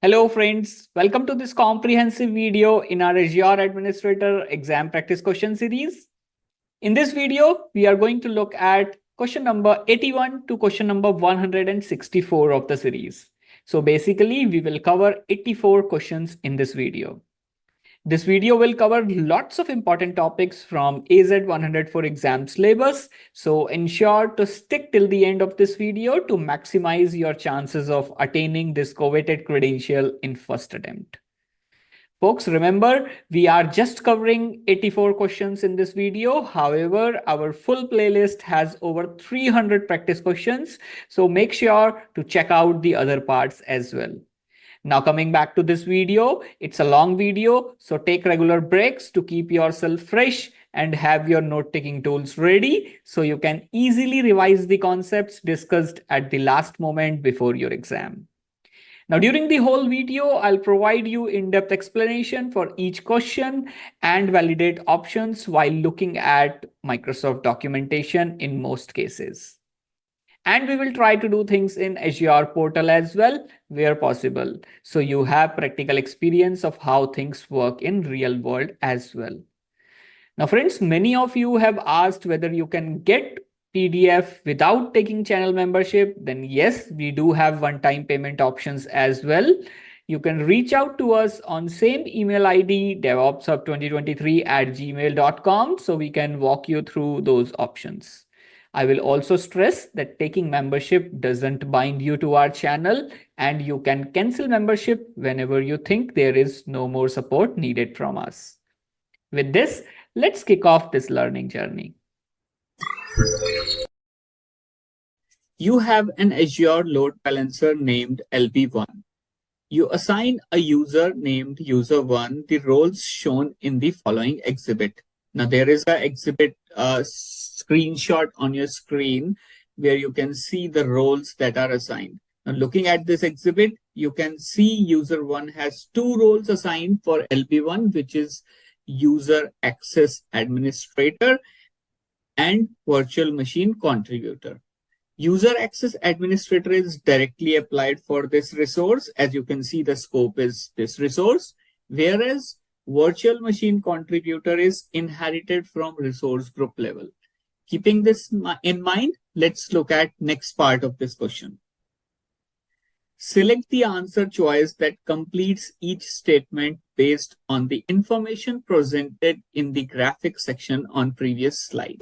Hello friends, welcome to this comprehensive video in our Azure Administrator exam practice question series. In this video, we are going to look at question number 81 to question number 164 of the series. So basically, we will cover 84 questions in this video. This video will cover lots of important topics from AZ-104 exam syllabus. So ensure to stick till the end of this video to maximize your chances of attaining this coveted credential in first attempt. Folks, remember, we are just covering 84 questions in this video. However, our full playlist has over 300 practice questions. So make sure to check out the other parts as well. Now coming back to this video, it's a long video, so take regular breaks to keep yourself fresh and have your note-taking tools ready so you can easily revise the concepts discussed at the last moment before your exam. Now during the whole video, I'll provide you in-depth explanation for each question and validate options while looking at Microsoft documentation in most cases. And we will try to do things in Azure portal as well, where possible. So you have practical experience of how things work in real world as well. Now, friends, many of you have asked whether you can get PDF without taking channel membership. Then yes, we do have one-time payment options as well. You can reach out to us on same email ID, devopshub2023@gmail.com, so we can walk you through those options. I will also stress that taking membership doesn't bind you to our channel, and you can cancel membership whenever you think there is no more support needed from us. With this, let's kick off this learning journey. You have an Azure load balancer named LB1. You assign a user named user1 the roles shown in the following exhibit. Now there is an exhibit screenshot on your screen where you can see the roles that are assigned. Now looking at this exhibit, you can see user1 has two roles assigned for LB1, which is user access administrator and virtual machine contributor. User access administrator is directly applied for this resource. As you can see, the scope is this resource, whereas virtual machine contributor is inherited from resource group level. Keeping this in mind, let's look at next part of this question. Select the answer choice that completes each statement based on the information presented in the graphic section on previous slide.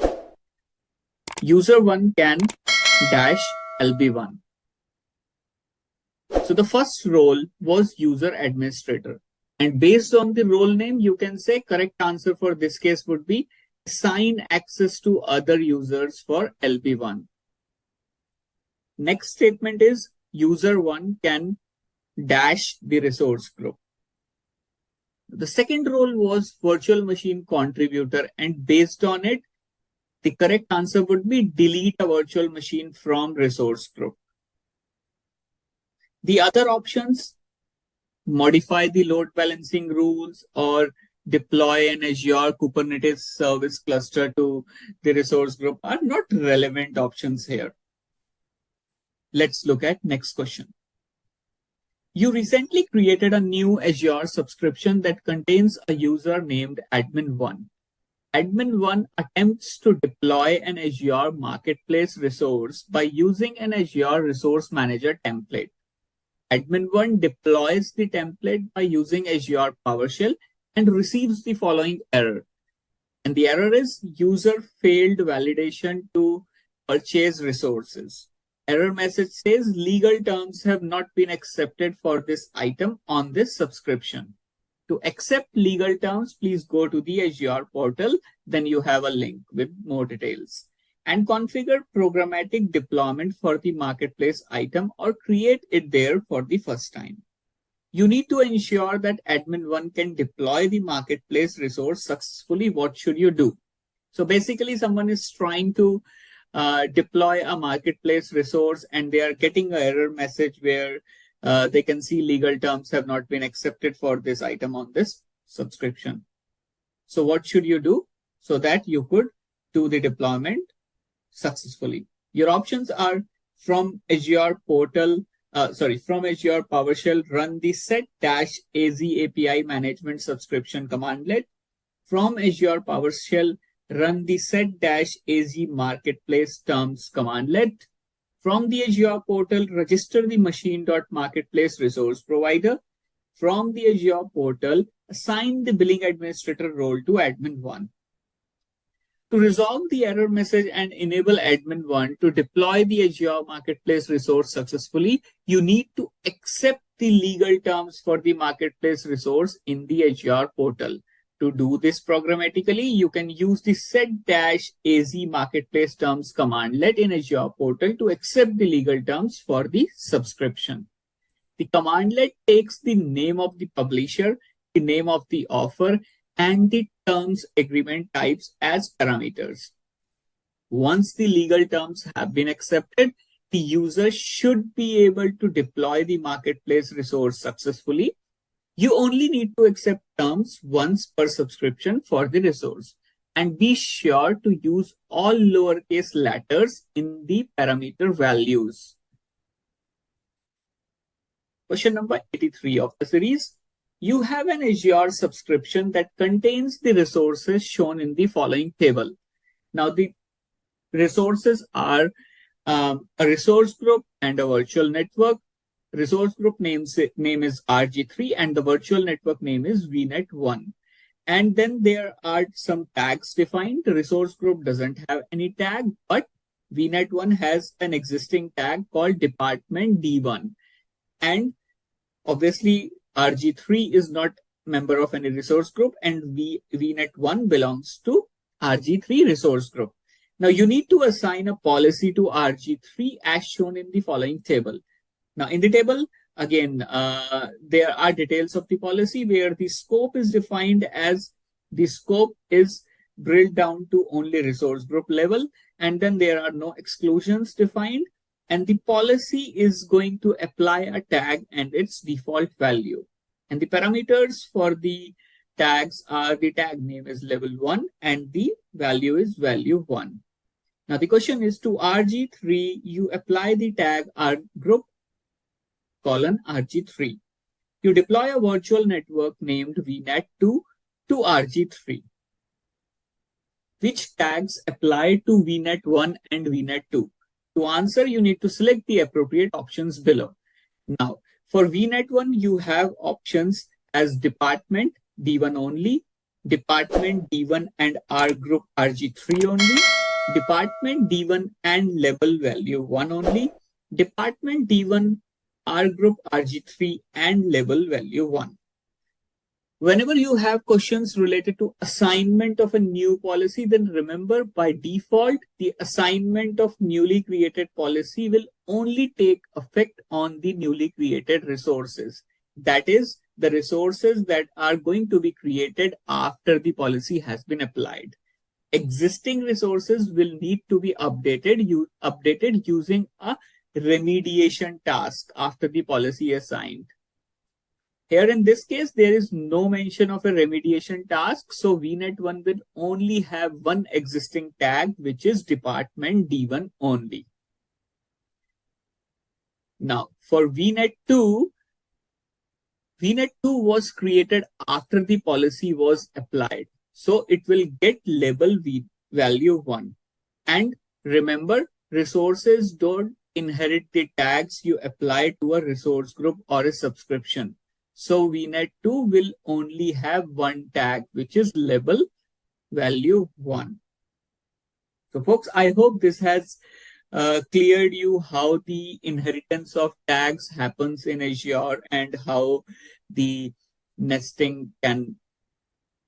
User1 can dash LB1. So the first role was user administrator. And based on the role name, you can say correct answer for this case would be assign access to other users for LB1. Next statement is user1 can dash the resource group. The second role was virtual machine contributor, and based on it, the correct answer would be delete a virtual machine from resource group. The other options, modify the load balancing rules or deploy an Azure Kubernetes service cluster to the resource group, are not relevant options here. Let's look at next question. You recently created a new Azure subscription that contains a user named admin1. Admin1 attempts to deploy an Azure Marketplace resource by using an Azure Resource Manager template. Admin1 deploys the template by using Azure PowerShell and receives the following error. And the error is user failed validation to purchase resources. Error message says legal terms have not been accepted for this item on this subscription. To accept legal terms, please go to the Azure portal. Then you have a link with more details. And configure programmatic deployment for the marketplace item or create it there for the first time. You need to ensure that admin1 can deploy the marketplace resource successfully. What should you do? So basically, someone is trying to deploy a marketplace resource and they are getting an error message where they can see legal terms have not been accepted for this item on this subscription. So what should you do so that you could do the deployment successfully? Your options are from Azure portal from Azure PowerShell, run the set-AZ API management subscription commandlet. From Azure PowerShell, run the set-AZ marketplace terms commandlet. From the Azure portal, register the machine.marketplace resource provider. From the Azure portal, assign the billing administrator role to admin 1. To resolve the error message and enable admin 1 to deploy the Azure Marketplace resource successfully, you need to accept the legal terms for the Marketplace resource in the Azure portal. To do this programmatically, you can use the set-AZ marketplace terms commandlet in Azure portal to accept the legal terms for the subscription. The commandlet takes the name of the publisher, the name of the offer, and the terms agreement types as parameters. Once the legal terms have been accepted, the user should be able to deploy the marketplace resource successfully. You only need to accept terms once per subscription for the resource, and be sure to use all lowercase letters in the parameter values. Question number 83 of the series. You have an Azure subscription that contains the resources shown in the following table. Now, the resources are a resource group and a virtual network. Resource group name is RG3 and the virtual network name is VNet1. And then there are some tags defined. The resource group doesn't have any tag, but VNet1 has an existing tag called department D1. And obviously, RG3 is not member of any resource group, and VNet1 belongs to RG3 resource group. Now, you need to assign a policy to RG3 as shown in the following table. Now, in the table, again, there are details of the policy where the scope is defined as the scope is drilled down to only resource group level, and then there are no exclusions defined. And the policy is going to apply a tag and its default value. And the parameters for the tags are the tag name is level 1 and the value is value 1. Now the question is, to RG3, you apply the tag rgroup colon RG3. You deploy a virtual network named VNet2 to RG3. Which tags apply to VNet1 and VNet2? To answer, you need to select the appropriate options below. Now, for VNet1, you have options as department D1 only, department D1 and R group RG3 only, department D1 and level value 1 only, department D1 R group RG3 and level value 1. Whenever you have questions related to assignment of a new policy, then remember, by default, the assignment of newly created policy will only take effect on the newly created resources. That is, the resources that are going to be created after the policy has been applied. Existing resources will need to be updated using a remediation task after the policy is signed. Here in this case, there is no mention of a remediation task. So VNet1 will only have one existing tag, which is department D1 only. Now for VNet2, VNet2 was created after the policy was applied. So it will get label value 1. And remember, resources don't inherit the tags you apply to a resource group or a subscription. So VNet2 will only have one tag, which is label value 1. So folks, I hope this has cleared you how the inheritance of tags happens in Azure and how the nesting can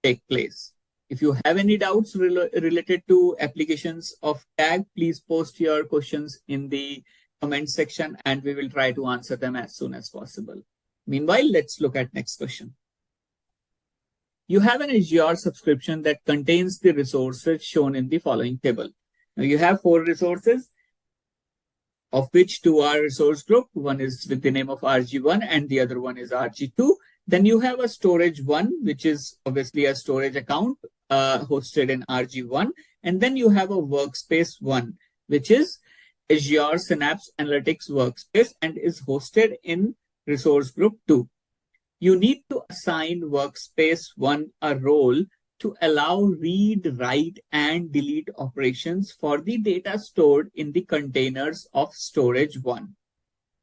take place. If you have any doubts related to applications of tag, please post your questions in the comment section and we will try to answer them as soon as possible. Meanwhile, let's look at next question. You have an Azure subscription that contains the resources shown in the following table. Now you have 4 resources, of which 2 are resource group. One is with the name of RG1 and the other one is RG2. Then you have a storage 1, which is obviously a storage account hosted in RG1. And then you have a workspace 1, which is Azure Synapse Analytics Workspace and is hosted in Resource Group 2. You need to assign Workspace 1 a role to allow read, write, and delete operations for the data stored in the containers of Storage 1.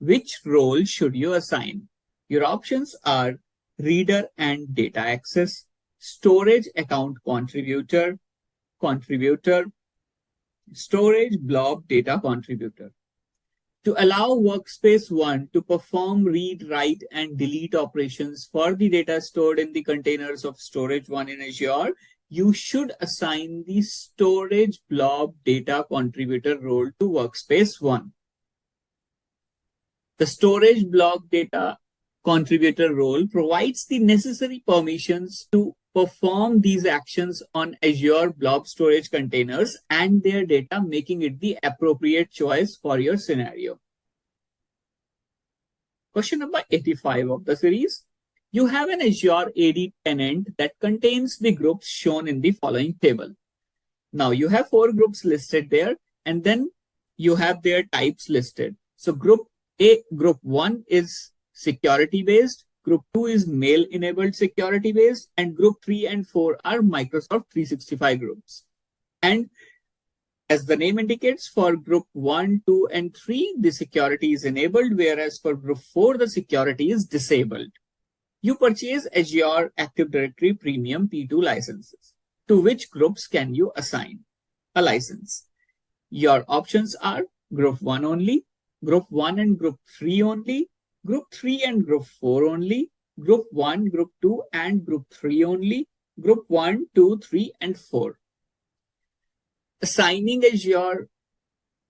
Which role should you assign? Your options are Reader and Data Access, Storage Account Contributor, Storage Blob Data Contributor. To allow Workspace 1 to perform read, write, and delete operations for the data stored in the containers of Storage 1 in Azure, you should assign the Storage Blob Data Contributor role to Workspace 1. The Storage Blob Data Contributor role provides the necessary permissions to perform these actions on Azure Blob Storage containers and their data, making it the appropriate choice for your scenario. Question number 85 of the series. You have an Azure AD tenant that contains the groups shown in the following table. Now you have 4 groups listed there, and then you have their types listed. So group 1 is security based, group 2 is mail enabled security based, and group 3 and 4 are Microsoft 365 groups. And as the name indicates, for group 1, 2, and 3, the security is enabled, whereas for group 4, the security is disabled. You purchase Azure Active Directory Premium P2 licenses. To which groups can you assign a license? Your options are group 1 only, group 1 and group 3 only, group 3 and group 4 only, group 1, group 2, and group 3 only, group 1, 2, 3, and 4. Assigning Azure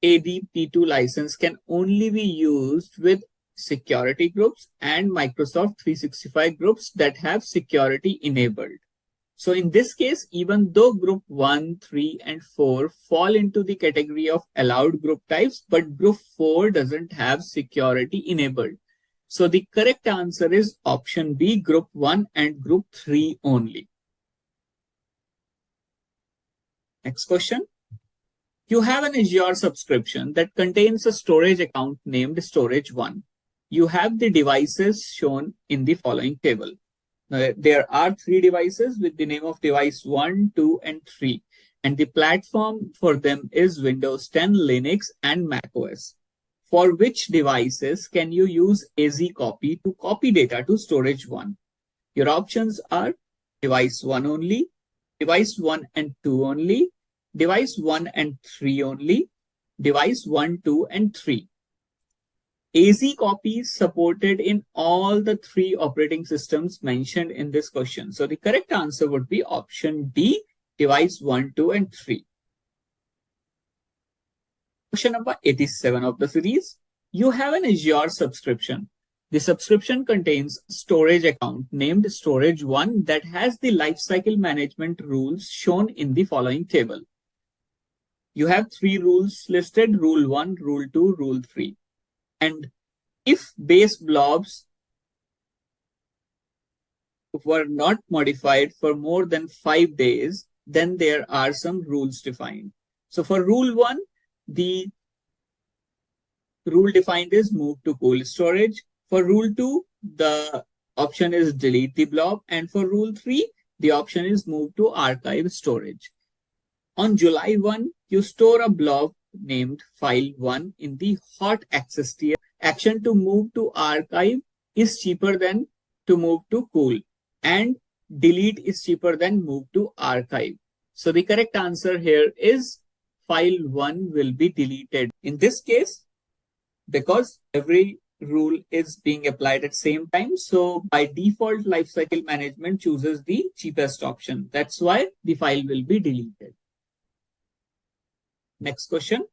AD P2 license can only be used with security groups and Microsoft 365 groups that have security enabled. So in this case, even though group 1, 3, and 4 fall into the category of allowed group types, but group 4 doesn't have security enabled. So the correct answer is option B, group 1 and group 3 only. Next question. You have an Azure subscription that contains a storage account named Storage 1. You have the devices shown in the following table. Now, there are 3 devices with the name of device 1, 2, and 3. And the platform for them is Windows 10, Linux, and macOS. For which devices can you use AZ copy to copy data to Storage 1? Your options are device 1 only, device 1 and 2 only, device 1 and 3 only, device 1, 2, and 3. AZ copy is supported in all the 3 operating systems mentioned in this question. So the correct answer would be option D, device 1, 2, and 3. Question number 87 of the series. You have an Azure subscription. The subscription contains storage account named Storage 1 that has the lifecycle management rules shown in the following table. You have 3 rules listed, rule 1, rule 2, rule 3. And if base blobs were not modified for more than 5 days, then there are some rules defined. So for rule 1, the rule defined is move to cold storage. For rule 2, the option is delete the blob. And for rule 3, the option is move to archive storage. On July 1, you store a blob named file1 in the hot access tier. Action to move to archive is cheaper than to move to cool, and delete is cheaper than move to archive. So the correct answer here is file1 will be deleted. In this case, because every rule is being applied at the same time, so by default, lifecycle management chooses the cheapest option. That's why the file will be deleted. Next question.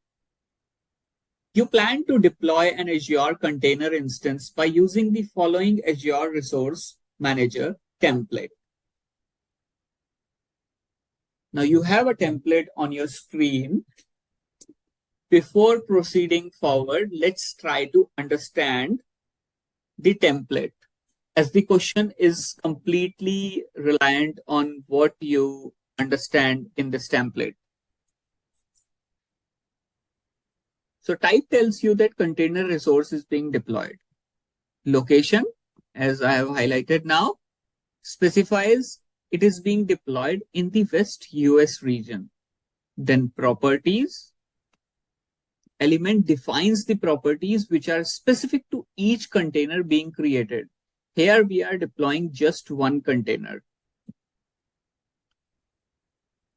You plan to deploy an Azure container instance by using the following Azure Resource Manager template. Now you have a template on your screen. Before proceeding forward, let's try to understand the template, as the question is completely reliant on what you understand in this template. So type tells you that container resource is being deployed. Location, as I have highlighted now, specifies it is being deployed in the West US region. Then properties, element defines the properties which are specific to each container being created. Here we are deploying just one container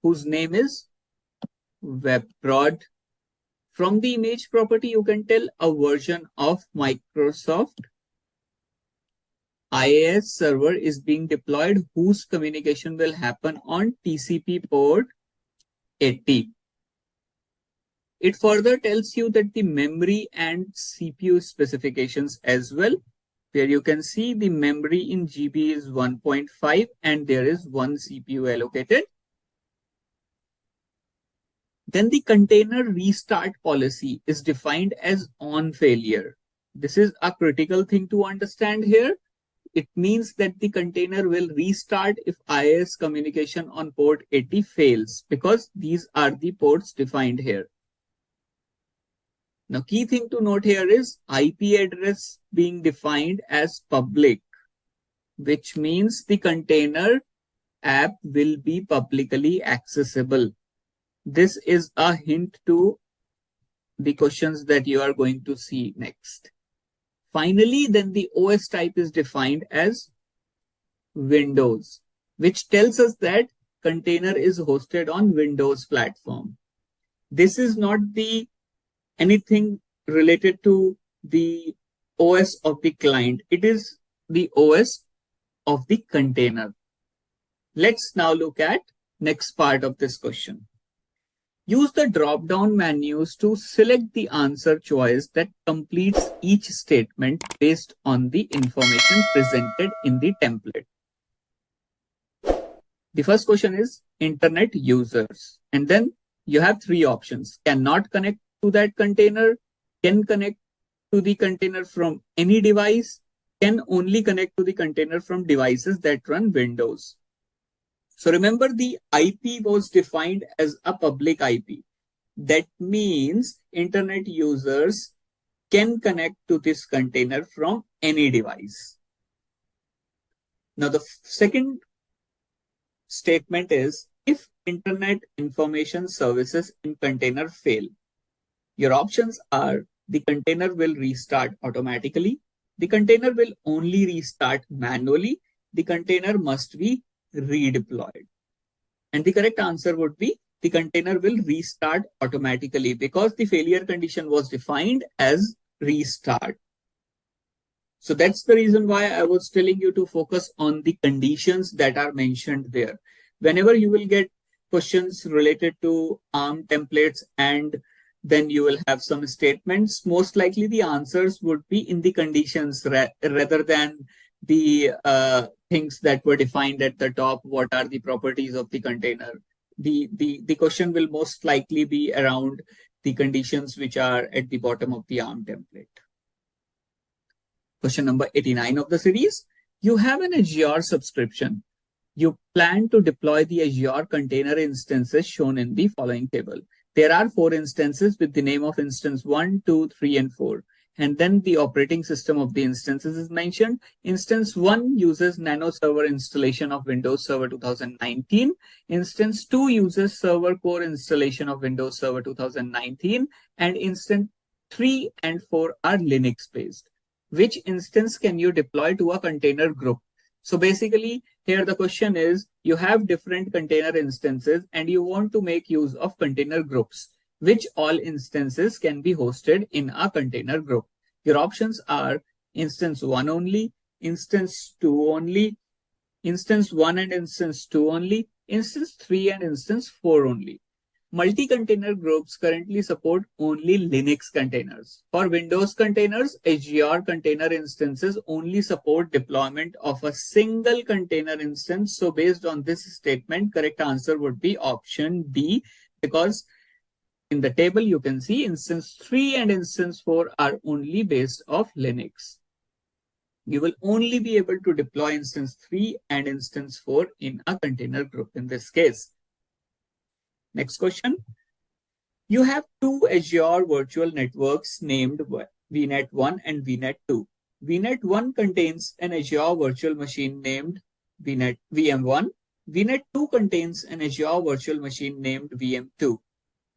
whose name is WebProd. From the image property, you can tell a version of Microsoft IaaS server is being deployed whose communication will happen on TCP port 80. It further tells you that the memory and CPU specifications as well, where you can see the memory in GB is 1.5 and there is one CPU allocated. Then the container restart policy is defined as on failure. This is a critical thing to understand here. It means that the container will restart if IaaS communication on port 80 fails, because these are the ports defined here. Now, key thing to note here is IP address being defined as public, which means the container app will be publicly accessible. This is a hint to the questions that you are going to see next. Finally, then the OS type is defined as Windows, which tells us that container is hosted on Windows platform. This is not the anything related to the OS of the client. It is the OS of the container. Let's now look at next part of this question. Use the drop-down menus to select the answer choice that completes each statement based on the information presented in the template. The first question is internet users. And then you have three options. Cannot connect to that container, can connect to the container from any device, can only connect to the container from devices that run Windows. So remember, the IP was defined as a public IP. That means internet users can connect to this container from any device. Now, the second statement is if internet information services in container fail. Your options are the container will restart automatically, the container will only restart manually, the container must be redeployed. And the correct answer would be the container will restart automatically, because the failure condition was defined as restart. So that's the reason why I was telling you to focus on the conditions that are mentioned there. Whenever you will get questions related to ARM templates and then you will have some statements, most likely the answers would be in the conditions rather than the things that were defined at the top. What are the properties of the container? The question will most likely be around the conditions which are at the bottom of the ARM template. Question number 89 of the series. You have an Azure subscription. You plan to deploy the Azure container instances shown in the following table. There are 4 instances with the name of instance 1, 2, 3, and 4. And then the operating system of the instances is mentioned. Instance 1 uses Nano Server installation of Windows Server 2019. Instance 2 uses Server Core installation of Windows Server 2019. And instance 3 and 4 are Linux based. Which instance can you deploy to a container group? So basically, here the question is, you have different container instances and you want to make use of container groups. Which all instances can be hosted in a container group? Your options are instance 1 only, instance 2 only, instance 1 and instance 2 only, instance 3 and instance 4 only. Multi-container groups currently support only Linux containers. For Windows containers, Azure container instances only support deployment of a single container instance. So based on this statement, correct answer would be option D, because in the table you can see instance 3 and instance 4 are only based off Linux. You will only be able to deploy instance 3 and instance 4 in a container group in this case. Next question. You have two Azure virtual networks named VNet1 and VNet2. VNet1 contains an Azure virtual machine named VM1. VNet2 contains an Azure virtual machine named VM2.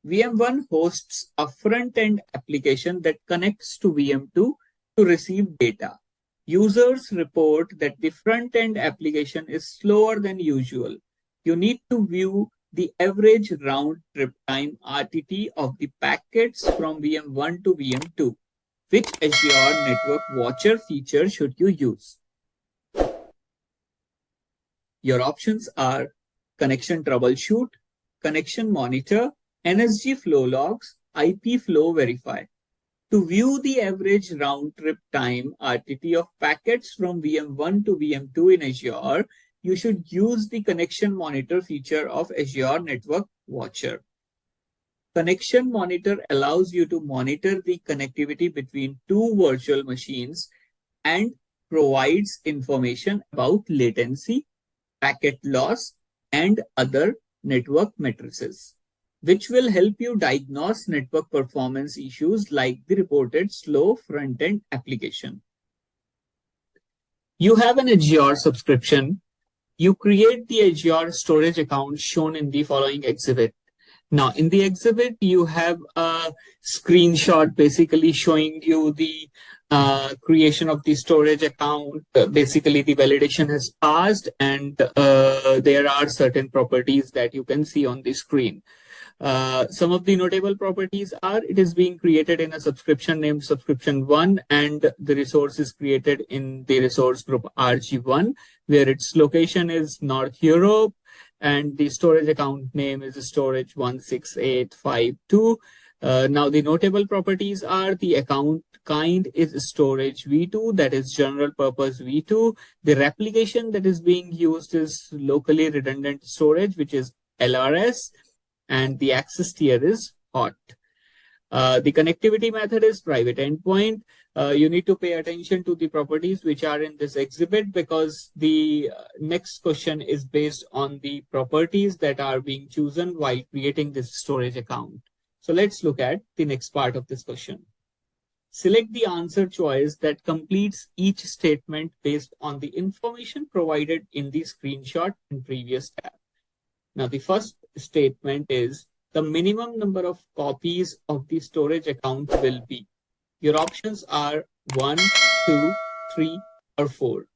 VM1 hosts a front-end application that connects to VM2 to receive data. Users report that the front-end application is slower than usual. You need to view the average round trip time RTT of the packets from VM1 to VM2. Which Azure Network Watcher feature should you use? Your options are connection troubleshoot, connection monitor, NSG flow logs, IP flow verify. To view the average round trip time RTT of packets from VM1 to VM2 in Azure, you should use the connection monitor feature of Azure Network Watcher. Connection monitor allows you to monitor the connectivity between two virtual machines and provides information about latency, packet loss, and other network matrices, which will help you diagnose network performance issues like the reported slow front-end application. You have an Azure subscription. You create the Azure storage account shown in the following exhibit. Now, in the exhibit, you have a screenshot basically showing you the creation of the storage account. Basically, the validation has passed, and there are certain properties that you can see on the screen. Some of the notable properties are it is being created in a subscription named subscription 1, and the resource is created in the resource group RG1, where its location is North Europe, and the storage account name is storage 16852. Now the notable properties are the account kind is storage V2, that is general purpose V2. The replication that is being used is locally redundant storage, which is LRS, and the access tier is hot. The connectivity method is private endpoint. You need to pay attention to the properties which are in this exhibit, because the next question is based on the properties that are being chosen while creating this storage account. So let's look at the next part of this question. Select the answer choice that completes each statement based on the information provided in the screenshot in previous tab. Now, the first statement is the minimum number of copies of the storage account will be. Your options are 1, 2, 3, or 4.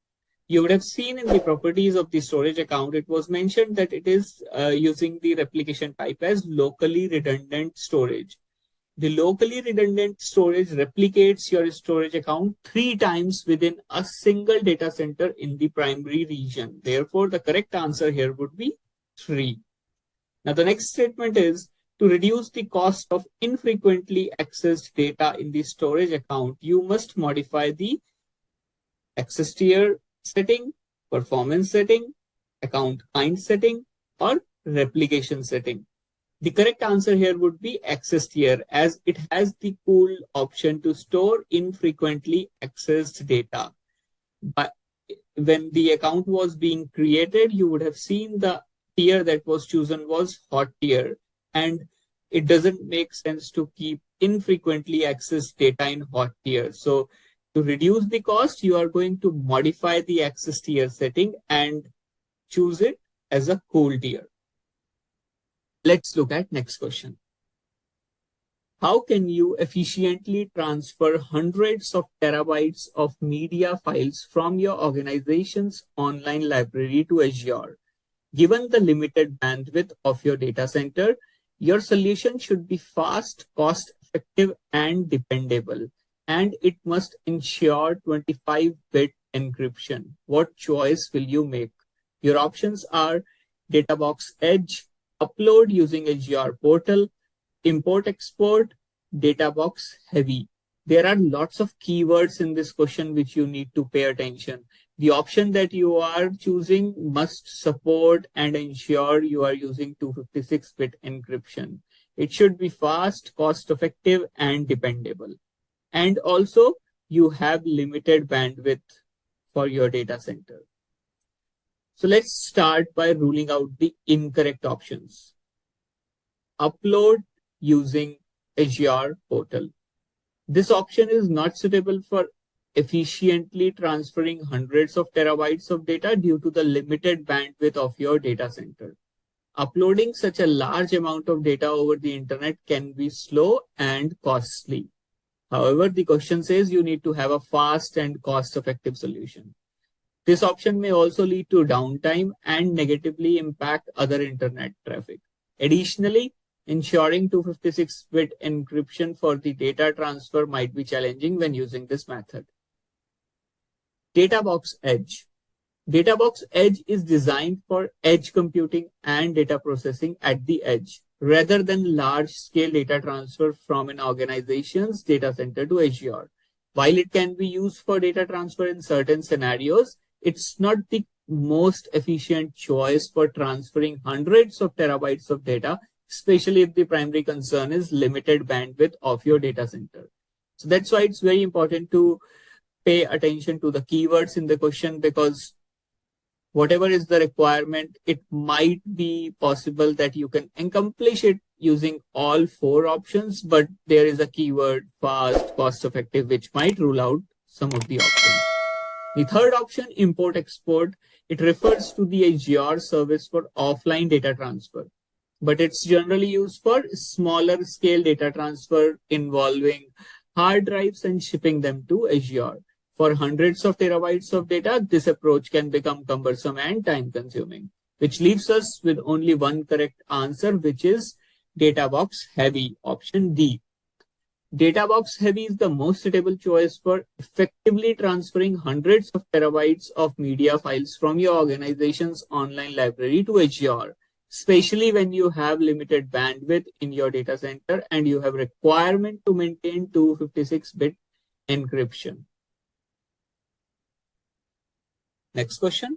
You would have seen in the properties of the storage account, it was mentioned that it is using the replication type as locally redundant storage. The locally redundant storage replicates your storage account 3 times within a single data center in the primary region. Therefore, the correct answer here would be 3. Now, the next statement is to reduce the cost of infrequently accessed data in the storage account, you must modify the access tier setting, performance setting, account kind setting, or replication setting. The correct answer here would be access tier, as it has the cool option to store infrequently accessed data. But when the account was being created, you would have seen the tier that was chosen was hot tier, and it doesn't make sense to keep infrequently accessed data in hot tier. So to reduce the cost, you are going to modify the access tier setting and choose it as a cool tier. Let's look at next question. How can you efficiently transfer hundreds of terabytes of media files from your organization's online library to Azure? Given the limited bandwidth of your data center, your solution should be fast, cost-effective, and dependable, and it must ensure 25-bit encryption. What choice will you make? Your options are Databox Edge, upload using Azure Portal, import-export, Databox Heavy. There are lots of keywords in this question which you need to pay attention. The option that you are choosing must support and ensure you are using 256-bit encryption. It should be fast, cost-effective, and dependable. And also, you have limited bandwidth for your data center. So let's start by ruling out the incorrect options. Upload using Azure portal. This option is not suitable for efficiently transferring hundreds of terabytes of data due to the limited bandwidth of your data center. Uploading such a large amount of data over the internet can be slow and costly. However, the question says you need to have a fast and cost-effective solution. This option may also lead to downtime and negatively impact other internet traffic. Additionally, ensuring 256-bit encryption for the data transfer might be challenging when using this method. DataBox Edge. DataBox Edge is designed for edge computing and data processing at the edge, rather than large-scale data transfer from an organization's data center to Azure. While it can be used for data transfer in certain scenarios, it's not the most efficient choice for transferring hundreds of terabytes of data, especially if the primary concern is limited bandwidth of your data center. So that's why it's very important to pay attention to the keywords in the question, because whatever is the requirement, it might be possible that you can accomplish it using all four options, but there is a keyword fast, cost effective, which might rule out some of the options. The third option, import export, it refers to the Azure service for offline data transfer, but it's generally used for smaller scale data transfer involving hard drives and shipping them to Azure. For hundreds of terabytes of data, this approach can become cumbersome and time consuming, which leaves us with only one correct answer, which is DataBox Heavy, option D. DataBox Heavy is the most suitable choice for effectively transferring hundreds of terabytes of media files from your organization's online library to Azure, especially when you have limited bandwidth in your data center and you have requirement to maintain 256-bit encryption. Next question.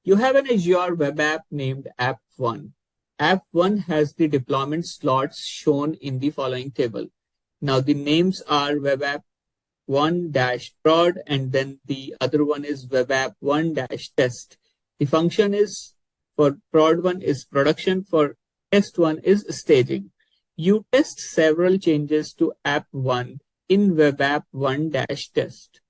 You have an Azure web app named App1. App1 has the deployment slots shown in the following table. Now the names are web app 1-prod and then the other one is web app 1-test. The function is for prod 1 is production, for test 1 is staging. You test several changes to app 1 in web app 1-test.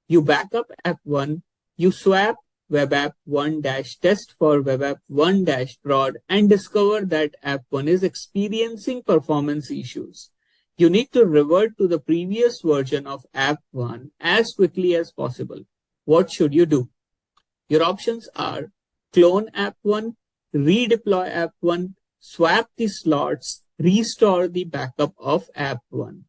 You back up app 1, you swap web app 1-test for web app 1-prod and discover that app 1 is experiencing performance issues. You need to revert to the previous version of app 1 as quickly as possible. What should you do? Your options are clone app 1, redeploy app 1, swap the slots, restore the backup of app 1.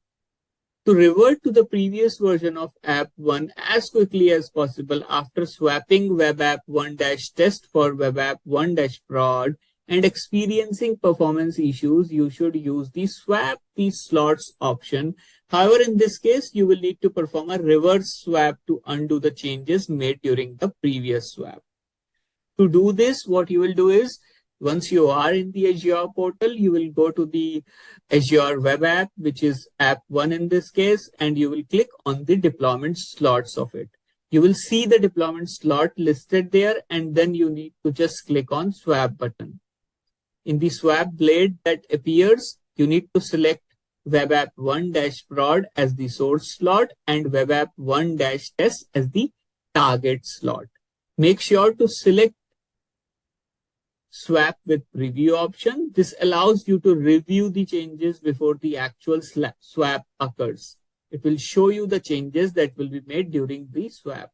To revert to the previous version of app 1 as quickly as possible after swapping web app 1-test for web app 1-prod and experiencing performance issues, you should use the swap the slots option. However, in this case, you will need to perform a reverse swap to undo the changes made during the previous swap. To do this, what you will do is, once you are in the Azure portal, you will go to the Azure web app, which is app 1 in this case, and you will click on the deployment slots of it. You will see the deployment slot listed there, and then you need to just click on swap button. In the swap blade that appears, you need to select web app 1-prod as the source slot and web app 1-test as the target slot. Make sure to select swap with preview option. This allows you to review the changes before the actual swap occurs. It will show you the changes that will be made during the swap.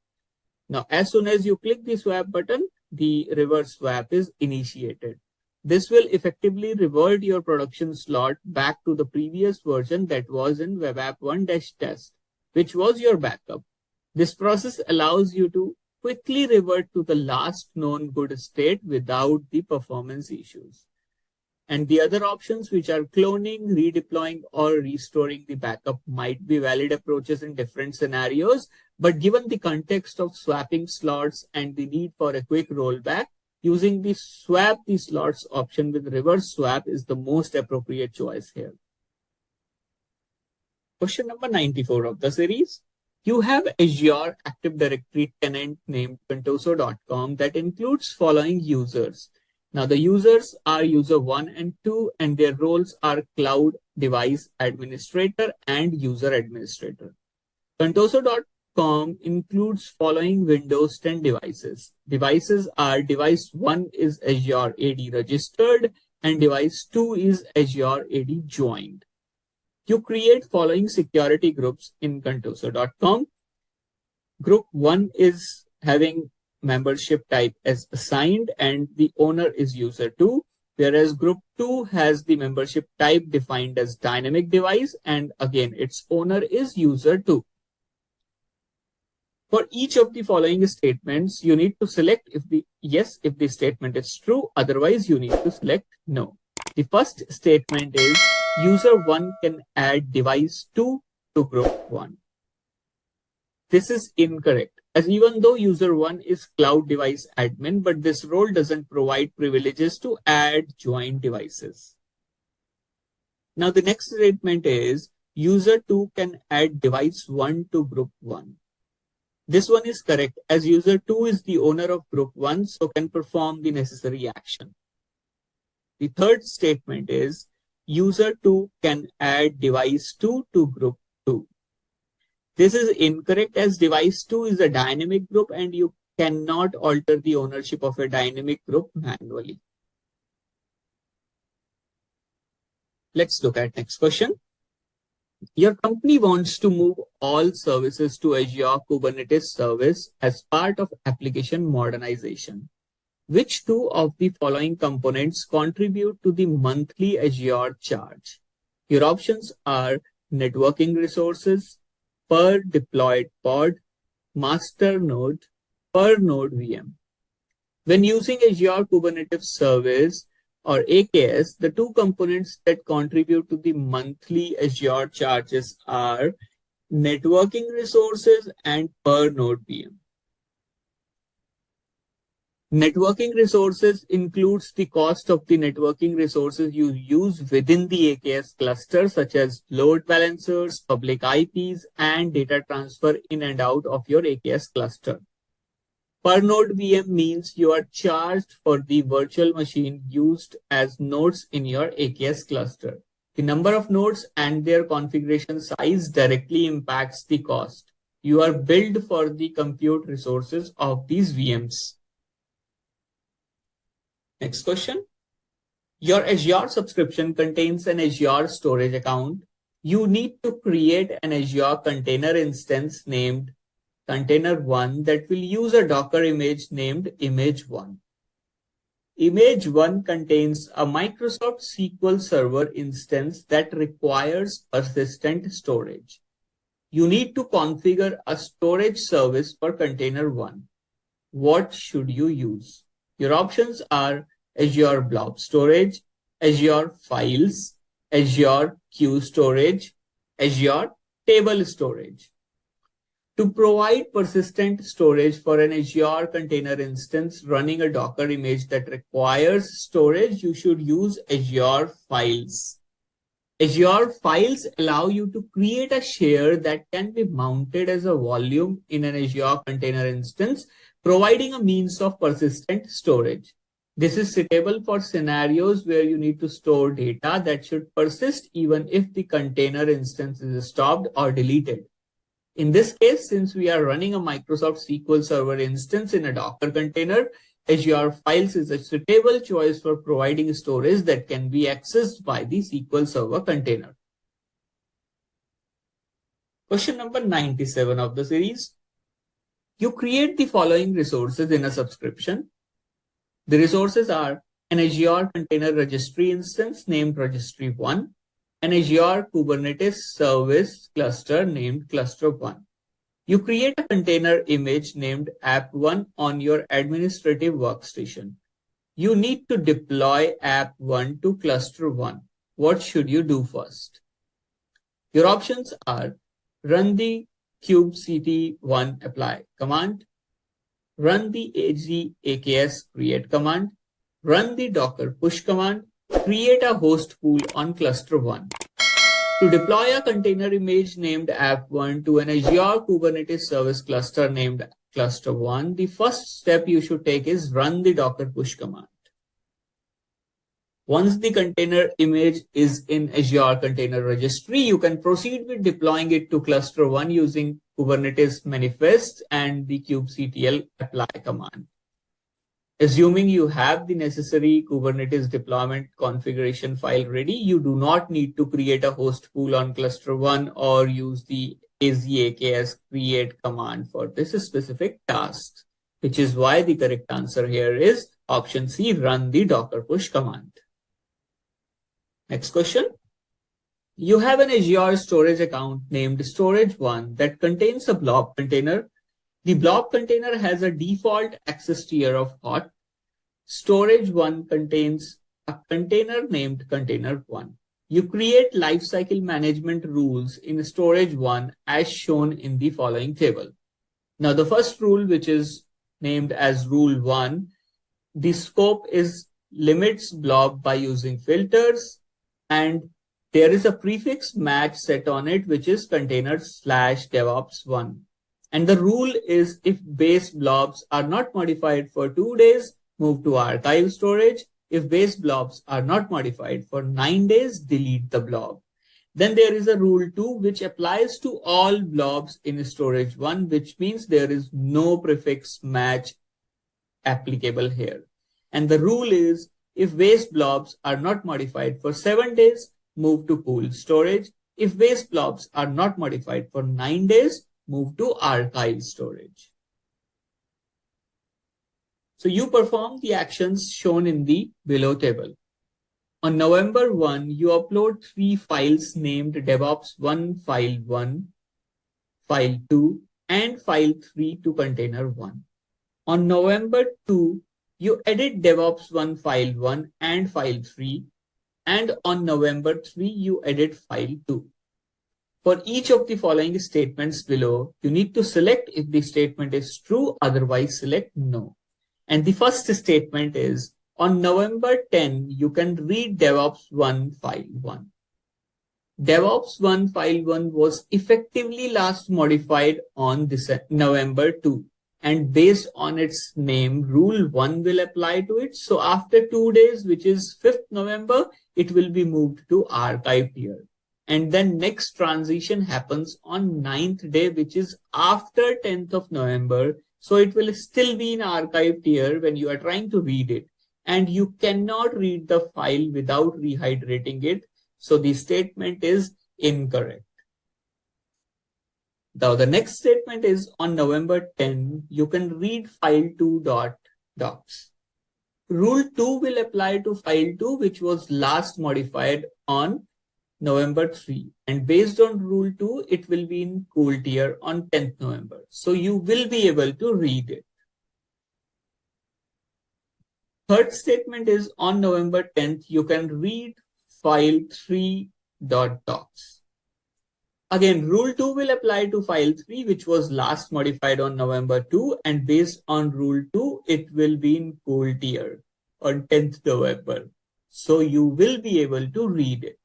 Now, as soon as you click the swap button, the reverse swap is initiated. This will effectively revert your production slot back to the previous version that was in web app 1-test, which was your backup. This process allows you to quickly revert to the last known good state without the performance issues. And the other options, which are cloning, redeploying, or restoring the backup, might be valid approaches in different scenarios, but given the context of swapping slots and the need for a quick rollback, using the swap the slots option with reverse swap is the most appropriate choice here. Question number 94 of the series. You have Azure Active Directory tenant named contoso.com that includes following users: Now the users are user 1 and 2 and their roles are cloud device administrator and user administrator. Contoso.com includes following Windows 10 devices. Devices are device 1 is Azure AD registered and device 2 is Azure AD joined. You create following security groups in Contoso.com. Group 1 is having membership type as assigned and the owner is user 2, whereas group 2 has the membership type defined as dynamic device and again its owner is user 2. For each of the following statements, you need to select if the statement is true, otherwise you need to select no. The first statement is user 1 can add device 2 to group 1. This is incorrect, as even though user 1 is cloud device admin, but this role doesn't provide privileges to add joint devices. Now the next statement is user 2 can add device 1 to group 1. This one is correct, as user 2 is the owner of group 1, so can perform the necessary action. The third statement is user 2 can add device 2 to group 2. This is incorrect, as device 2 is a dynamic group and you cannot alter the ownership of a dynamic group manually. Let's look at next question. Your company wants to move all services to Azure Kubernetes service as part of application modernization. Which two of the following components contribute to the monthly Azure charge? Your options are networking resources, per deployed pod, master node, per node VM. When using Azure Kubernetes Service or AKS, the two components that contribute to the monthly Azure charges are networking resources and per node VM. Networking resources includes the cost of the networking resources you use within the AKS cluster, such as load balancers, public IPs, and data transfer in and out of your AKS cluster. Per node VM means you are charged for the virtual machine used as nodes in your AKS cluster. The number of nodes and their configuration size directly impacts the cost. You are billed for the compute resources of these VMs. Next question. Your Azure subscription contains an Azure storage account. You need to create an Azure container instance named container1 that will use a Docker image named image1. Image1 contains a Microsoft SQL Server instance that requires persistent storage. You need to configure a storage service for container1. What should you use? Your options are Azure Blob Storage, Azure Files, Azure Queue Storage, Azure Table Storage. To provide persistent storage for an Azure container instance running a Docker image that requires storage, you should use Azure Files. Azure Files allow you to create a share that can be mounted as a volume in an Azure container instance, providing a means of persistent storage. This is suitable for scenarios where you need to store data that should persist even if the container instance is stopped or deleted. In this case, since we are running a Microsoft SQL Server instance in a Docker container, Azure Files is a suitable choice for providing storage that can be accessed by the SQL Server container. Question number 97 of the series. You create the following resources in a subscription. The resources are an Azure Container Registry instance named Registry1, an Azure Kubernetes Service cluster named Cluster1. You create a container image named App1 on your administrative workstation. You need to deploy App1 to Cluster1. What should you do first? Your options are run the kubectl1 apply command, run the AZ-AKS create command, run the docker push command, create a host pool on Cluster1. To deploy a container image named App1 to an Azure Kubernetes service cluster named Cluster1, the first step you should take is run the docker push command. Once the container image is in Azure Container Registry, you can proceed with deploying it to cluster 1 using Kubernetes manifest and the kubectl apply command. Assuming you have the necessary Kubernetes deployment configuration file ready, you do not need to create a host pool on cluster 1 or use the AZ-104 create command for this specific task, which is why the correct answer here is option C, run the docker push command. Next question. You have an Azure storage account named storage1 that contains a blob container. The blob container has a default access tier of hot. Storage1 contains a container named container1. You create lifecycle management rules in storage1 as shown in the following table. Now, the first rule, which is named as rule 1, the scope is limits blob by using filters, and there is a prefix match set on it, which is container/DevOps1. And the rule is if base blobs are not modified for 2 days, move to archive storage. If base blobs are not modified for 9 days, delete the blob. Then there is a rule 2, which applies to all blobs in storage 1, which means there is no prefix match applicable here. And the rule is if base blobs are not modified for 7 days, move to pool storage. If base blobs are not modified for 9 days, move to archive storage. So you perform the actions shown in the below table. On November 1, you upload 3 files named DevOps1 file 1, file 2, and file 3 to container 1. On November 2, you edit DevOps1 file 1 and file 3, and on November 3, you edit file 2. For each of the following statements below, you need to select if the statement is true, otherwise select no. And the first statement is, on November 10, you can read DevOps1 file 1. DevOps1 file 1 was effectively last modified on November 2. And based on its name, rule 1 will apply to it. So after 2 days, which is 5th November, it will be moved to archive tier. And then next transition happens on 9th day, which is after 10th of November. So it will still be in archive tier when you are trying to read it. And you cannot read the file without rehydrating it. So the statement is incorrect. Now the next statement is on November 10, you can read file2.docs. Rule 2 will apply to file 2, which was last modified on November 3. And based on rule 2, it will be in cool tier on 10th November. So you will be able to read it. Third statement is on November 10th, you can read file3.docs. Again, rule 2 will apply to file 3, which was last modified on November 2. And based on rule 2, it will be in cool tier on 10th November. So you will be able to read it.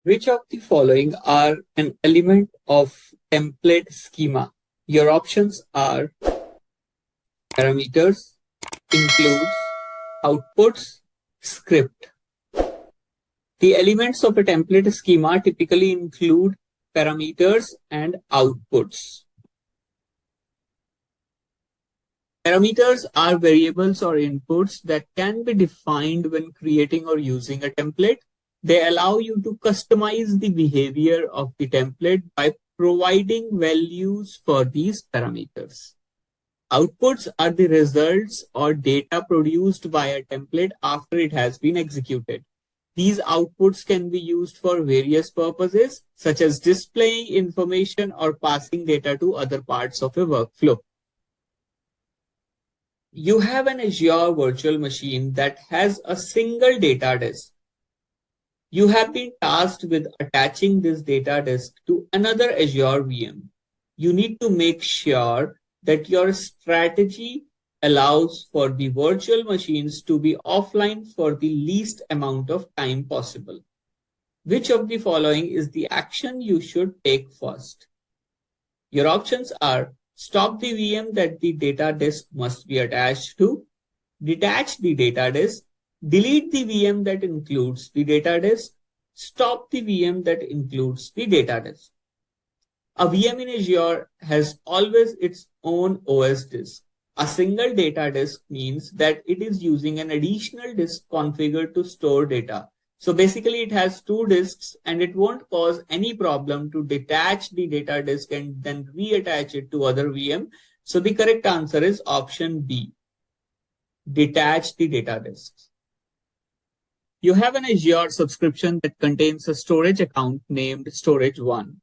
Which of the following are an element of template schema? Your options are parameters, includes, outputs, script. The elements of a template schema typically include parameters and outputs. Parameters are variables or inputs that can be defined when creating or using a template. They allow you to customize the behavior of the template by providing values for these parameters. Outputs are the results or data produced by a template after it has been executed. These outputs can be used for various purposes, such as displaying information or passing data to other parts of a workflow. You have an Azure virtual machine that has a single data disk. You have been tasked with attaching this data disk to another Azure VM. You need to make sure that your strategy allows for the virtual machines to be offline for the least amount of time possible. Which of the following is the action you should take first? Your options are stop the VM that the data disk must be attached to, detach the data disk, delete the VM that includes the data disk, stop the VM that includes the data disk. A VM in Azure has always its own OS disk. A single data disk means that it is using an additional disk configured to store data. So basically it has two disks and it won't cause any problem to detach the data disk and then reattach it to other VM. So the correct answer is option B. Detach the data disks. You have an Azure subscription that contains a storage account named Storage 1.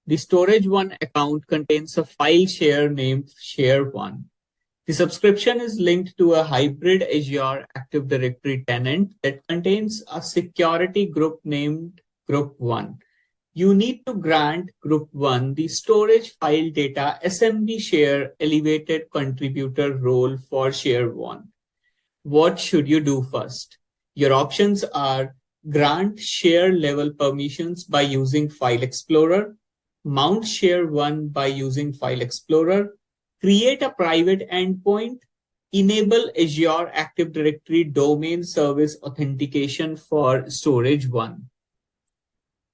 The Storage 1 account contains a file share named Share 1. The subscription is linked to a hybrid Azure Active Directory tenant that contains a security group named Group 1. You need to grant Group 1 the storage file data SMB share elevated contributor role for Share 1. What should you do first? Your options are grant share level permissions by using File Explorer, mount Share 1 by using File Explorer, create a private endpoint, enable Azure Active Directory domain service authentication for Storage 1.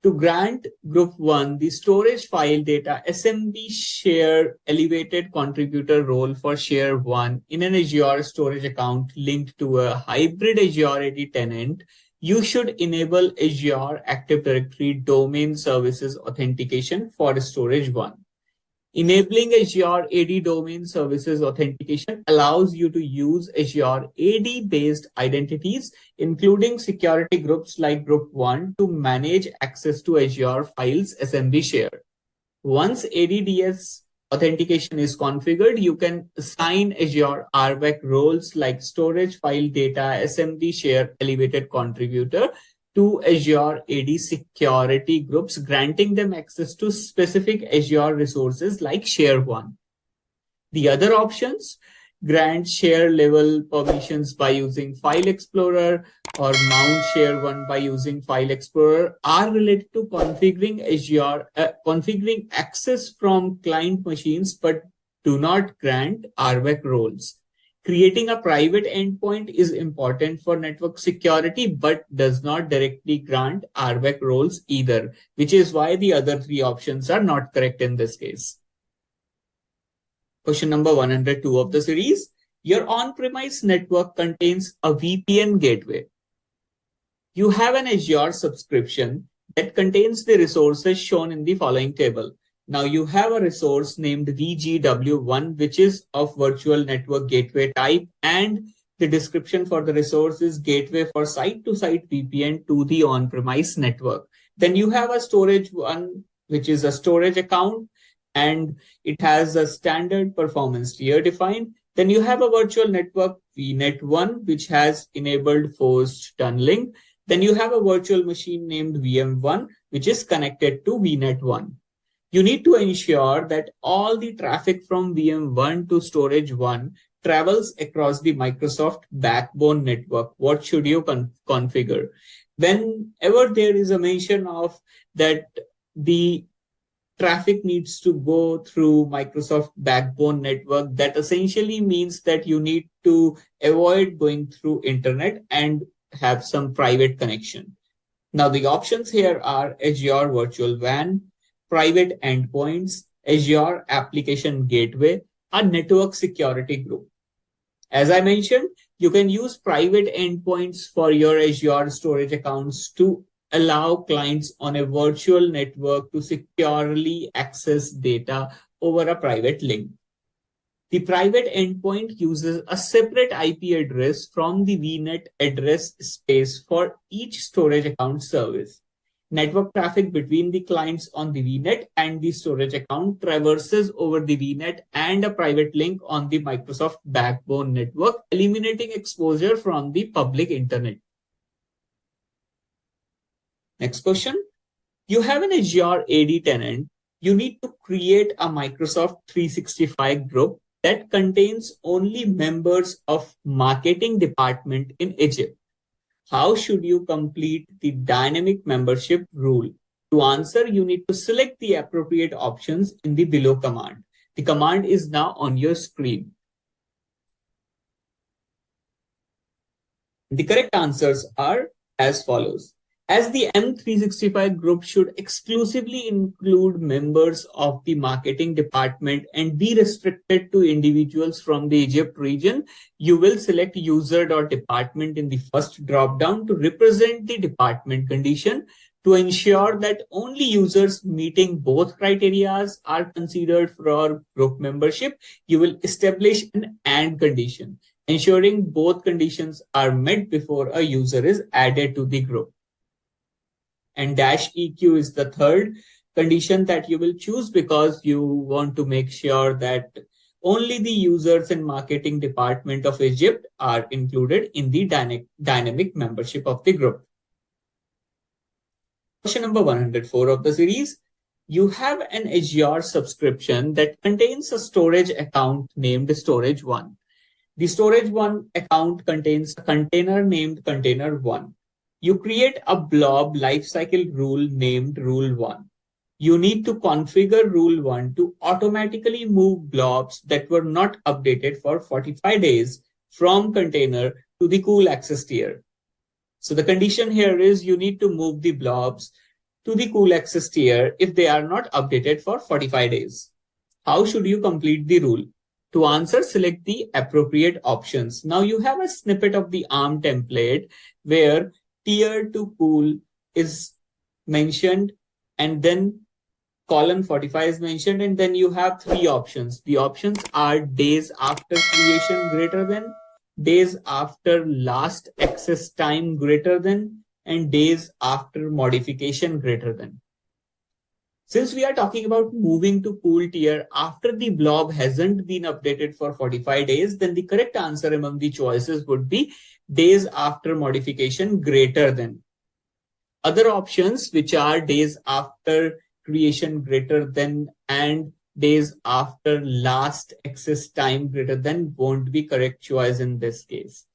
To grant Group 1 the storage file data SMB share elevated contributor role for Share 1 in an Azure storage account linked to a hybrid Azure AD tenant, you should enable Azure Active Directory domain services authentication for Storage 1. Enabling Azure AD domain services authentication allows you to use Azure AD-based identities, including security groups like Group 1, to manage access to Azure files SMB share. Once ADDS authentication is configured, you can assign Azure RBAC roles like storage file data SMB share elevated contributor to Azure AD security groups, granting them access to specific Azure resources like Share 1. The other options, grant share level permissions by using File Explorer or mount Share 1 by using File Explorer, are related to configuring Azure, configuring access from client machines, but do not grant RBAC roles. Creating a private endpoint is important for network security, but does not directly grant RBAC roles either, which is why the other three options are not correct in this case. Question number 102 of the series. Your on-premise network contains a VPN gateway. You have an Azure subscription that contains the resources shown in the following table. Now you have a resource named VGW1, which is of virtual network gateway type, and the description for the resource is gateway for site-to-site VPN to the on-premise network. Then you have a storage one, which is a storage account, and it has a standard performance tier defined. Then you have a virtual network VNet1, which has enabled forced tunneling. Then you have a virtual machine named VM1, which is connected to VNet1. You need to ensure that all the traffic from VM1 to Storage 1 travels across the Microsoft backbone network. What should you configure? Whenever there is a mention of that the traffic needs to go through Microsoft backbone network, that essentially means that you need to avoid going through internet and have some private connection. Now the options here are Azure Virtual WAN, private endpoints, Azure Application Gateway, a network security group. As I mentioned, you can use private endpoints for your Azure storage accounts to allow clients on a virtual network to securely access data over a private link. The private endpoint uses a separate IP address from the VNet address space for each storage account service. Network traffic between the clients on the VNet and the storage account traverses over the VNet and a private link on the Microsoft backbone network, eliminating exposure from the public internet. Next question. You have an Azure AD tenant. You need to create a Microsoft 365 group that contains only members of marketing department in Egypt. How should you complete the dynamic membership rule? To answer, you need to select the appropriate options in the below command. The The command is now on your screen. The correct answers are as follows. As the M365 group should exclusively include members of the marketing department and be restricted to individuals from the Egypt region, you will select user.department in the first dropdown to represent the department condition. To ensure that only users meeting both criteria are considered for group membership, you will establish an AND condition, ensuring both conditions are met before a user is added to the group. And -EQ is the third condition that you will choose because you want to make sure that only the users in marketing department of Egypt are included in the dynamic membership of the group. Question number 104 of the series. You have an Azure subscription that contains a storage account named Storage1. The Storage1 account contains a container named Container1. You create a blob lifecycle rule named Rule1. You need to configure Rule1 to automatically move blobs that were not updated for 45 days from container to the cool access tier. So the condition here is you need to move the blobs to the cool access tier if they are not updated for 45 days. How should you complete the rule? To answer, select the appropriate options. Now you have a snippet of the ARM template where tier to cool is mentioned and then column 45 is mentioned, and then you have three options. The options are days after creation greater than, days after last access time greater than, and days after modification greater than. Since we are talking about moving to cool tier after the blob hasn't been updated for 45 days, then the correct answer among the choices would be days after modification greater than. Other options, which are days after creation greater than and days after last access time greater than, won't be correct choice in this case.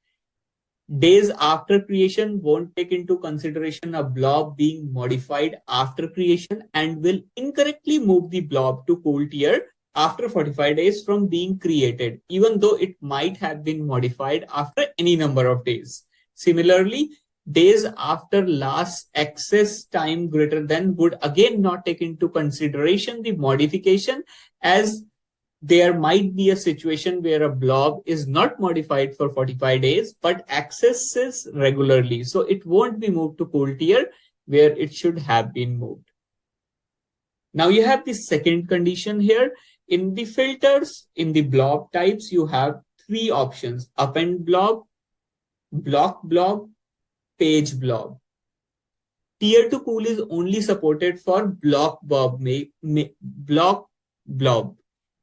Days after creation won't take into consideration a blob being modified after creation and will incorrectly move the blob to cool tier after 45 days from being created, even though it might have been modified after any number of days. Similarly, days after last access time greater than would again not take into consideration the modification, as there might be a situation where a blob is not modified for 45 days, but accesses regularly. So it won't be moved to cool tier where it should have been moved. Now you have the second condition here. In the filters, in the blob types, you have three options: append blob, block blob, page blob. Tier to cool is only supported for block blob,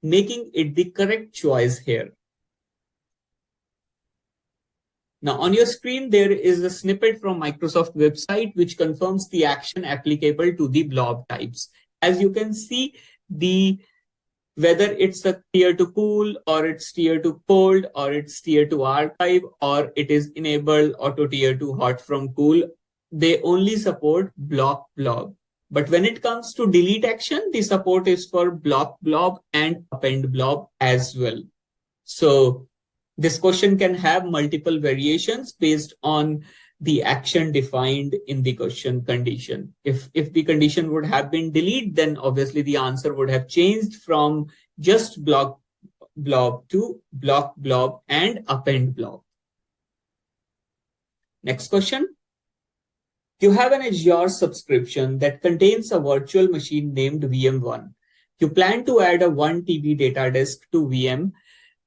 making it the correct choice here. Now on your screen, there is a snippet from Microsoft website which confirms the action applicable to the blob types. As you can see, whether it's a tier to cool or it's tier to cold or it's tier to archive or it is enabled auto tier to hot from cool, they only support block blob. But when it comes to delete action, the support is for block blob and append blob as well. So this question can have multiple variations based on the action defined in the question condition. If the condition would have been delete, then obviously the answer would have changed from just block blob to block blob and append blob. Next question. You have an Azure subscription that contains a virtual machine named VM1. You plan to add a 1 TB data disk to VM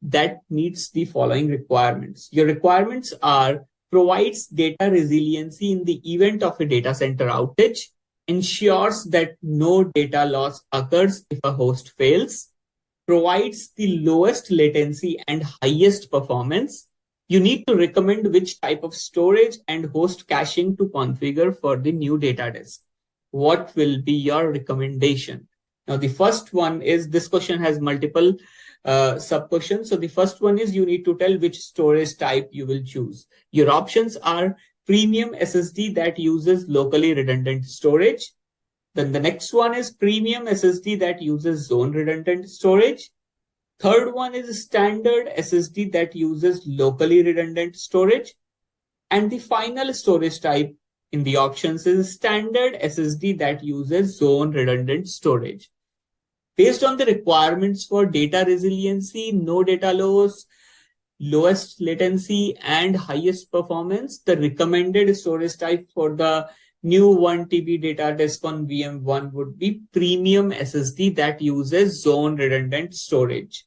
that meets the following requirements. Your requirements are: provides data resiliency in the event of a data center outage, ensures that no data loss occurs if a host fails, provides the lowest latency and highest performance. You need to recommend which type of storage and host caching to configure for the new data disk. What will be your recommendation? Now, the first one is, this question has multiple sub-questions. So the first one is you need to tell which storage type you will choose. Your options are premium SSD that uses locally redundant storage. Then the next one is premium SSD that uses zone redundant storage. Third one is standard SSD that uses locally redundant storage. And the final storage type in the options is standard SSD that uses zone redundant storage. Based on the requirements for data resiliency, no data loss, lowest latency, and highest performance, the recommended storage type for the new 1 TB data disk on VM1 would be premium SSD that uses zone redundant storage.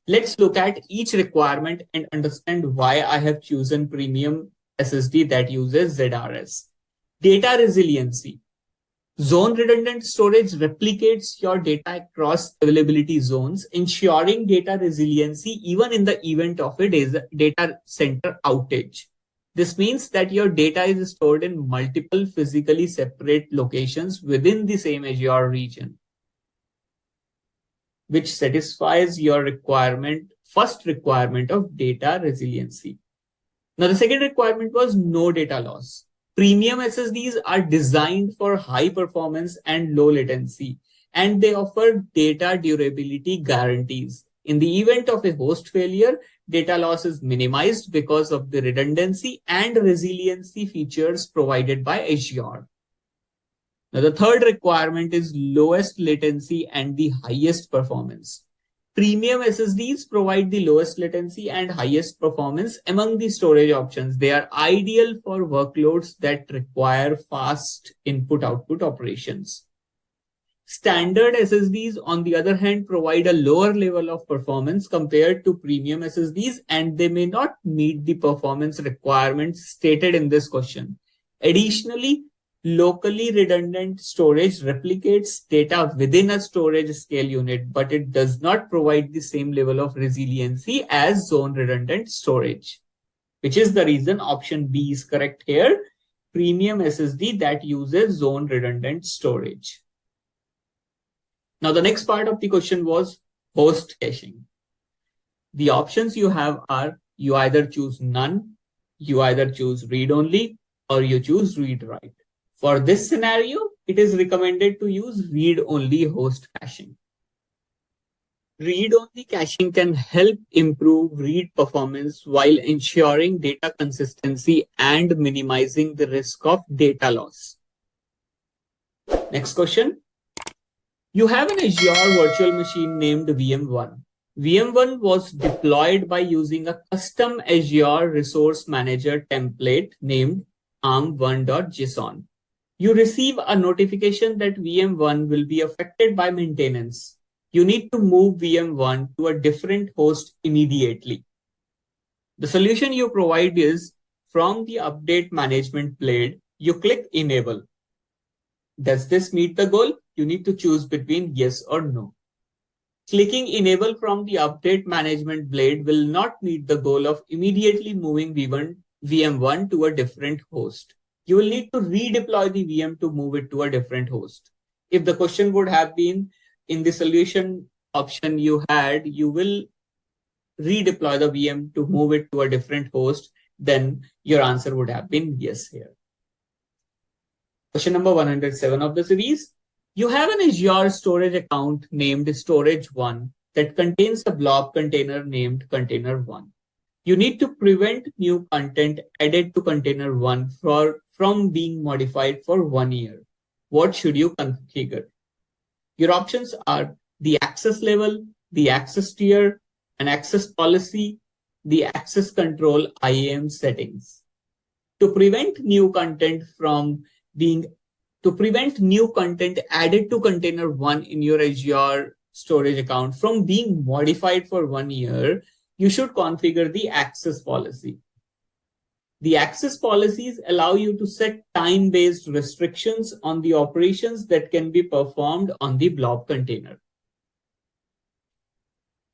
Let's look at each requirement and understand why I have chosen premium SSD that uses ZRS. Data resiliency. Zone redundant storage replicates your data across availability zones, ensuring data resiliency even in the event of a data center outage. This means that your data is stored in multiple physically separate locations within the same Azure region, which satisfies your first requirement of data resiliency. Now, the second requirement was no data loss. Premium SSDs are designed for high performance and low latency, and they offer data durability guarantees. In the event of a host failure, data loss is minimized because of the redundancy and resiliency features provided by Azure. Now, the third requirement is lowest latency and the highest performance. Premium SSDs provide the lowest latency and highest performance among the storage options. They are ideal for workloads that require fast input-output operations. Standard SSDs, on the other hand, provide a lower level of performance compared to premium SSDs, and they may not meet the performance requirements stated in this question. Additionally, locally redundant storage replicates data within a storage scale unit, but it does not provide the same level of resiliency as zone redundant storage, which is the reason option B is correct here. Premium SSD that uses zone redundant storage. Now, the next part of the question was host caching. The options you have are you either choose none, you either choose read only, or you choose read write. For this scenario, it is recommended to use read-only host caching. Read-only caching can help improve read performance while ensuring data consistency and minimizing the risk of data loss. Next question. You have an Azure virtual machine named VM1. VM1 was deployed by using a custom Azure Resource Manager template named arm1.json. You receive a notification that VM1 will be affected by maintenance. You need to move VM1 to a different host immediately. The solution you provide is from the update management blade, you click enable. Does this meet the goal? You need to choose between yes or no. Clicking enable from the update management blade will not meet the goal of immediately moving VM1 to a different host. You will need to redeploy the VM to move it to a different host. If the question would have been in the solution option you will redeploy the VM to move it to a different host, then your answer would have been yes here. Question number 107 of the series. You have an Azure storage account named storage1 that contains a blob container named container1. You need to prevent new content added to container1 from being modified for 1 year. What should you configure? Your options are the access level, the access tier, an access policy, the access control IAM settings. To prevent new content added to container1 in your Azure storage account from being modified for 1 year, you should configure the access policy. The access policies allow you to set time-based restrictions on the operations that can be performed on the blob container.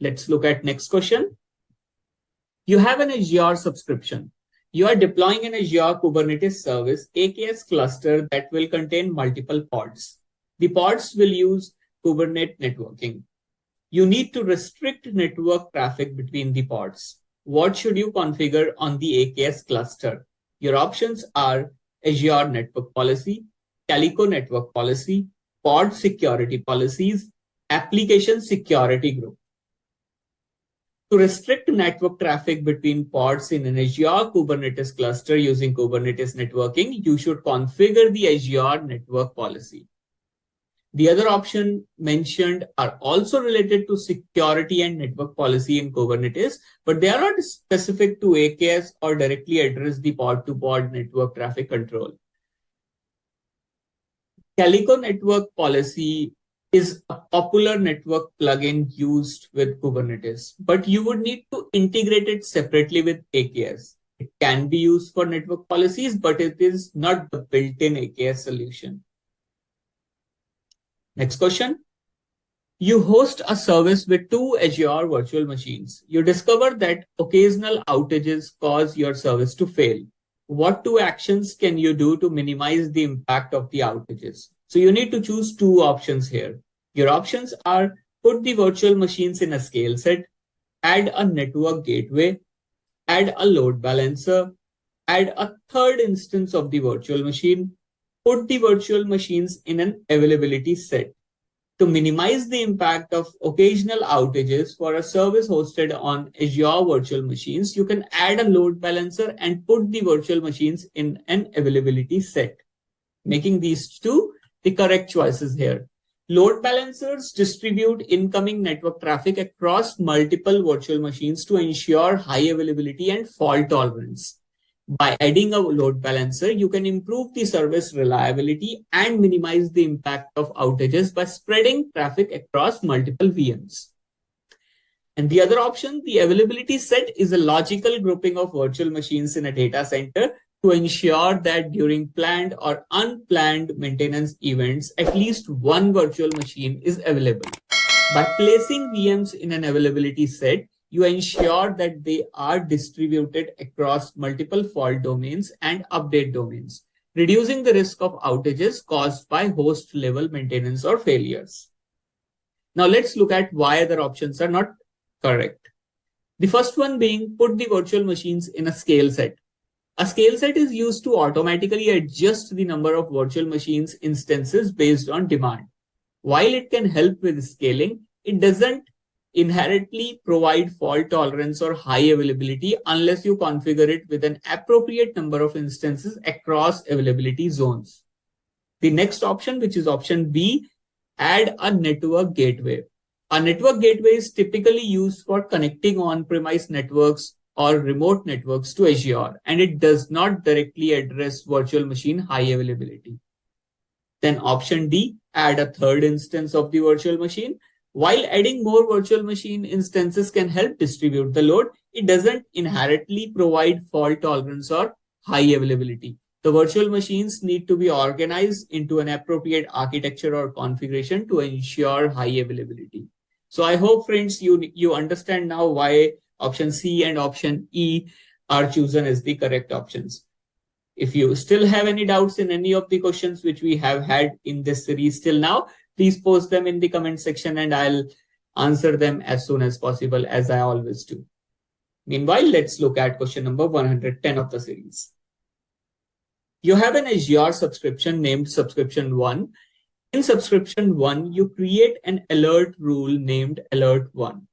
Let's look at next question. You have an Azure subscription. You are deploying an Azure Kubernetes service AKS cluster that will contain multiple pods. The pods will use Kubernetes networking. You need to restrict network traffic between the pods. What should you configure on the AKS cluster? Your options are Azure Network Policy, Calico Network Policy, Pod Security Policies, Application Security Group. To restrict network traffic between pods in an Azure Kubernetes cluster using Kubernetes networking, you should configure the Azure network policy. The other option mentioned are also related to security and network policy in Kubernetes, but they are not specific to AKS or directly address the pod-to-pod network traffic control. Calico network policy is a popular network plugin used with Kubernetes, but you would need to integrate it separately with AKS. It can be used for network policies, but it is not the built-in AKS solution. Next question. You host a service with 2 Azure virtual machines. You discover that occasional outages cause your service to fail. What 2 actions can you do to minimize the impact of the outages? So you need to choose 2 options here. Your options are put the virtual machines in a scale set, add a network gateway, add a load balancer, add a third instance of the virtual machine, put the virtual machines in an availability set. To minimize the impact of occasional outages for a service hosted on Azure virtual machines, you can add a load balancer and put the virtual machines in an availability set, making these 2 the correct choices here. Load balancers distribute incoming network traffic across multiple virtual machines to ensure high availability and fault tolerance. By adding a load balancer, you can improve the service reliability and minimize the impact of outages by spreading traffic across multiple VMs. And the other option, the availability set, is a logical grouping of virtual machines in a data center to ensure that during planned or unplanned maintenance events, at least 1 virtual machine is available. By placing VMs in an availability set, you ensure that they are distributed across multiple fault domains and update domains, reducing the risk of outages caused by host level maintenance or failures. Now let's look at why other options are not correct. The first one being put the virtual machines in a scale set. A scale set is used to automatically adjust the number of virtual machines instances based on demand. While it can help with scaling, it doesn't inherently provide fault tolerance or high availability unless you configure it with an appropriate number of instances across availability zones. The next option, which is option B, add a network gateway. A network gateway is typically used for connecting on-premise networks or remote networks to Azure, and it does not directly address virtual machine high availability. Then option D, add a third instance of the virtual machine. While adding more virtual machine instances can help distribute the load, it doesn't inherently provide fault tolerance or high availability. The virtual machines need to be organized into an appropriate architecture or configuration to ensure high availability. So I hope, friends, you understand now why option C and option E are chosen as the correct options. If you still have any doubts in any of the questions which we have had in this series till now, please post them in the comment section and I'll answer them as soon as possible, as I always do. Meanwhile, let's look at question number 110 of the series. You have an Azure subscription named subscription 1. In subscription 1, you create an alert rule named alert 1.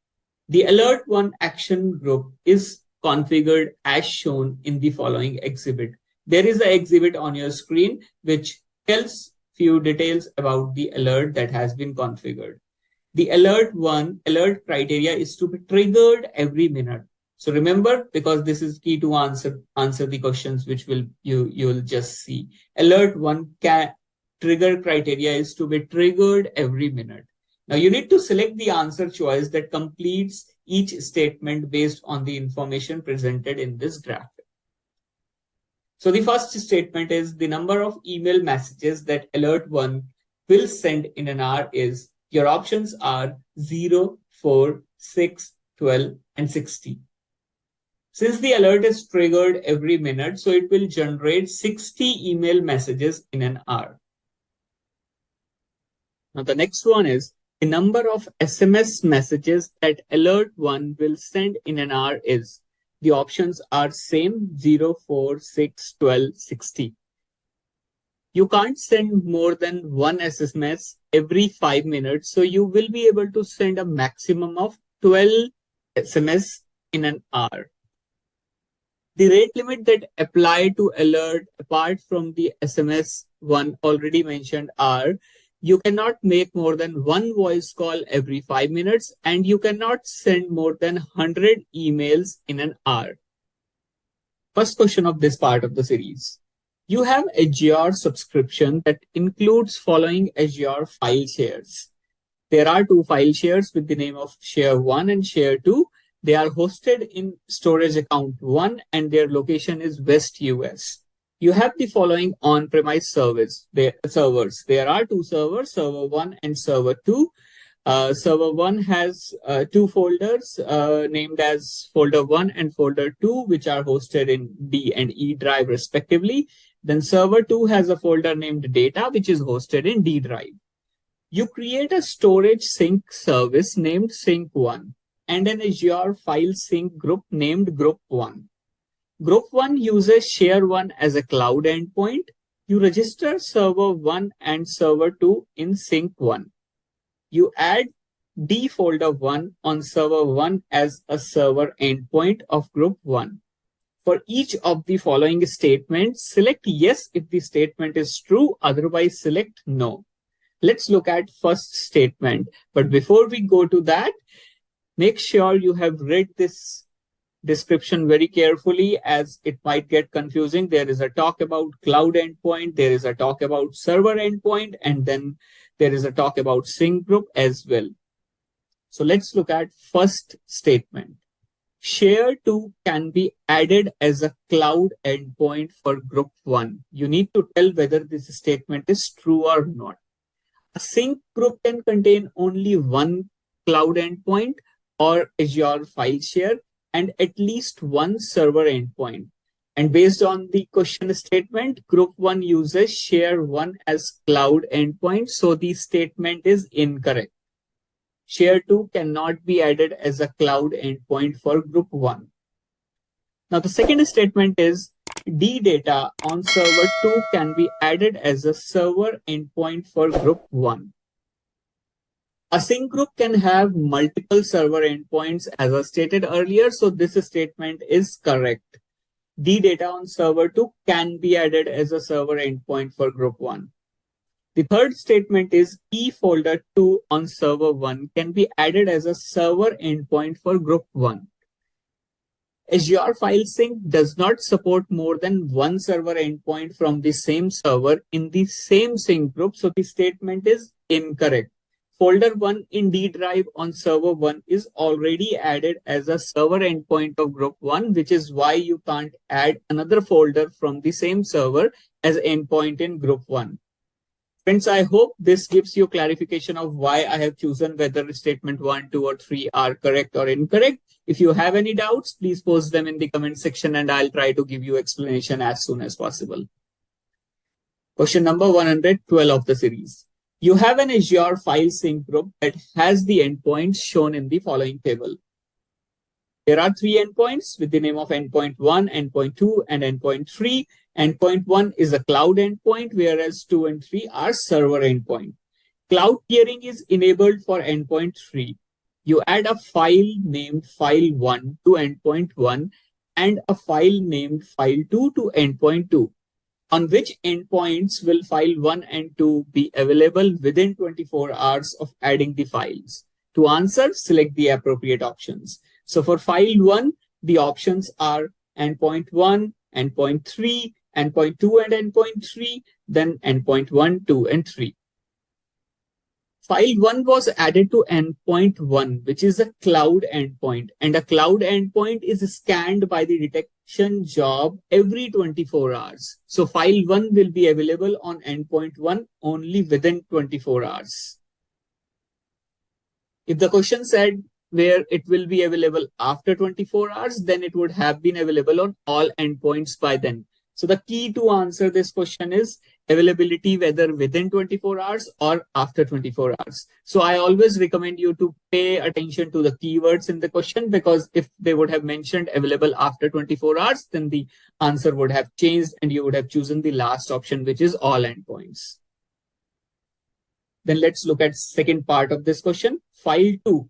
The alert 1 action group is configured as shown in the following exhibit. There is an exhibit on your screen which tells few details about the alert that has been configured. The alert 1 alert criteria is to be triggered every minute. So remember, because this is key to answer the questions which you will just see. Alert 1 trigger criteria is to be triggered every minute. Now you need to select the answer choice that completes each statement based on the information presented in this graph. So the first statement is the number of email messages that alert 1 will send in an hour is, your options are 0, 4, 6, 12, and 60. Since the alert is triggered every minute, so it will generate 60 email messages in an hour. Now the next one is the number of SMS messages that alert 1 will send in an hour is, the options are same, 0, 4, 6, 12, 60. You can't send more than 1 SMS every 5 minutes, so you will be able to send a maximum of 12 SMS in an hour. The rate limit that apply to alert apart from the SMS one already mentioned are you cannot make more than one voice call every 5 minutes and you cannot send more than 100 emails in an hour. First question of this part of the series. You have Azure subscription that includes following Azure file shares. There are two file shares with the name of share 1 and share 2. They are hosted in storage account 1 and their location is West US. You have the following on-premise servers. There are two servers, server 1 and server 2. Server 1 has two folders named as folder 1 and folder 2, which are hosted in D and E drive respectively. Then server 2 has a folder named data, which is hosted in D drive. You create a storage sync service named sync1 and an Azure file sync group named group 1. Group 1 uses share 1 as a cloud endpoint. You register server 1 and server 2 in sync 1. You add D folder 1 on server 1 as a server endpoint of group 1. For each of the following statements, select yes if the statement is true, otherwise select no. Let's look at first statement. But before we go to that, make sure you have read this description very carefully as it might get confusing. There is a talk about cloud endpoint, there is a talk about server endpoint, and then there is a talk about sync group as well. So let's look at first statement. Share 2 can be added as a cloud endpoint for group 1. You need to tell whether this statement is true or not. A sync group can contain only one cloud endpoint or Azure file share and at least one server endpoint. And based on the question statement, group 1 uses share 1 as cloud endpoint, so the statement is incorrect. Share 2 cannot be added as a cloud endpoint for group 1. Now the second statement is D data on server 2 can be added as a server endpoint for group 1. A sync group can have multiple server endpoints as I stated earlier, so this statement is correct. D data on server 2 can be added as a server endpoint for group 1. The third statement is E folder 2 on server 1 can be added as a server endpoint for group 1. Azure File Sync does not support more than one server endpoint from the same server in the same sync group, so the statement is incorrect. Folder 1 in D drive on server 1 is already added as a server endpoint of group 1, which is why you can't add another folder from the same server as endpoint in group 1. Friends, I hope this gives you clarification of why I have chosen whether statement 1, 2, or 3 are correct or incorrect. If you have any doubts, please post them in the comment section and I'll try to give you explanation as soon as possible. Question number 112 of the series. You have an Azure file sync group that has the endpoints shown in the following table. There are three endpoints with the name of endpoint 1, endpoint 2, and endpoint 3. Endpoint 1 is a cloud endpoint, whereas 2 and 3 are server endpoint. Cloud peering is enabled for endpoint 3. You add a file named file1 to endpoint 1 and a file named file2 to endpoint 2. On which endpoints will file 1 and 2 be available within 24 hours of adding the files? To answer, select the appropriate options. So for file 1, the options are endpoint 1, endpoint 3, endpoint 2 and endpoint 3, then endpoint 1, 2, and 3. File 1 was added to endpoint 1, which is a cloud endpoint, and a cloud endpoint is scanned by the detection job every 24 hours. So file 1 will be available on endpoint 1 only within 24 hours. If the question said where it will be available after 24 hours, then it would have been available on all endpoints by then. So the key to answer this question is availability whether within 24 hours or after 24 hours. So I always recommend you to pay attention to the keywords in the question, because if they would have mentioned available after 24 hours, then the answer would have changed and you would have chosen the last option, which is all endpoints. Then let's look at second part of this question. File 2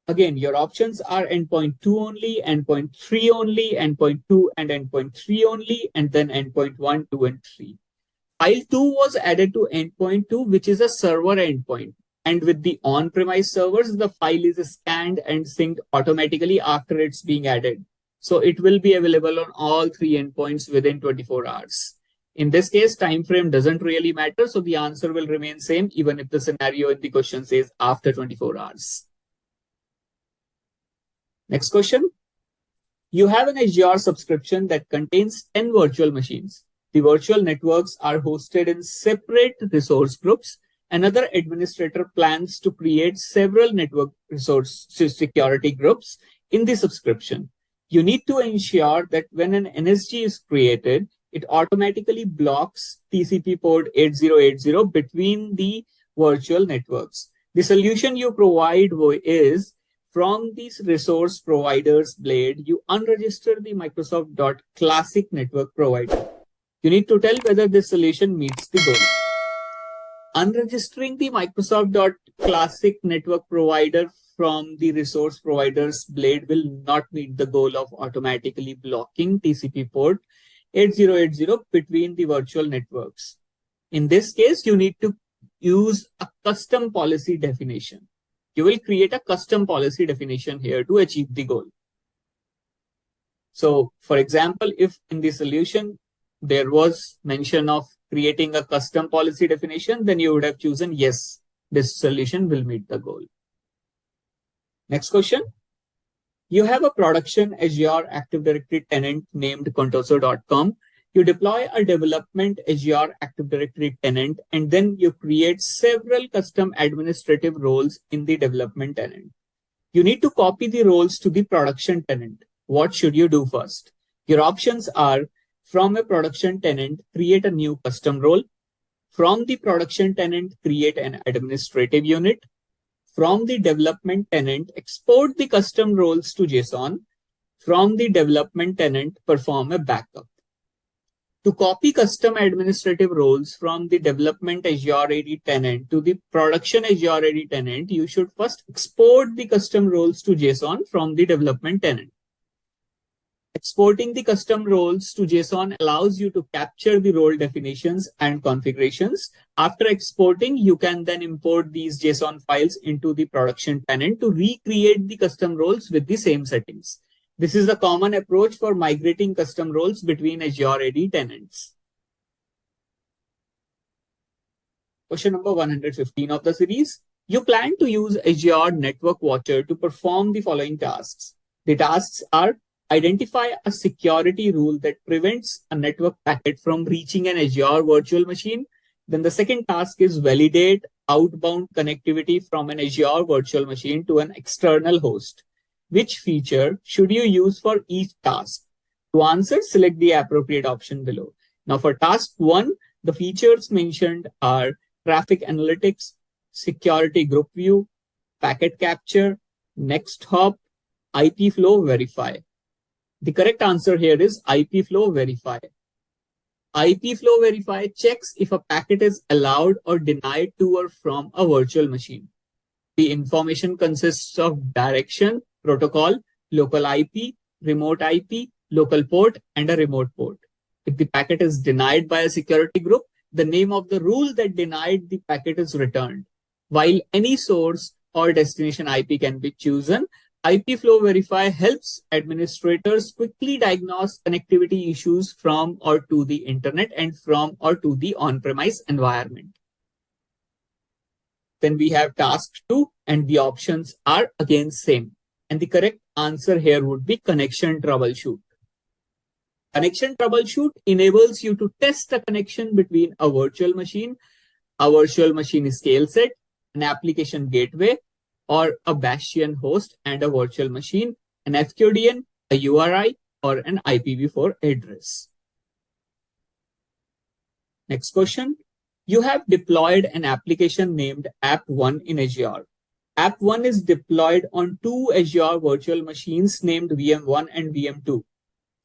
Again, your options are endpoint 2 only, endpoint 3 only, endpoint 2 and endpoint 3 only, and then endpoint 1, 2, and 3. File 2 was added to endpoint 2, which is a server endpoint. And with the on-premise servers, the file is scanned and synced automatically after it's being added. So it will be available on all three endpoints within 24 hours. In this case, time frame doesn't really matter, so the answer will remain same even if the scenario in the question says after 24 hours. Next question. You have an Azure subscription that contains 10 virtual machines. The virtual networks are hosted in separate resource groups. Another administrator plans to create several network resource security groups in the subscription. You need to ensure that when an NSG is created, it automatically blocks TCP port 8080 between the virtual networks. The solution you provide is from these resource providers blade, you unregister the Microsoft.Classic network provider. You need to tell whether this solution meets the goal. Unregistering the Microsoft.Classic network provider from the resource providers blade will not meet the goal of automatically blocking TCP port 8080 between the virtual networks. In this case, you need to use a custom policy definition. You will create a custom policy definition here to achieve the goal. So, for example, if in the solution there was mention of creating a custom policy definition, then you would have chosen yes, this solution will meet the goal. Next question. You have a production Azure Active Directory tenant named contoso.com. You deploy a development Azure Active Directory tenant, and then you create several custom administrative roles in the development tenant. You need to copy the roles to the production tenant. What should you do first? Your options are: from a production tenant, create a new custom role. From the production tenant, create an administrative unit. From the development tenant, export the custom roles to JSON. From the development tenant, perform a backup. To copy custom administrative roles from the development Azure AD tenant to the production Azure AD tenant, you should first export the custom roles to JSON from the development tenant. Exporting the custom roles to JSON allows you to capture the role definitions and configurations. After exporting, you can then import these JSON files into the production tenant to recreate the custom roles with the same settings. This is a common approach for migrating custom roles between Azure AD tenants. Question number 115 of the series. You plan to use Azure Network Watcher to perform the following tasks. The tasks are: identify a security rule that prevents a network packet from reaching an Azure virtual machine. Then the second task is validate outbound connectivity from an Azure virtual machine to an external host. Which feature should you use for each task? To answer, select the appropriate option below. Now for task 1, the features mentioned are traffic analytics, security group view, packet capture, next hop, IP flow verify. The correct answer here is IP flow verify. IP flow verify checks if a packet is allowed or denied to or from a virtual machine. The information consists of direction, protocol, local IP, remote IP, local port, and a remote port. If the packet is denied by a security group, the name of the rule that denied the packet is returned. While any source or destination IP can be chosen, IP flow verify helps administrators quickly diagnose connectivity issues from or to the internet and from or to the on-premise environment. Then we have task 2, and the options are again same. And the correct answer here would be connection troubleshoot. Connection troubleshoot enables you to test a connection between a virtual machine scale set, an application gateway, or a bastion host and a virtual machine, an FQDN, a URI, or an IPv4 address. Next question. You have deployed an application named App1 in Azure. App1 is deployed on 2 Azure virtual machines named VM1 and VM2.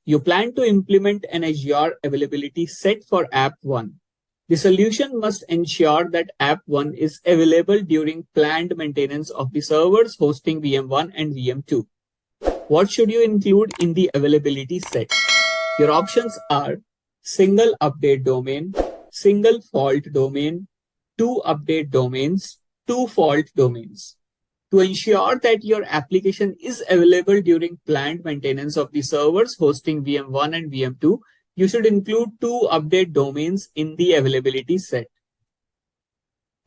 You plan to implement an Azure availability set for App1. The solution must ensure that app1 is available during planned maintenance of the servers hosting VM1 and VM2. What should you include in the availability set? Your options are single update domain, single fault domain, 2 update domains, 2 fault domains. To ensure that your application is available during planned maintenance of the servers hosting VM1 and VM2, you should include 2 update domains in the availability set.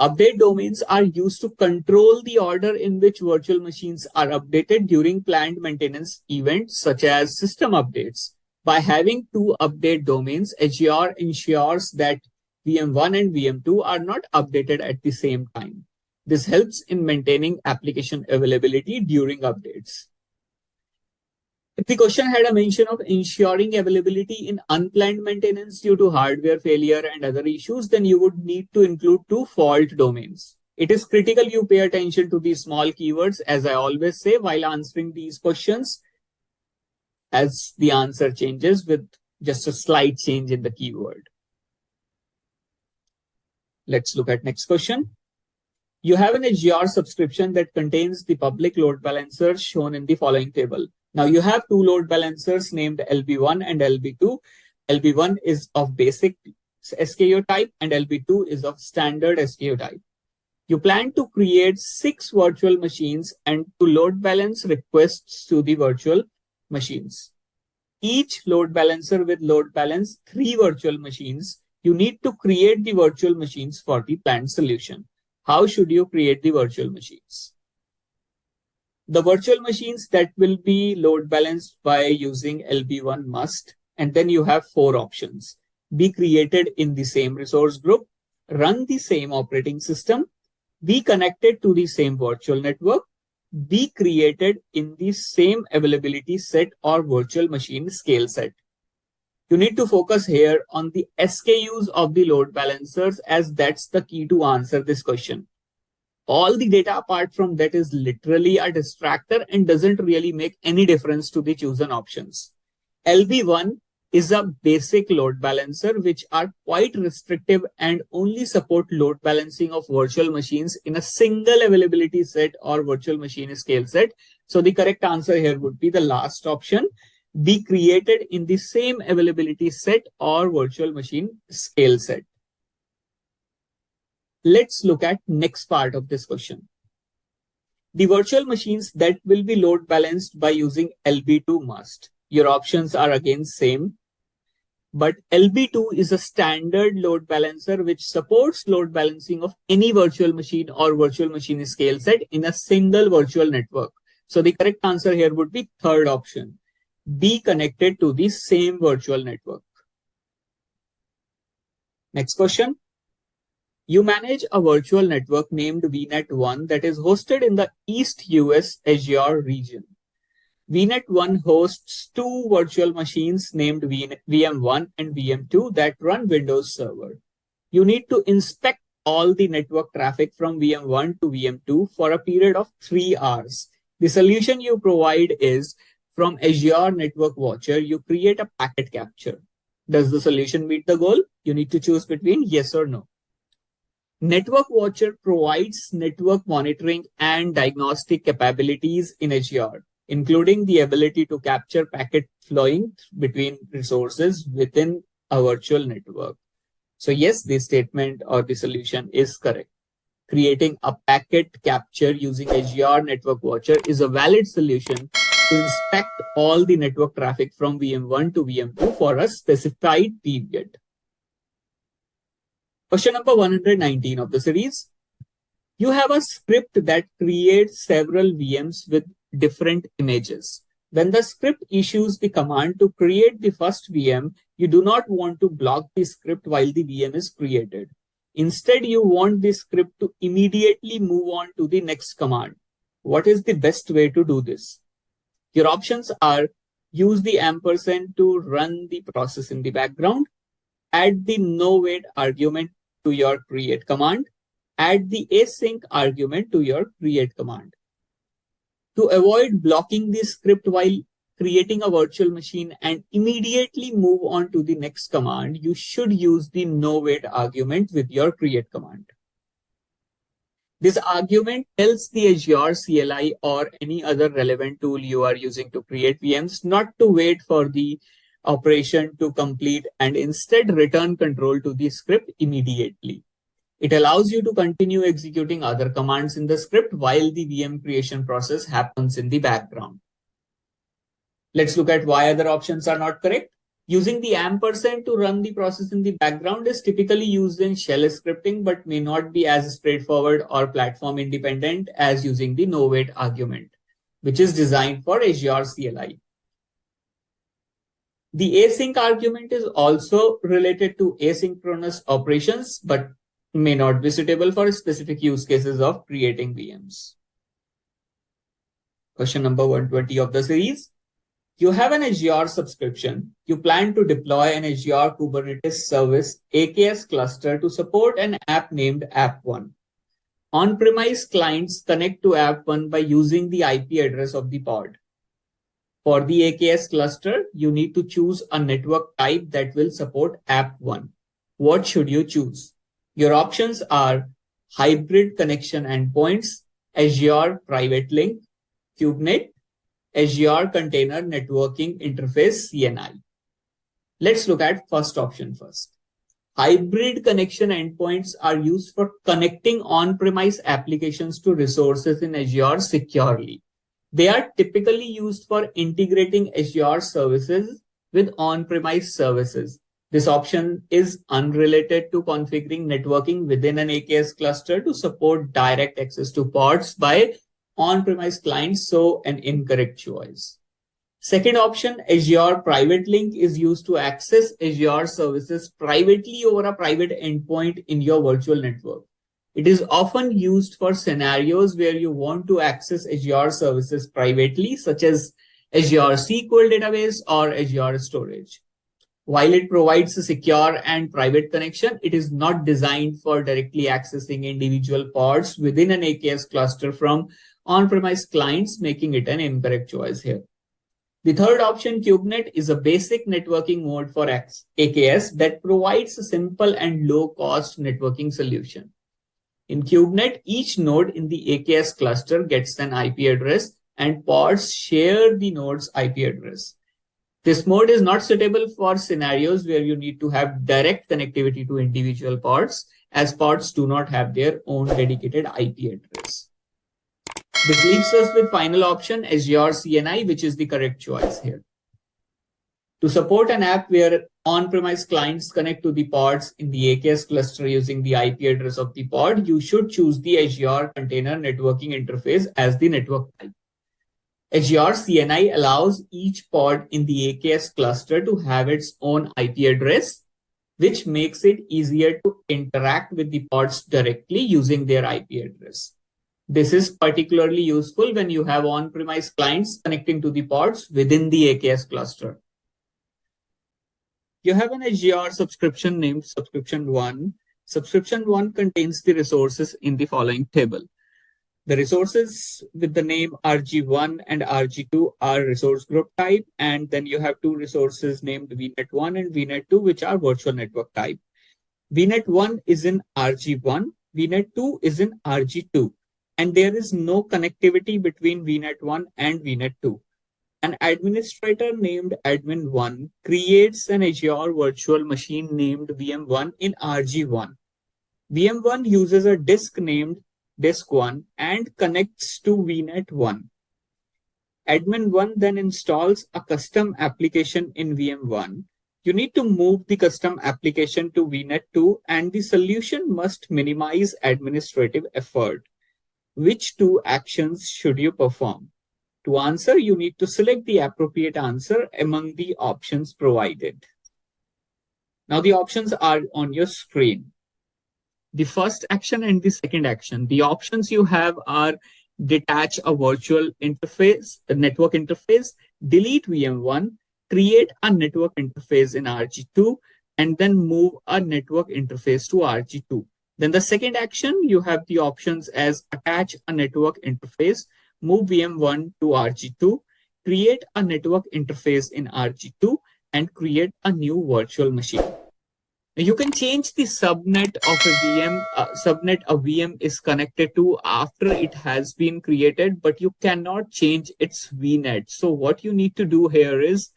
Update domains are used to control the order in which virtual machines are updated during planned maintenance events such as system updates. By having 2 update domains, Azure ensures that VM1 and VM2 are not updated at the same time. This helps in maintaining application availability during updates. If the question had a mention of ensuring availability in unplanned maintenance due to hardware failure and other issues, then you would need to include 2 fault domains. It is critical you pay attention to these small keywords, as I always say, while answering these questions, as the answer changes with just a slight change in the keyword. Let's look at next question. You have an Azure subscription that contains the public load balancers shown in the following table. Now you have 2 load balancers named LB1 and LB2. LB1 is of basic SKU type and LB2 is of standard SKU type. You plan to create 6 virtual machines and to load balance requests to the virtual machines. Each load balancer will load balance 3 virtual machines. You need to create the virtual machines for the planned solution. How should you create the virtual machines? The virtual machines that will be load balanced by using LB1 must, and then you have 4 options. Be created in the same resource group, run the same operating system, be connected to the same virtual network, be created in the same availability set or virtual machine scale set. You need to focus here on the SKUs of the load balancers, as that's the key to answer this question. All the data apart from that is literally a distractor and doesn't really make any difference to the chosen options. LB1 is a basic load balancer which are quite restrictive and only support load balancing of virtual machines in a single availability set or virtual machine scale set. So the correct answer here would be the last option. Be created in the same availability set or virtual machine scale set. Let's look at next part of this question. The virtual machines that will be load balanced by using LB2 must. Your options are again same, but LB2 is a standard load balancer which supports load balancing of any virtual machine or virtual machine scale set in a single virtual network. So the correct answer here would be third option. Be connected to the same virtual network. Next question. You manage a virtual network named VNet1 that is hosted in the East US Azure region. VNet1 hosts 2 virtual machines named VM1 and VM2 that run Windows Server. You need to inspect all the network traffic from VM1 to VM2 for a period of 3 hours. The solution you provide is from Azure Network Watcher, you create a packet capture. Does the solution meet the goal? You need to choose between yes or no. Network Watcher provides network monitoring and diagnostic capabilities in Azure, including the ability to capture packet flowing between resources within a virtual network. So yes, the statement or the solution is correct. Creating a packet capture using Azure Network Watcher is a valid solution to inspect all the network traffic from VM1 to VM2 for a specified period. Question number 119 of the series. You have a script that creates several VMs with different images. When the script issues the command to create the first VM, you do not want to block the script while the VM is created. Instead, you want the script to immediately move on to the next command. What is the best way to do this? Your options are use the ampersand to run the process in the background, add the no-wait argument to your create command, add the async argument to your create command. To avoid blocking the script while creating a virtual machine and immediately move on to the next command, you should use the no-wait argument with your create command. This argument tells the Azure CLI or any other relevant tool you are using to create VMs not to wait for the operation to complete and instead return control to the script immediately. It allows you to continue executing other commands in the script while the VM creation process happens in the background. Let's look at why other options are not correct. Using the ampersand to run the process in the background is typically used in shell scripting, but may not be as straightforward or platform independent as using the no-wait argument, which is designed for Azure CLI. The async argument is also related to asynchronous operations, but may not be suitable for specific use cases of creating VMs. Question number 120 of the series. You have an Azure subscription. You plan to deploy an Azure Kubernetes Service AKS cluster to support an app named App1. On-premise clients connect to App1 by using the IP address of the pod. For the AKS cluster, you need to choose a network type that will support App1. What should you choose? Your options are hybrid connection endpoints, Azure Private Link, Kubernetes, Azure Container Networking Interface CNI. Let's look at first option first. Hybrid connection endpoints are used for connecting on-premise applications to resources in Azure securely. They are typically used for integrating Azure services with on-premise services. This option is unrelated to configuring networking within an AKS cluster to support direct access to pods by on-premise clients, so an incorrect choice. Second option, Azure Private Link, is used to access Azure services privately over a private endpoint in your virtual network. It is often used for scenarios where you want to access Azure services privately, such as Azure SQL database or Azure storage. While it provides a secure and private connection, it is not designed for directly accessing individual pods within an AKS cluster from on-premise clients, making it an incorrect choice here. The third option, Kubernetes, is a basic networking mode for AKS that provides a simple and low-cost networking solution. In Kubernetes, each node in the AKS cluster gets an IP address and pods share the node's IP address. This mode is not suitable for scenarios where you need to have direct connectivity to individual pods, as pods do not have their own dedicated IP address. This leaves us with final option, Azure CNI, which is the correct choice here. To support an app where on-premise clients connect to the pods in the AKS cluster using the IP address of the pod, you should choose the Azure Container Networking Interface as the network type. Azure CNI allows each pod in the AKS cluster to have its own IP address, which makes it easier to interact with the pods directly using their IP address. This is particularly useful when you have on-premise clients connecting to the pods within the AKS cluster. You have an Azure subscription named Subscription 1. Subscription 1 contains the resources in the following table. The resources with the name RG1 and RG2 are resource group type, and then you have two resources named VNet1 and VNet2, which are virtual network type. VNet1 is in RG1, VNet2 is in RG2, and there is no connectivity between VNet1 and VNet2. An administrator named admin1 creates an Azure virtual machine named VM1 in RG1. VM1 uses a disk named disk1 and connects to VNet1. Admin1 then installs a custom application in VM1. You need to move the custom application to VNet2, and the solution must minimize administrative effort. Which two actions should you perform? To answer, you need to select the appropriate answer among the options provided. Now the options are on your screen. The first action and the second action. The options you have are detach a virtual interface, a network interface, delete VM1, create a network interface in RG2, and then move a network interface to RG2. Then the second action, you have the options as attach a network interface, move VM1 to RG2, create a network interface in RG2, and create a new virtual machine. You can change the subnet of a VM, subnet a VM is connected to after it has been created, but you cannot change its VNet. So what you need to do here is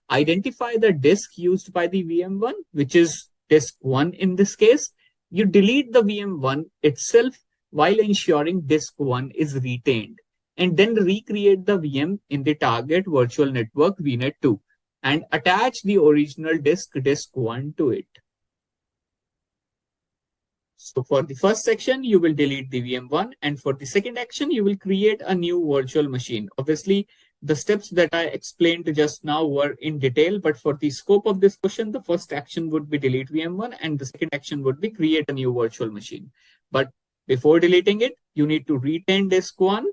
identify the disk used by the VM1, which is disk 1 in this case. You delete the VM1 itself while ensuring disk 1 is retained, and then recreate the VM in the target virtual network VNet2 and attach the original disk 1 to it. So for the first section, you will delete the VM1, and for the second action, you will create a new virtual machine. Obviously, the steps that I explained just now were in detail, but for the scope of this question, the first action would be delete VM1 and the second action would be create a new virtual machine. But before deleting it, you need to retain disk 1,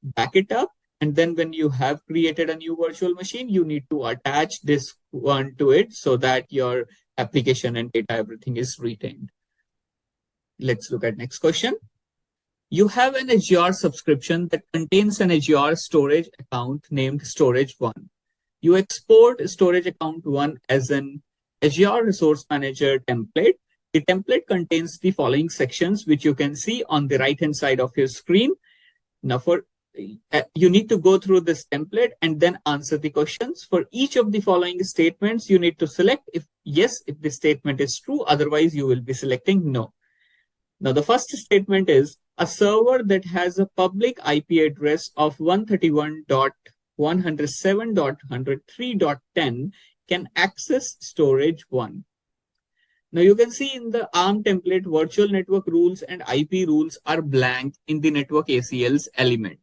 back it up, and then when you have created a new virtual machine, you need to attach disk 1 to it so that your application and data, everything is retained. Let's look at next question. You have an Azure subscription that contains an Azure storage account named Storage 1. You export Storage Account 1 as an Azure Resource Manager template. The template contains the following sections, which you can see on the right-hand side of your screen. Now, you need to go through this template and then answer the questions. For each of the following statements, you need to select if yes, if the statement is true. Otherwise, you will be selecting no. Now, the first statement is a server that has a public IP address of 131.107.103.10 can access storage 1. Now, you can see in the ARM template, virtual network rules and IP rules are blank in the network ACL's element.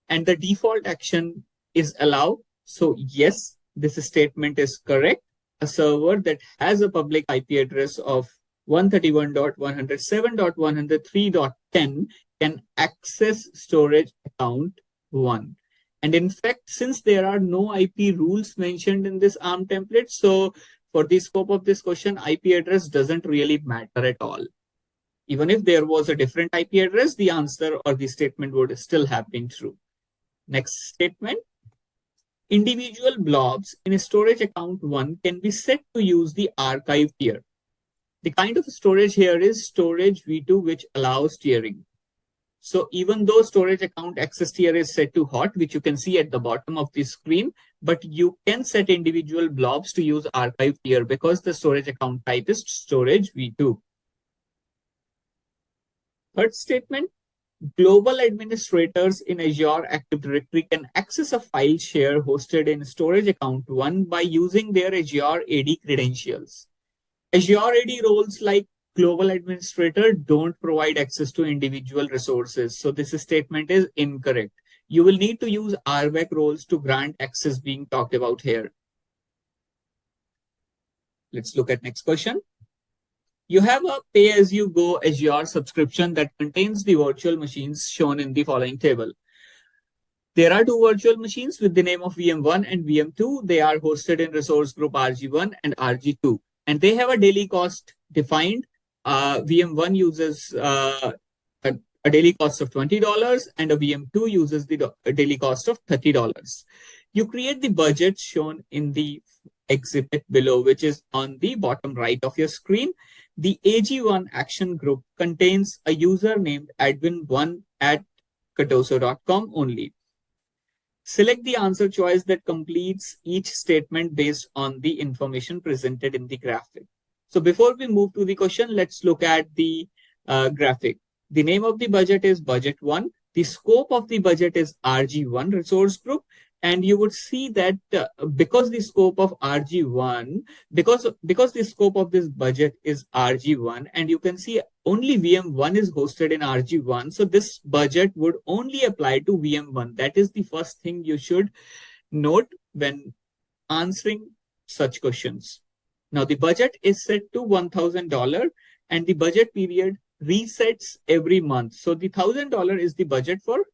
And the default action is allow. So, yes, this statement is correct. A server that has a public IP address of 131.107.103.10 can access storage account 1. And in fact, since there are no IP rules mentioned in this ARM template, so for the scope of this question, IP address doesn't really matter at all. Even if there was a different IP address, the answer or the statement would still have been true. Next statement. Individual blobs in a storage account 1 can be set to use the archive tier. The kind of storage here is storage V2, which allows tiering. So even though storage account access tier is set to hot, which you can see at the bottom of the screen, but you can set individual blobs to use archive tier because the storage account type is storage V2. Third statement, global administrators in Azure Active Directory can access a file share hosted in storage account 1 by using their Azure AD credentials. Azure AD roles like global administrator don't provide access to individual resources. So this statement is incorrect. You will need to use RBAC roles to grant access being talked about here. Let's look at next question. You have a pay-as-you-go Azure subscription that contains the virtual machines shown in the following table. There are two virtual machines with the name of VM1 and VM2. They are hosted in resource group RG1 and RG2. And they have a daily cost defined. VM1 uses a daily cost of $20 and a VM2 uses the daily cost of $30. You create the budget shown in the exhibit below, which is on the bottom right of your screen. The AG1 action group contains a user named admin1@cardoso.com only. Select the answer choice that completes each statement based on the information presented in the graphic. So before we move to the question, let's look at the graphic. The name of the budget is budget 1. The scope of the budget is RG1 resource group. And you would see that because the scope of RG1, because the scope of this budget is RG1, and you can see only VM1 is hosted in RG1. So this budget would only apply to VM1. That is the first thing you should note when answering such questions. Now the budget is set to $1,000 and the budget period resets every month. So the $1,000 is the budget for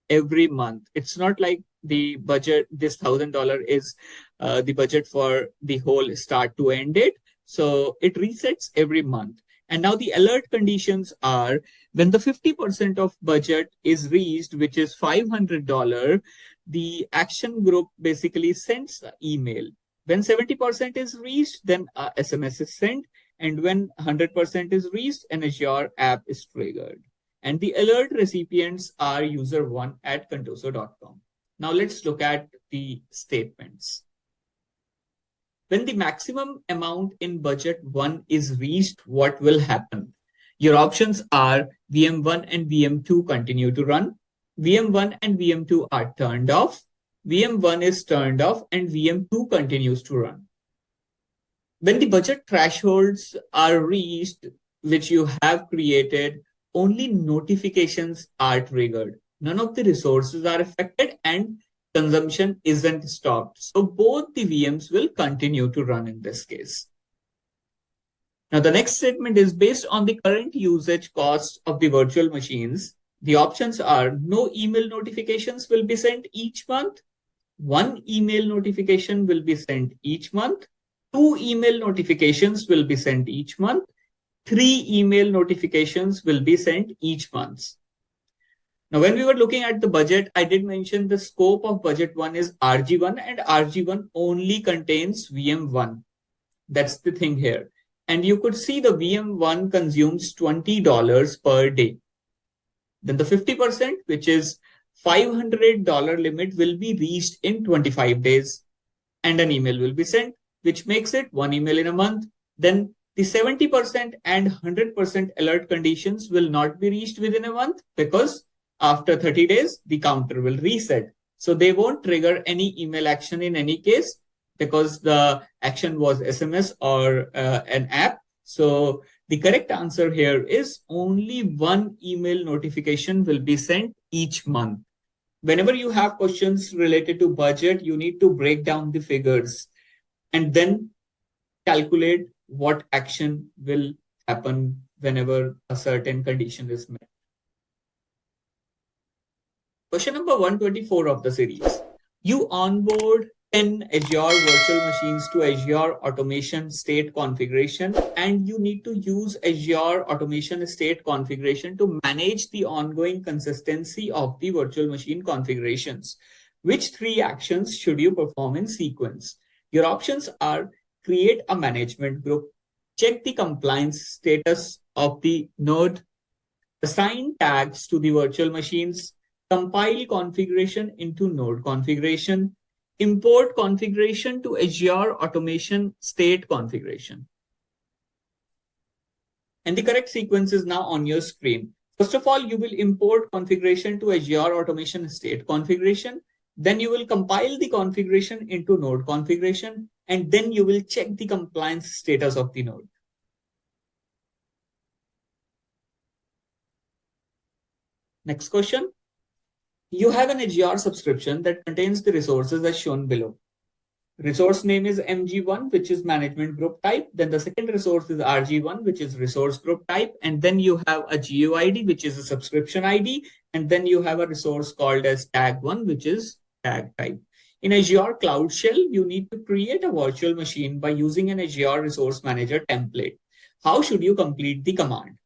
every month. It's not like the budget, this $1,000 is the budget for the whole start to end date. So it resets every month. And now the alert conditions are when the 50% of budget is reached, which is $500, the action group basically sends an email. When 70% is reached, then a SMS is sent. And when 100% is reached, an Azure app is triggered. And the alert recipients are user1@contoso.com. Now let's look at the statements. When the maximum amount in budget 1 is reached, what will happen? Your options are VM1 and VM2 continue to run. VM1 and VM2 are turned off. VM1 is turned off and VM2 continues to run. When the budget thresholds are reached, which you have created, only notifications are triggered. None of the resources are affected and consumption isn't stopped. So both the VMs will continue to run in this case. Now the next statement is based on the current usage costs of the virtual machines. The options are no email notifications will be sent each month. 1 email notification will be sent each month. 2 email notifications will be sent each month. 3 email notifications will be sent each month. Now, when we were looking at the budget, I did mention the scope of budget 1 is RG1 and RG1 only contains VM1. That's the thing here. And you could see the VM1 consumes $20 per day. Then the 50%, which is $500 limit, will be reached in 25 days. And an email will be sent, which makes it 1 email in a month. Then the 70% and 100% alert conditions will not be reached within a month because after 30 days, the counter will reset. So they won't trigger any email action in any case because the action was SMS or an app. So the correct answer here is only 1 email notification will be sent each month. Whenever you have questions related to budget, you need to break down the figures and then calculate what action will happen whenever a certain condition is met. Question number 124 of the series. You onboard 10 Azure virtual machines to Azure Automation State Configuration, and you need to use Azure Automation State Configuration to manage the ongoing consistency of the virtual machine configurations. Which 3 actions should you perform in sequence? Your options are create a management group, check the compliance status of the node, assign tags to the virtual machines, compile configuration into node configuration, import configuration to Azure Automation State Configuration. And the correct sequence is now on your screen. First of all, you will import configuration to Azure Automation State Configuration. Then you will compile the configuration into node configuration, and then you will check the compliance status of the node. Next question. You have an Azure subscription that contains the resources as shown below. Resource name is MG1, which is management group type. Then the second resource is RG1, which is resource group type. And then you have a GUID, which is a subscription ID. And then you have a resource called as tag1, which is tag type. In Azure Cloud Shell, you need to create a virtual machine by using an Azure Resource Manager template. How should you complete the command?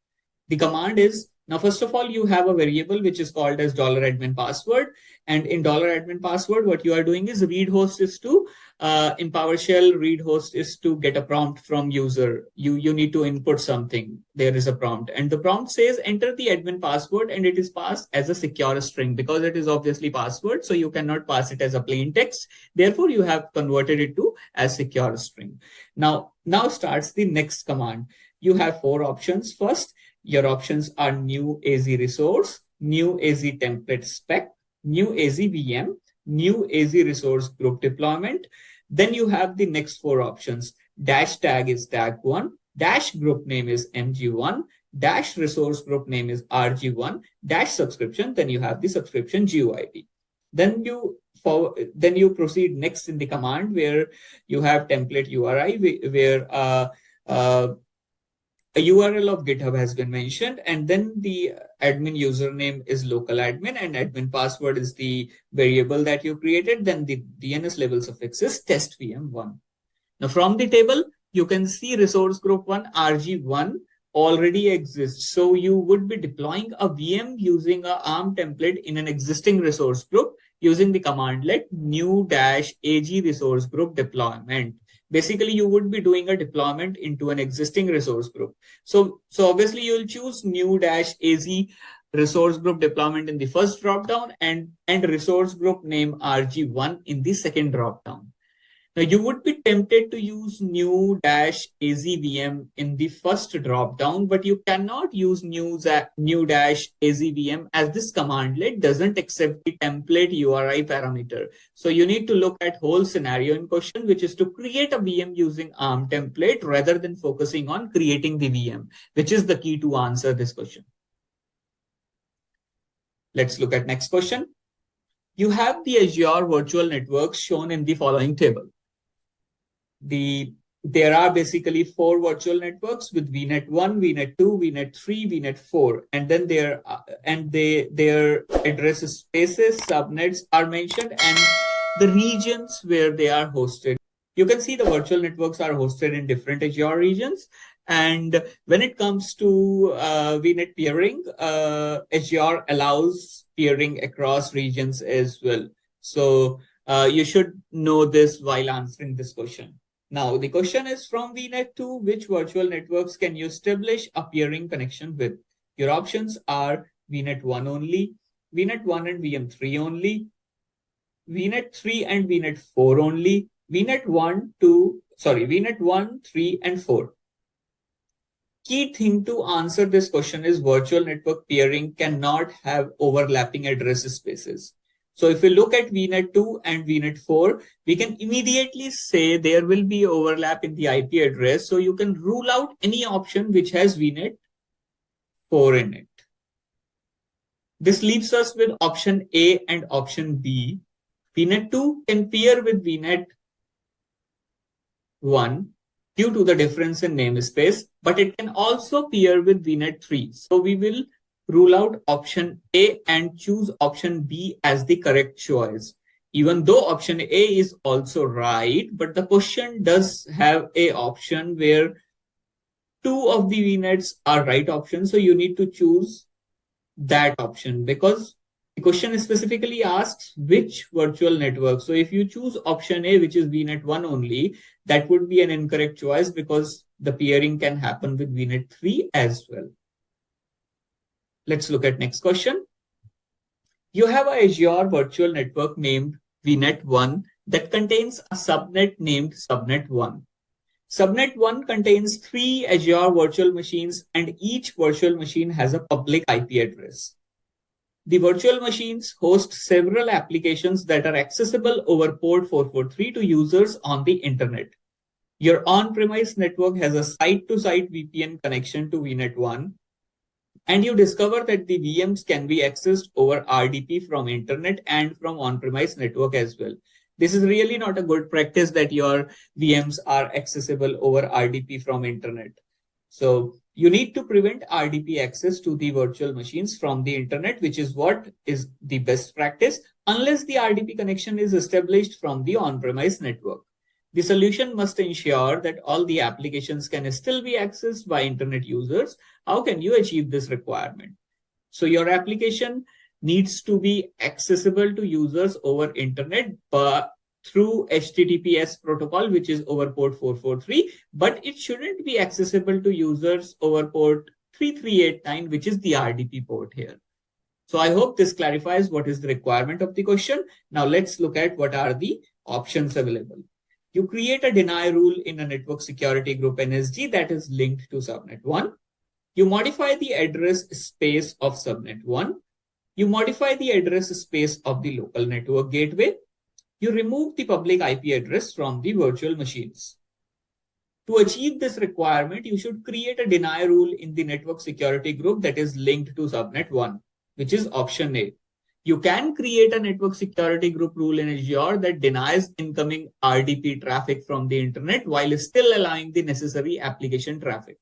The command is, now, first of all, you have a variable which is called as $admin password. And in $admin password, what you are doing is read host is to, in PowerShell, read host is to get a prompt from user. You need to input something. There is a prompt. And the prompt says, enter the admin password, and it is passed as a secure string because it is obviously password. So you cannot pass it as a plain text. Therefore, you have converted it to as secure string. Now starts the next command. You have 4 options. First, your options are new AZ resource, new AZ template spec, new AZ VM, new AZ resource group deployment. Then you have the next 4 options. Dash tag is tag1, dash group name is MG1, dash resource group name is RG1, dash subscription. Then you have the subscription GUID. Then you proceed next in the command where you have template URI where a URL of GitHub has been mentioned, and then the admin username is local admin and admin password is the variable that you created. Then the DNS level suffix is test VM1. Now from the table, you can see resource group 1, RG1 already exists. So you would be deploying a VM using a ARM template in an existing resource group using the commandlet new-AG resource group deployment. Basically, you would be doing a deployment into an existing resource group. So obviously you'll choose new-AZ resource group deployment in the first dropdown and resource group name RG1 in the second dropdown. Now you would be tempted to use new-AZVM in the first dropdown, but you cannot use new-AZVM as this commandlet doesn't accept the template URI parameter. So you need to look at whole scenario in question, which is to create a VM using ARM template rather than focusing on creating the VM, which is the key to answer this question. Let's look at next question. You have the Azure virtual networks shown in the following table. There are basically 4 virtual networks with VNet 1, VNet 2, VNet 3, VNet 4, and then their address spaces, subnets are mentioned, and the regions where they are hosted. You can see the virtual networks are hosted in different Azure regions. And when it comes to VNet peering, Azure allows peering across regions as well. So you should know this while answering this question. Now, the question is from VNet 2, which virtual networks can you establish a peering connection with? Your options are VNet 1 only, VNet 1 and VM3 only, VNet 3 and VNet 4 only, VNet 1, 3 and 4. Key thing to answer this question is virtual network peering cannot have overlapping address spaces. So if we look at VNet 2 and VNet 4, we can immediately say there will be overlap in the IP address. So you can rule out any option which has VNet 4 in it. This leaves us with option A and option B. VNet 2 can peer with VNet 1 due to the difference in namespace, but it can also peer with VNet 3. So we will rule out option A and choose option B as the correct choice. Even though option A is also right, but the question does have a option where 2 of the VNets are right options. So you need to choose that option because the question specifically asks which virtual network. So if you choose option A, which is VNet 1 only, that would be an incorrect choice because the peering can happen with VNet 3 as well. Let's look at next question. You have a Azure virtual network named VNet 1 that contains a subnet named subnet 1. Subnet 1 contains 3 Azure virtual machines and each virtual machine has a public IP address. The virtual machines host several applications that are accessible over port 443 to users on the internet. Your on-premise network has a site-to-site VPN connection to VNet 1, and you discover that the VMs can be accessed over RDP from internet and from on-premise network as well. This is really not a good practice that your VMs are accessible over RDP from internet. So you need to prevent RDP access to the virtual machines from the internet, which is what is the best practice, unless the RDP connection is established from the on-premise network. The solution must ensure that all the applications can still be accessed by internet users. How can you achieve this requirement? So your application needs to be accessible to users over internet, but through HTTPS protocol, which is over port 443, but it shouldn't be accessible to users over port 3389, which is the RDP port here. So I hope this clarifies what is the requirement of the question. Now let's look at what are the options available. You create a deny rule in a network security group NSG that is linked to subnet 1. You modify the address space of subnet 1. You modify the address space of the local network gateway. You remove the public IP address from the virtual machines. To achieve this requirement, you should create a deny rule in the network security group that is linked to subnet 1, which is option A. You can create a network security group rule in Azure that denies incoming RDP traffic from the internet while still allowing the necessary application traffic.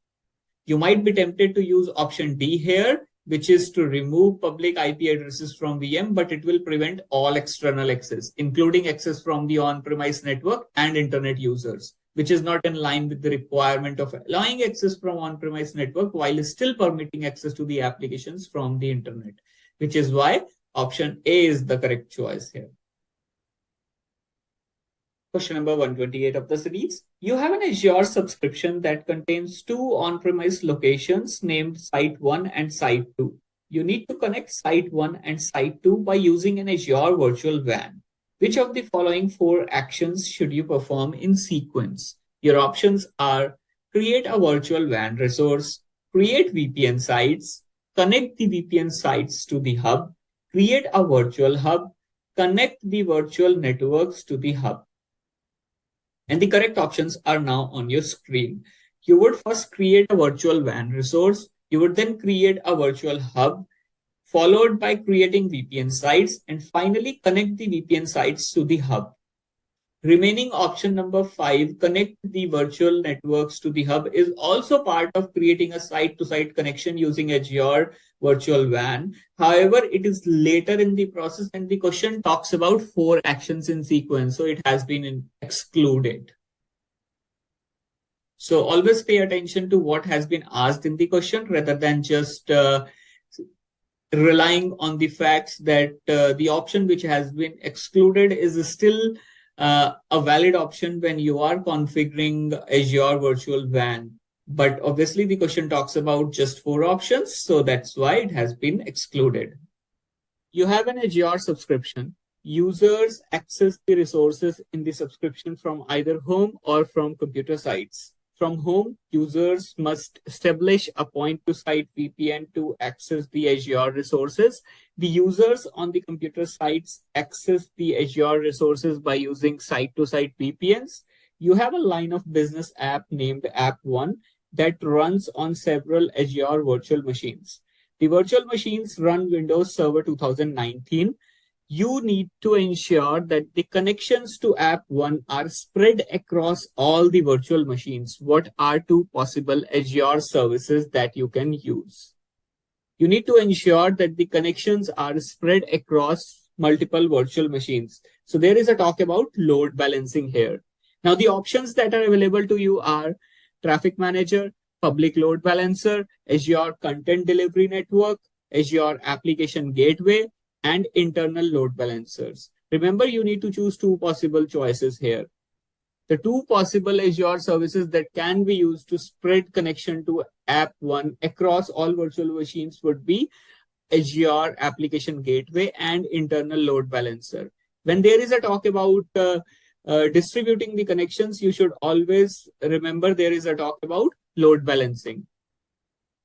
You might be tempted to use option D here, which is to remove public IP addresses from VM, but it will prevent all external access, including access from the on-premise network and internet users, which is not in line with the requirement of allowing access from on-premise network while still permitting access to the applications from the internet, which is why option A is the correct choice here. Question number 128 of the series. You have an Azure subscription that contains two on-premise locations named Site 1 and Site 2. You need to connect Site 1 and Site 2 by using an Azure virtual WAN. Which of the following four actions should you perform in sequence? Your options are create a virtual WAN resource, create VPN sites, connect the VPN sites to the hub, create a virtual hub, connect the virtual networks to the hub. And the correct options are now on your screen. You would first create a virtual WAN resource. You would then create a virtual hub, followed by creating VPN sites, and finally connect the VPN sites to the hub. Remaining option number 5, connect the virtual networks to the hub, is also part of creating a site-to-site connection using Azure Virtual WAN. However, it is later in the process and the question talks about 4 actions in sequence, so it has been excluded. So always pay attention to what has been asked in the question rather than just relying on the facts that the option which has been excluded is still a valid option when you are configuring Azure Virtual WAN. But obviously the question talks about just 4 options, so that's why it has been excluded. You have an Azure subscription. Users access the resources in the subscription from either home or from computer sites. From home, users must establish a point-to-site VPN to access the Azure resources. The users on the computer sites access the Azure resources by using site-to-site VPNs. You have a line of business app named App1 that runs on several Azure virtual machines. The virtual machines run Windows Server 2019. You need to ensure that the connections to App1 are spread across all the virtual machines. What are 2 possible Azure services that you can use? You need to ensure that the connections are spread across multiple virtual machines. So there is a talk about load balancing here. Now the options that are available to you are Traffic Manager, Public Load Balancer, Azure Content Delivery Network, Azure Application Gateway, and internal load balancers. Remember, you need to choose 2 possible choices here. The 2 possible Azure services that can be used to spread connection to App1 across all virtual machines would be Azure Application Gateway and internal load balancer. When there is a talk about distributing the connections, you should always remember there is a talk about load balancing.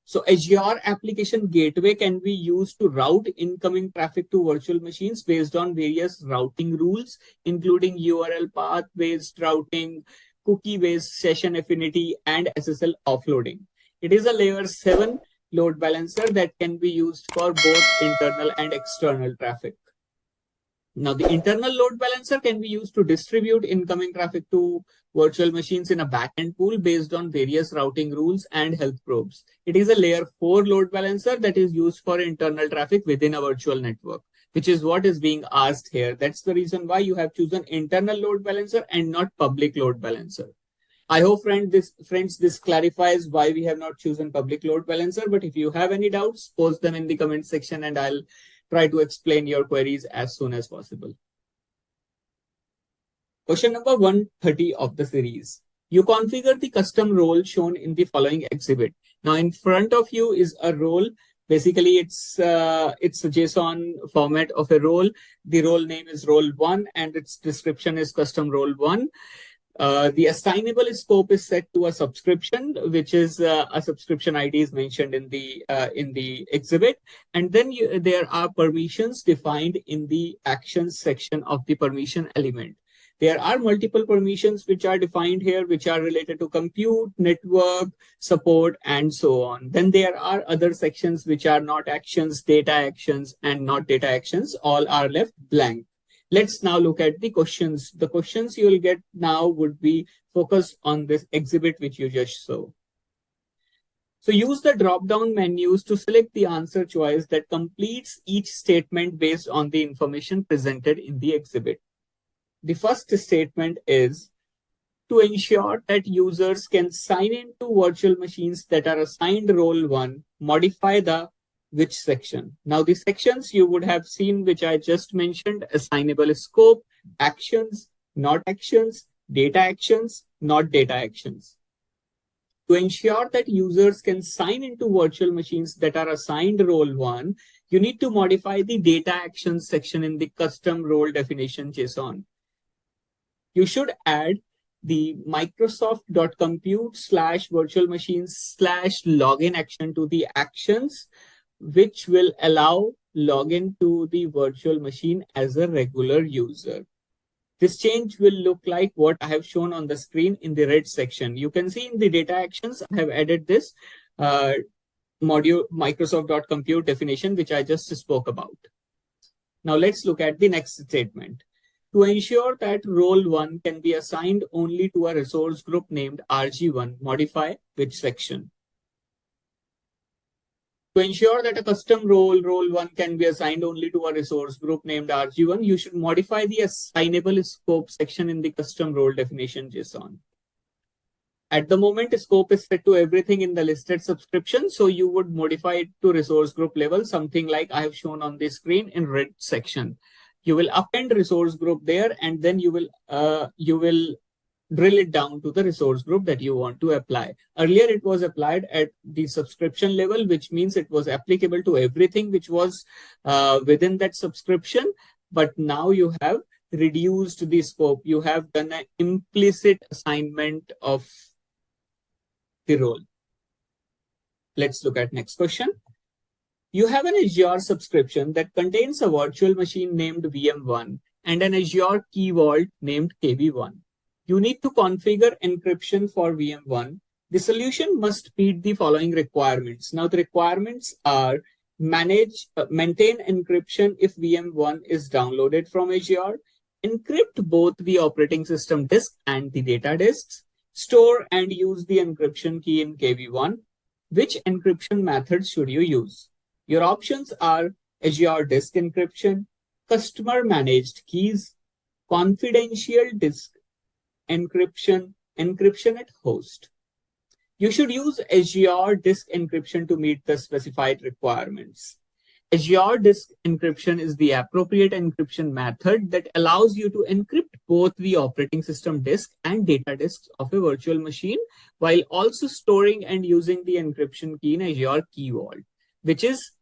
So Azure Application Gateway can be used to route incoming traffic to virtual machines based on various routing rules, including URL path-based routing, cookie-based session affinity, and SSL offloading. It is a layer 7 load balancer that can be used for both internal and external traffic. Now, the internal load balancer can be used to distribute incoming traffic to virtual machines in a backend pool based on various routing rules and health probes. It is a layer 4 load balancer that is used for internal traffic within a virtual network, which is what is being asked here. That's the reason why you have chosen internal load balancer and not public load balancer. I hope, friends, this clarifies why we have not chosen public load balancer. But if you have any doubts, post them in the comment section and I'll try to explain your queries as soon as possible. Question number 130 of the series. You configure the custom role shown in the following exhibit. Now, in front of you is a role. Basically, it's a JSON format of a role. The role name is role1 and its description is custom role1. The assignable scope is set to a subscription, which is a subscription ID is mentioned in the exhibit. And then there are permissions defined in the actions section of the permission element. There are multiple permissions which are defined here, which are related to compute, network, support, and so on. Then there are other sections which are not actions, data actions, and not data actions. All are left blank. Let's now look at the questions. The questions you will get now would be focused on this exhibit which you just saw. So use the drop-down menus to select the answer choice that completes each statement based on the information presented in the exhibit. The first statement is, To ensure that users can sign into virtual machines that are assigned role 1, modify the which section. Now the sections you would have seen which I just mentioned: assignable scope, actions, not actions, data actions, not data actions. To ensure that users can sign into virtual machines that are assigned role 1, you need to modify the data actions section in the custom role definition JSON. You should add the Microsoft.compute/virtual machines/login action to the actions, which will allow login to the virtual machine as a regular user. This change will look like what I have shown on the screen in the red section. You can see in the data actions, I have added this module Microsoft.compute definition, which I just spoke about. Now let's look at the next statement. To ensure that role 1 can be assigned only to a resource group named RG1, modify which section. To ensure that a custom role 1 can be assigned only to a resource group named RG1, you should modify the assignable scope section in the custom role definition JSON. At the moment, scope is set to everything in the listed subscription, so you would modify it to resource group level, something like I have shown on the screen in red section. You will append resource group there, and then you will drill it down to the resource group that you want to apply. Earlier, it was applied at the subscription level, which means it was applicable to everything which was within that subscription. But now you have reduced the scope. You have done an implicit assignment of the role. Let's look at next question. You have an Azure subscription that contains a virtual machine named VM1 and an Azure Key Vault named KB1. You need to configure encryption for VM1. The solution must meet the following requirements. Now the requirements are: maintain encryption if VM1 is downloaded from Azure, encrypt both the operating system disk and the data disks, store and use the encryption key in KB1. Which encryption methods should you use? Your options are Azure Disk Encryption, Customer Managed Keys, Confidential Disk Encryption, Encryption at Host. You should use Azure Disk Encryption to meet the specified requirements. Azure Disk Encryption is the appropriate encryption method that allows you to encrypt both the operating system disk and data disks of a virtual machine, while also storing and using the encryption key in Azure Key Vault, which is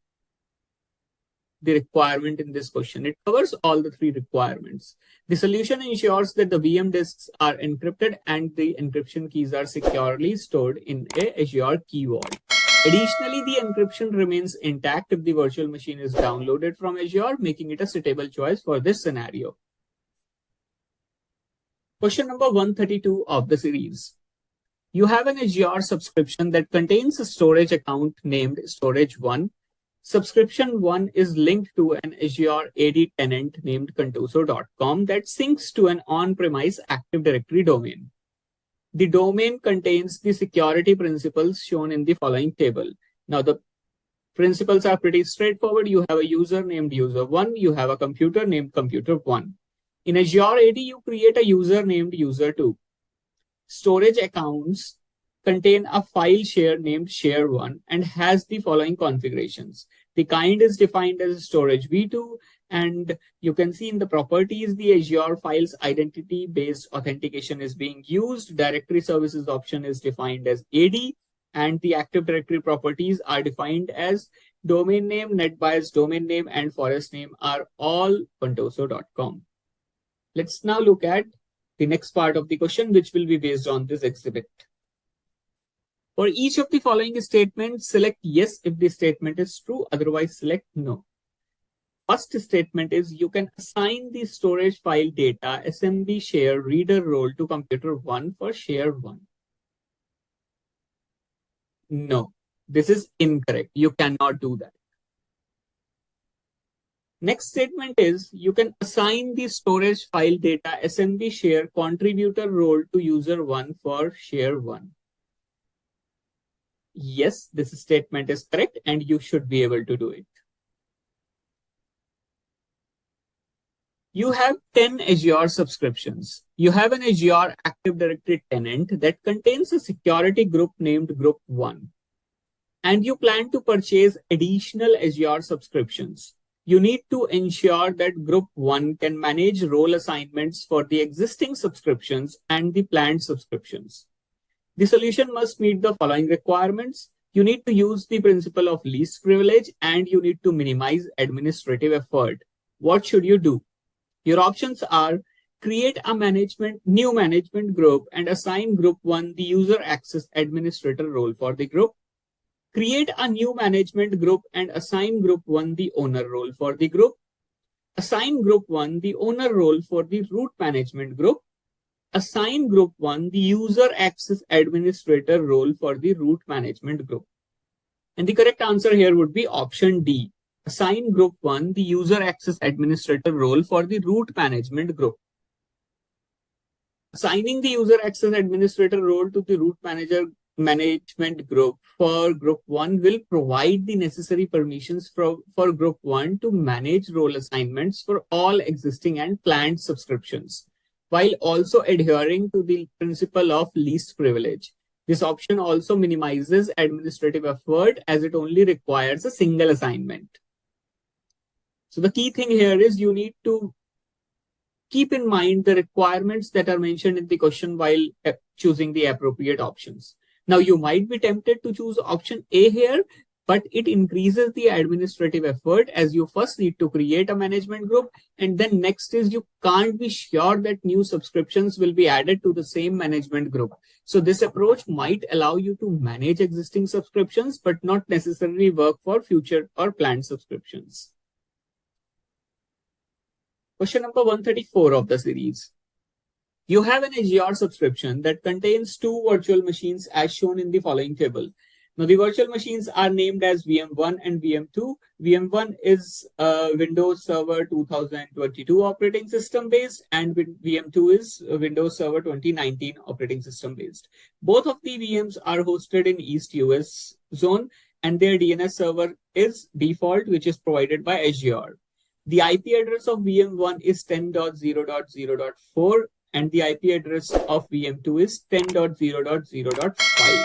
the requirement in this question. It covers all the three requirements. The solution ensures that the VM disks are encrypted and the encryption keys are securely stored in a Azure Key Vault. Additionally, the encryption remains intact if the virtual machine is downloaded from Azure, making it a suitable choice for this scenario. Question number 132 of the series. You have an Azure subscription that contains a storage account named Storage1. Subscription 1 is linked to an Azure AD tenant named contoso.com that syncs to an on-premise Active Directory domain. The domain contains the security principles shown in the following table. Now, the principles are pretty straightforward. You have a user named user1. You have a computer named computer1. In Azure AD, you create a user named user2. Storage accounts contain a file share named share1 and has the following configurations. The kind is defined as storage v2, and you can see in the properties, the Azure files identity based authentication is being used. Directory services option is defined as AD, and the Active Directory properties are defined as domain name, NetBIOS domain name, and forest name are all contoso.com. Let's now look at the next part of the question, which will be based on this exhibit. For each of the following statements, select yes if the statement is true, otherwise select no. First statement is you can assign the storage file data SMB share reader role to computer 1 for share 1. No, this is incorrect. You cannot do that. Next statement is you can assign the storage file data SMB share contributor role to user 1 for share 1. Yes, this statement is correct and you should be able to do it. You have 10 Azure subscriptions. You have an Azure Active Directory tenant that contains a security group named Group 1. And you plan to purchase additional Azure subscriptions. You need to ensure that Group 1 can manage role assignments for the existing subscriptions and the planned subscriptions. The solution must meet the following requirements. You need to use the principle of least privilege and you need to minimize administrative effort. What should you do? Your options are create a new management group and assign Group 1 the user access administrator role for the group. Create a new management group and assign Group 1 the owner role for the group. Assign Group 1 the owner role for the root management group. Assign Group 1 the user access administrator role for the root management group. And the correct answer here would be option D. Assign Group 1 the user access administrator role for the root management group. Assigning the user access administrator role to the root management group for Group 1 will provide the necessary permissions for Group 1 to manage role assignments for all existing and planned subscriptions, while also adhering to the principle of least privilege. This option also minimizes administrative effort as it only requires a single assignment. So the key thing here is you need to keep in mind the requirements that are mentioned in the question while choosing the appropriate options. Now, you might be tempted to choose option A here, but it increases the administrative effort as you first need to create a management group. And then next is you can't be sure that new subscriptions will be added to the same management group. So this approach might allow you to manage existing subscriptions, but not necessarily work for future or planned subscriptions. Question number 134 of the series. You have an Azure subscription that contains 2 virtual machines as shown in the following table. Now, the virtual machines are named as VM1 and VM2. VM1 is Windows Server 2022 operating system based, and VM2 is Windows Server 2019 operating system based. Both of the VMs are hosted in East US zone, and their DNS server is default, which is provided by Azure. The IP address of VM1 is 10.0.0.4 and the IP address of VM2 is 10.0.0.5.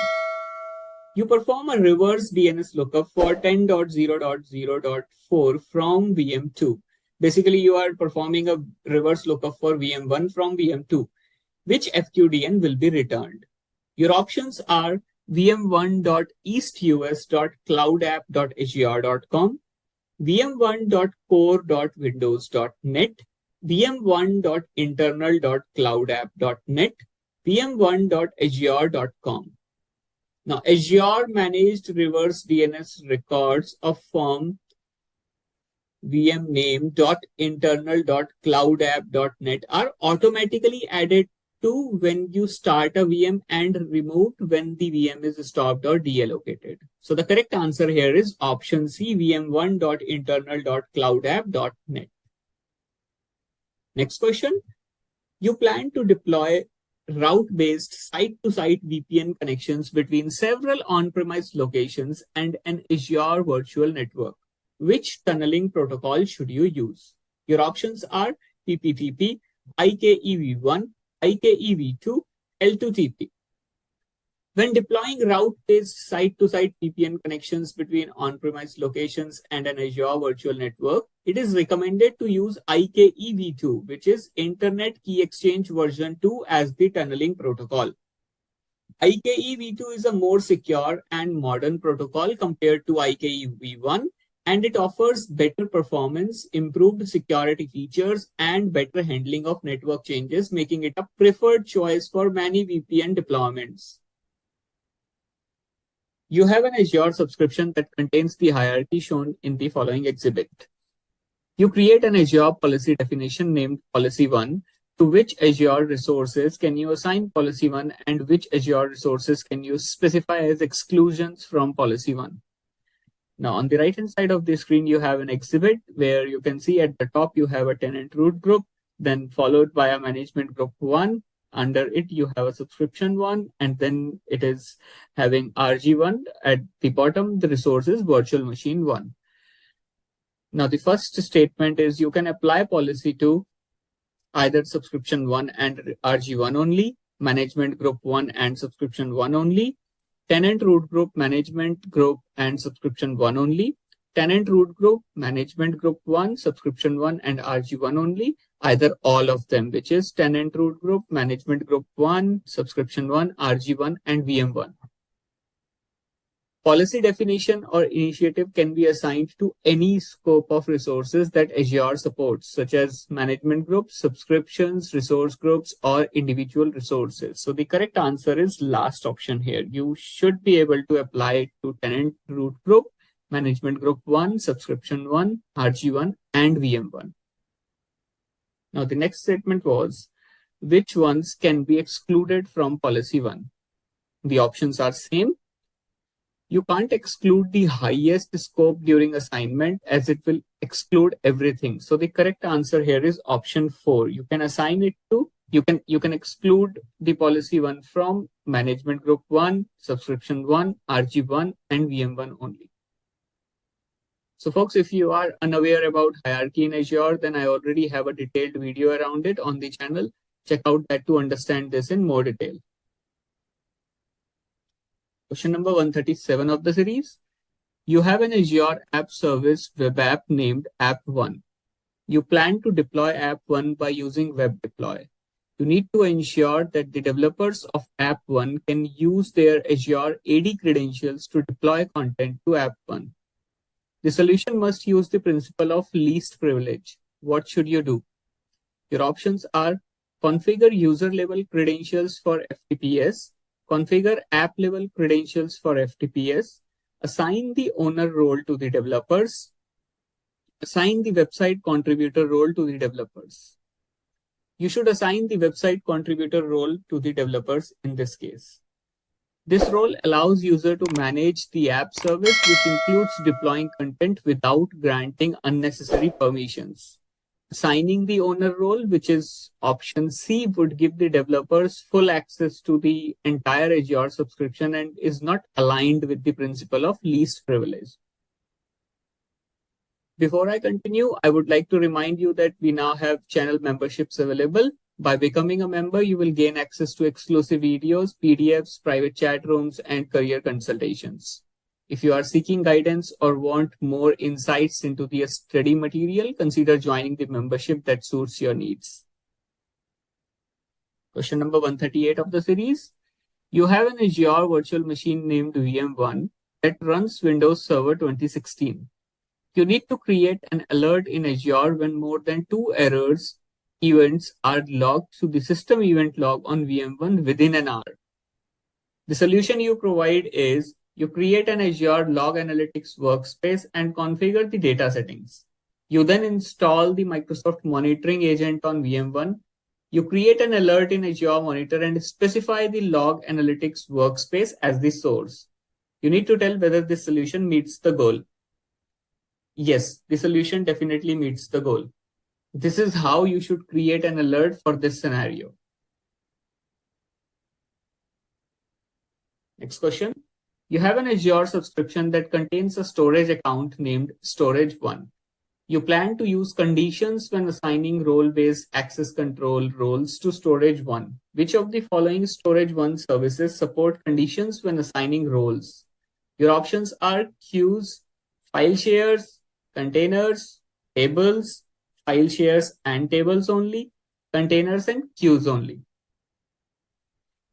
You perform a reverse DNS lookup for 10.0.0.4 from VM2. Basically, you are performing a reverse lookup for VM1 from VM2. Which FQDN will be returned? Your options are vm1.eastus.cloudapp.azure.com, vm1.core.windows.net, vm1.internal.cloudapp.net, vm1.azure.com. Now, Azure managed reverse DNS records of firm vmname.internal.cloudapp.net are automatically added to when you start a VM and removed when the VM is stopped or deallocated. So the correct answer here is option C, vm1.internal.cloudapp.net. Next question. You plan to deploy route-based site-to-site VPN connections between several on-premise locations and an Azure virtual network. Which tunneling protocol should you use? Your options are PPTP, IKEV1, IKEV2, L2TP. When deploying route-based site-to-site VPN connections between on-premise locations and an Azure virtual network, it is recommended to use IKEV2, which is Internet Key Exchange version 2 as the tunneling protocol. IKEV2 is a more secure and modern protocol compared to IKEV1, and it offers better performance, improved security features, and better handling of network changes, making it a preferred choice for many VPN deployments. You have an Azure subscription that contains the hierarchy shown in the following exhibit. You create an Azure policy definition named Policy 1. To which Azure resources can you assign Policy 1 and which Azure resources can you specify as exclusions from Policy 1? Now, on the right-hand side of the screen, you have an exhibit where you can see at the top, you have a tenant root group, then followed by a management group 1. Under it, you have a subscription 1, and then it is having RG1. At the bottom, the resources virtual machine 1. Now, the first statement is you can apply policy to either subscription 1 and RG1 only, management group 1 and subscription 1 only, tenant root group, management group and subscription 1 only, tenant root group, management group 1, subscription 1 and RG1 only, either all of them, which is tenant root group, management group 1, subscription 1, RG1 and VM1. Policy definition or initiative can be assigned to any scope of resources that Azure supports, such as management groups, subscriptions, resource groups, or individual resources. So the correct answer is last option here. You should be able to apply it to tenant root group, management group 1, subscription 1, RG1, and VM1. Now the next statement was, which ones can be excluded from policy 1? The options are same. You can't exclude the highest scope during assignment as it will exclude everything. So the correct answer here is option 4. You can assign it to, you can exclude the policy 1 from management group 1, subscription 1, RG1, and VM1 only. So folks, if you are unaware about hierarchy in Azure, then I already have a detailed video around it on the channel. Check out that to understand this in more detail. Question number 137 of the series. You have an Azure App Service web app named App1. You plan to deploy App1 by using web deploy. You need to ensure that the developers of App1 can use their Azure AD credentials to deploy content to App1. The solution must use the principle of least privilege. What should you do? Your options are configure user level credentials for FTPS, configure app level credentials for FTPS, assign the owner role to the developers, assign the website contributor role to the developers. You should assign the website contributor role to the developers in this case. This role allows user to manage the app service, which includes deploying content without granting unnecessary permissions. Assigning the owner role, which is option C, would give the developers full access to the entire Azure subscription and is not aligned with the principle of least privilege. Before I continue, I would like to remind you that we now have channel memberships available. By becoming a member, you will gain access to exclusive videos, PDFs, private chat rooms, and career consultations. If you are seeking guidance or want more insights into the study material, consider joining the membership that suits your needs. Question number 138 of the series. You have an Azure virtual machine named VM1 that runs Windows Server 2016. You need to create an alert in Azure when more than 2 errors events are logged to the system event log on VM1 within an hour. The solution you provide is you create an Azure Log Analytics workspace and configure the data settings. You then install the Microsoft Monitoring Agent on VM1. You create an alert in Azure Monitor and specify the Log Analytics workspace as the source. You need to tell whether this solution meets the goal. Yes, the solution definitely meets the goal. This is how you should create an alert for this scenario. Next question. You have an Azure subscription that contains a storage account named Storage1. You plan to use conditions when assigning role-based access control roles to Storage1. Which of the following Storage1 services support conditions when assigning roles? Your options are queues, file shares, containers, tables, file shares and tables only, containers and queues only.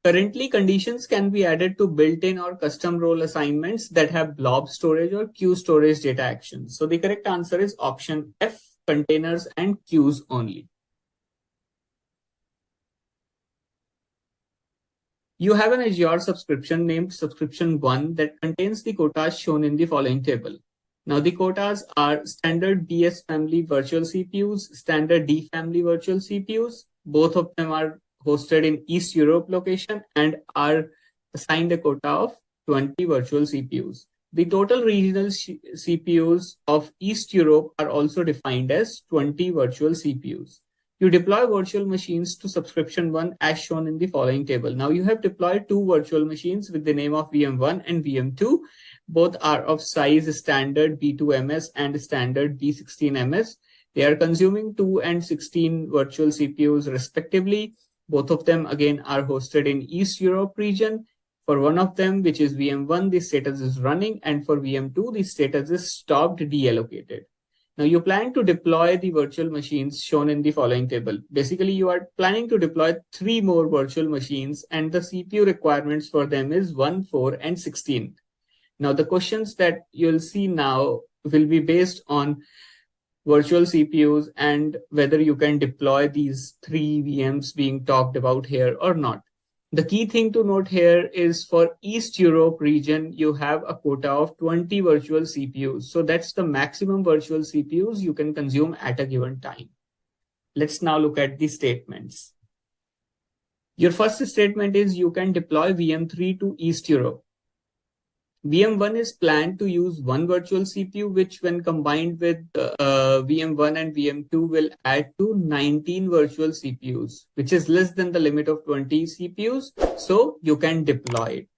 Currently, conditions can be added to built-in or custom role assignments that have blob storage or queue storage data actions. So the correct answer is option F, containers and queues only. You have an Azure subscription named Subscription 1 that contains the quotas shown in the following table. Now the quotas are standard BS family virtual CPUs, standard D family virtual CPUs. Both of them are hosted in East Europe location and are assigned a quota of 20 virtual CPUs. The total regional CPUs of East Europe are also defined as 20 virtual CPUs. You deploy virtual machines to subscription 1 as shown in the following table. Now you have deployed 2 virtual machines with the name of VM1 and VM2. Both are of size standard B2MS and standard B16MS. They are consuming 2 and 16 virtual CPUs respectively. Both of them again are hosted in East Europe region. For one of them, which is VM1, the status is running, and for VM2, the status is stopped deallocated. Now you plan to deploy the virtual machines shown in the following table. Basically, you are planning to deploy 3 more virtual machines, and the CPU requirements for them is 1, 4, and 16. Now the questions that you'll see now will be based on virtual CPUs and whether you can deploy these 3 VMs being talked about here or not. The key thing to note here is for East Europe region, you have a quota of 20 virtual CPUs. So that's the maximum virtual CPUs you can consume at a given time. Let's now look at the statements. Your first statement is you can deploy VM3 to East Europe. VM1 is planned to use 1 virtual CPU, which when combined with VM1 and VM2 will add to 19 virtual CPUs, which is less than the limit of 20 CPUs, so you can deploy it.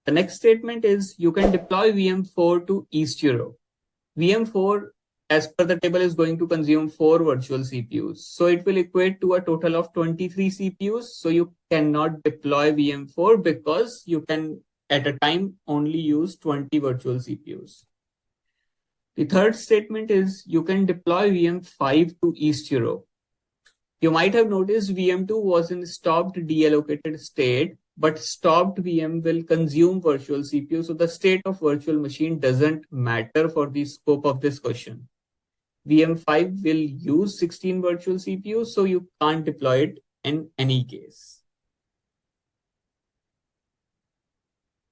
The next statement is you can deploy VM4 to East Europe. VM4, as per the table, is going to consume 4 virtual CPUs. So it will equate to a total of 23 CPUs. So you cannot deploy VM4 because you can at a time only use 20 virtual CPUs. The third statement is you can deploy VM5 to East Europe. You might have noticed VM2 was in stopped deallocated state, but stopped VM will consume virtual CPU. So the state of virtual machine doesn't matter for the scope of this question. VM5 will use 16 virtual CPUs, so you can't deploy it in any case.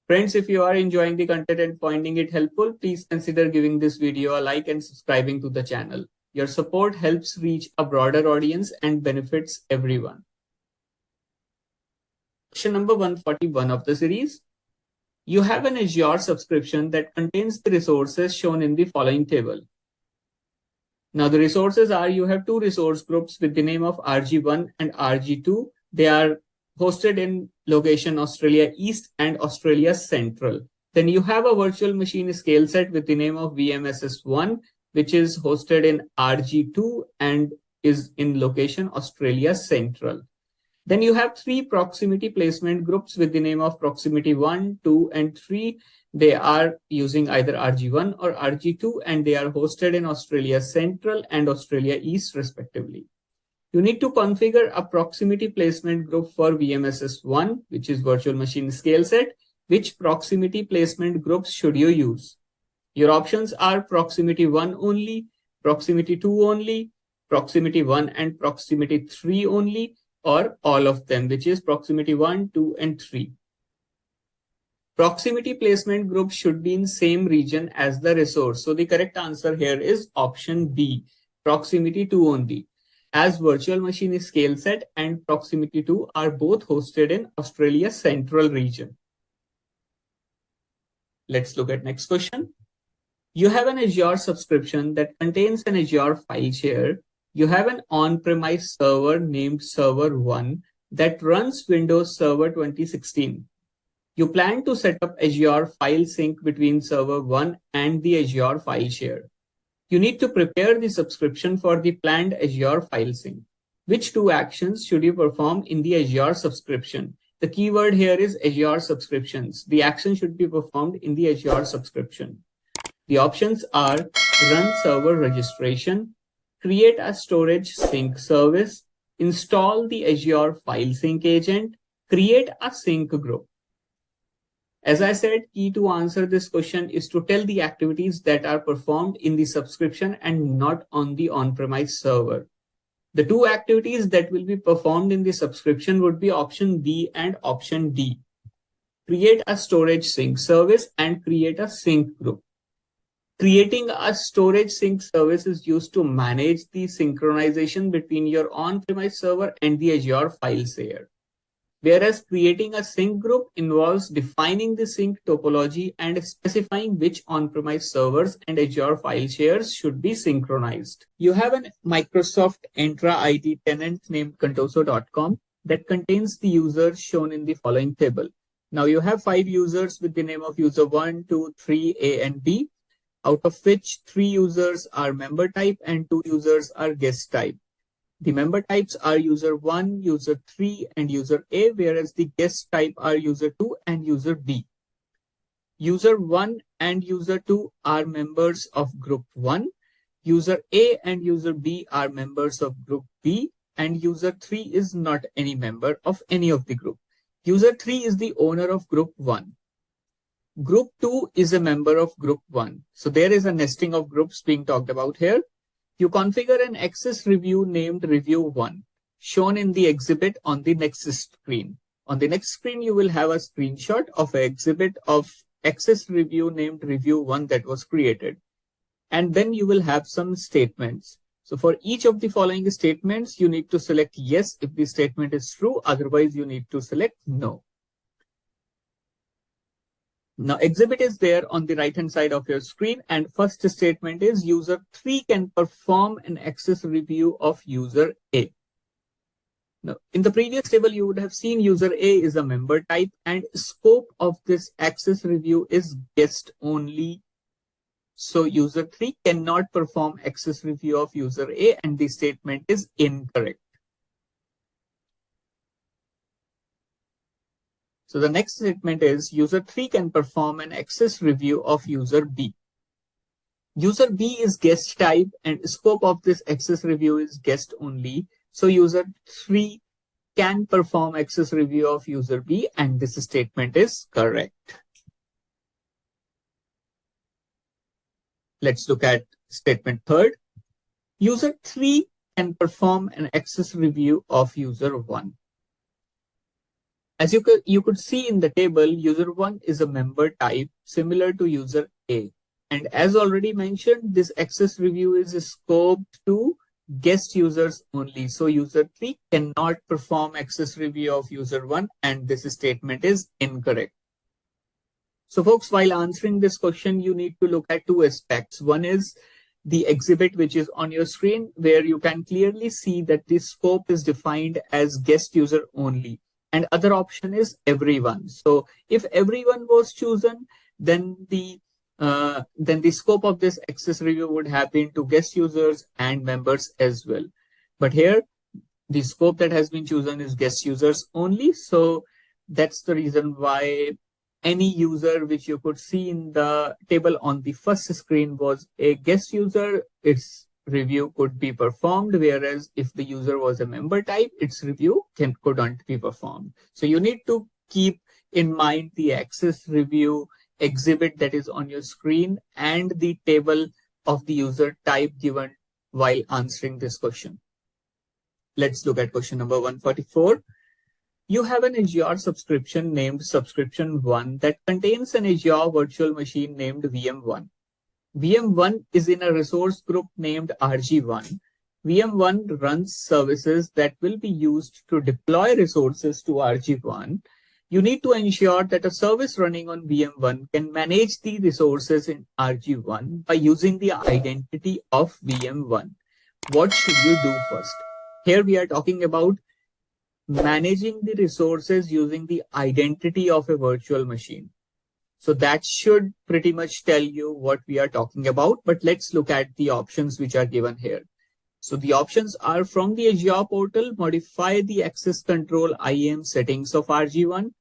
Friends, if you are enjoying the content and finding it helpful, please consider giving this video a like and subscribing to the channel. Your support helps reach a broader audience and benefits everyone. Question number 141 of the series. You have an Azure subscription that contains the resources shown in the following table. Now the resources are, you have 2 resource groups with the name of RG1 and RG2. They are hosted in location Australia East and Australia Central. Then you have a virtual machine scale set with the name of VMSS1, which is hosted in RG2 and is in location Australia Central. Then you have 3 proximity placement groups with the name of proximity 1, 2, and 3. They are using either RG1 or RG2, and they are hosted in Australia Central and Australia East respectively. You need to configure a proximity placement group for VMSS1, which is virtual machine scale set. Which proximity placement groups should you use? Your options are proximity 1 only, proximity 2 only, proximity 1 and proximity 3 only, or all of them, which is proximity 1, 2, and 3. Proximity placement group should be in same region as the resource. So the correct answer here is option B, proximity 2 only, as virtual machine scale set and proximity 2 are both hosted in Australia Central region. Let's look at next question. You have an Azure subscription that contains an Azure file share. You have an on-premise server named Server 1 that runs Windows Server 2016. You plan to set up Azure file sync between Server 1 and the Azure file share. You need to prepare the subscription for the planned Azure file sync. Which 2 actions should you perform in the Azure subscription? The keyword here is Azure subscriptions. The action should be performed in the Azure subscription. The options are run server registration, create a storage sync service, install the Azure file sync agent, create a sync group. As I said, key to answer this question is to tell the activities that are performed in the subscription and not on the on-premise server. The 2 activities that will be performed in the subscription would be option B and option D. Create a storage sync service and create a sync group. Creating a storage sync service is used to manage the synchronization between your on-premise server and the Azure file share. Whereas creating a sync group involves defining the sync topology and specifying which on-premise servers and Azure file shares should be synchronized. You have an Microsoft Entra ID tenant named contoso.com that contains the users shown in the following table. Now you have 5 users with the name of user 1, 2, 3, A, and B. out of which 3 users are member type and 2 users are guest type. The member types are user 1, user 3, and user A, whereas the guest type are user 2 and user B. User 1 and user 2 are members of group 1. User A and user B are members of group B, and user 3 is not any member of any of the group. User 3 is the owner of group 1. Group 2 is a member of group 1. So there is a nesting of groups being talked about here. You configure an access review named review 1, shown in the exhibit on the next screen. On the next screen, you will have a screenshot of an exhibit of access review named review 1 that was created. And then you will have some statements. So for each of the following statements, you need to select yes if the statement is true. Otherwise, you need to select no. Now, exhibit is there on the right-hand side of your screen, and first statement is user 3 can perform an access review of user A. Now, in the previous table, you would have seen user A is a member type, and scope of this access review is guest only. So user 3 cannot perform access review of user A, and the statement is incorrect. So the next statement is user 3 can perform an access review of user B. User B is guest type and scope of this access review is guest only. So user 3 can perform access review of user B, and this statement is correct. Let's look at statement third. User 3 can perform an access review of user 1. As you could see in the table, user 1 is a member type similar to user A. And as already mentioned, this access review is scoped to guest users only. So user 3 cannot perform access review of user 1, and this statement is incorrect. So folks, while answering this question, you need to look at two aspects. One is the exhibit, which is on your screen, where you can clearly see that the scope is defined as guest user only. And other option is everyone. So if everyone was chosen, then the scope of this access review would have been to guest users and members as well. But here, the scope that has been chosen is guest users only. So that's the reason why any user which you could see in the table on the first screen was a guest user, its review could be performed, whereas if the user was a member type, its review couldn't be performed. So you need to keep in mind the access review exhibit that is on your screen and the table of the user type given while answering this question. Let's look at question number 144. You have an Azure subscription named subscription 1 that contains an Azure virtual machine named VM1. VM1 is in a resource group named RG1. VM1 runs services that will be used to deploy resources to RG1. You need to ensure that a service running on VM1 can manage the resources in RG1 by using the identity of VM1. What should you do first? Here we are talking about managing the resources using the identity of a virtual machine. So that should pretty much tell you what we are talking about, but let's look at the options which are given here. So the options are from the Azure portal, modify the access control IAM settings of RG1.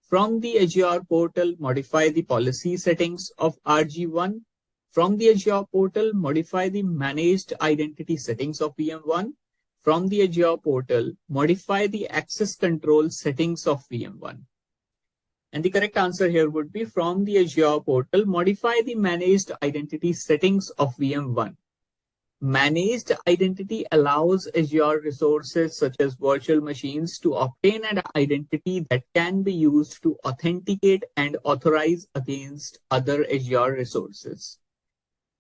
From the Azure portal, modify the policy settings of RG1. From the Azure portal, modify the managed identity settings of VM1. From the Azure portal, modify the access control settings of VM1. And the correct answer here would be from the Azure portal, modify the managed identity settings of VM1. Managed identity allows Azure resources such as virtual machines to obtain an identity that can be used to authenticate and authorize against other Azure resources.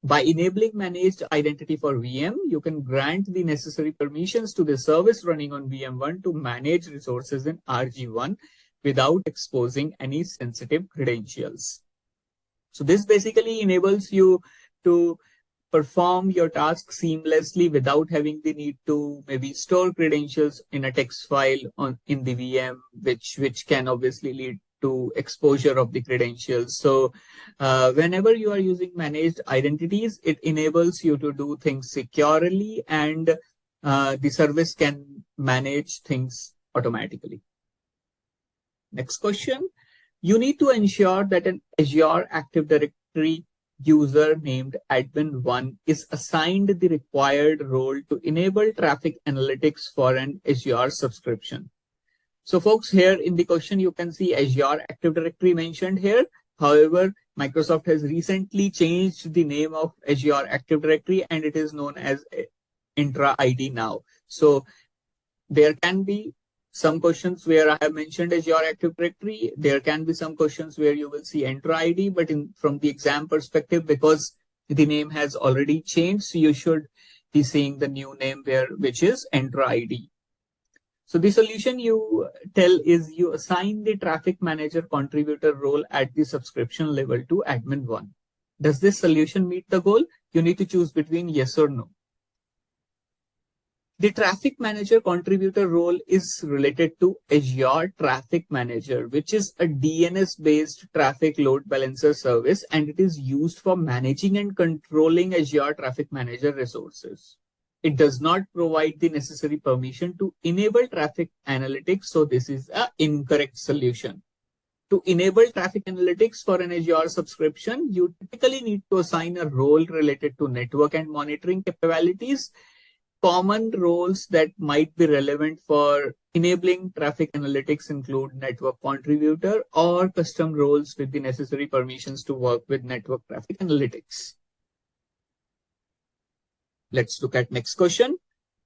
By enabling managed identity for VM, you can grant the necessary permissions to the service running on VM1 to manage resources in RG1 without exposing any sensitive credentials. So this basically enables you to perform your task seamlessly without having the need to maybe store credentials in a text file in the VM, which can obviously lead to exposure of the credentials. So whenever you are using managed identities, it enables you to do things securely, and the service can manage things automatically. Next question. You need to ensure that an Azure Active Directory user named admin1 is assigned the required role to enable traffic analytics for an Azure subscription. So folks, here in the question, you can see Azure Active Directory mentioned here. However, Microsoft has recently changed the name of Azure Active Directory, and it is known as Entra ID now. So there can be some questions where I have mentioned Azure Active Directory. There can be some questions where you will see Entra ID, but from the exam perspective, because the name has already changed, so you should be seeing the new name there, which is Entra ID. So the solution you tell is you assign the traffic manager contributor role at the subscription level to admin1. Does this solution meet the goal? You need to choose between yes or no. The traffic manager contributor role is related to Azure Traffic Manager, which is a DNS-based traffic load balancer service, and it is used for managing and controlling Azure Traffic Manager resources. It does not provide the necessary permission to enable traffic analytics, so this is an incorrect solution. To enable traffic analytics for an Azure subscription, you typically need to assign a role related to network and monitoring capabilities. Common roles that might be relevant for enabling traffic analytics include network contributor or custom roles with the necessary permissions to work with network traffic analytics. Let's look at next question.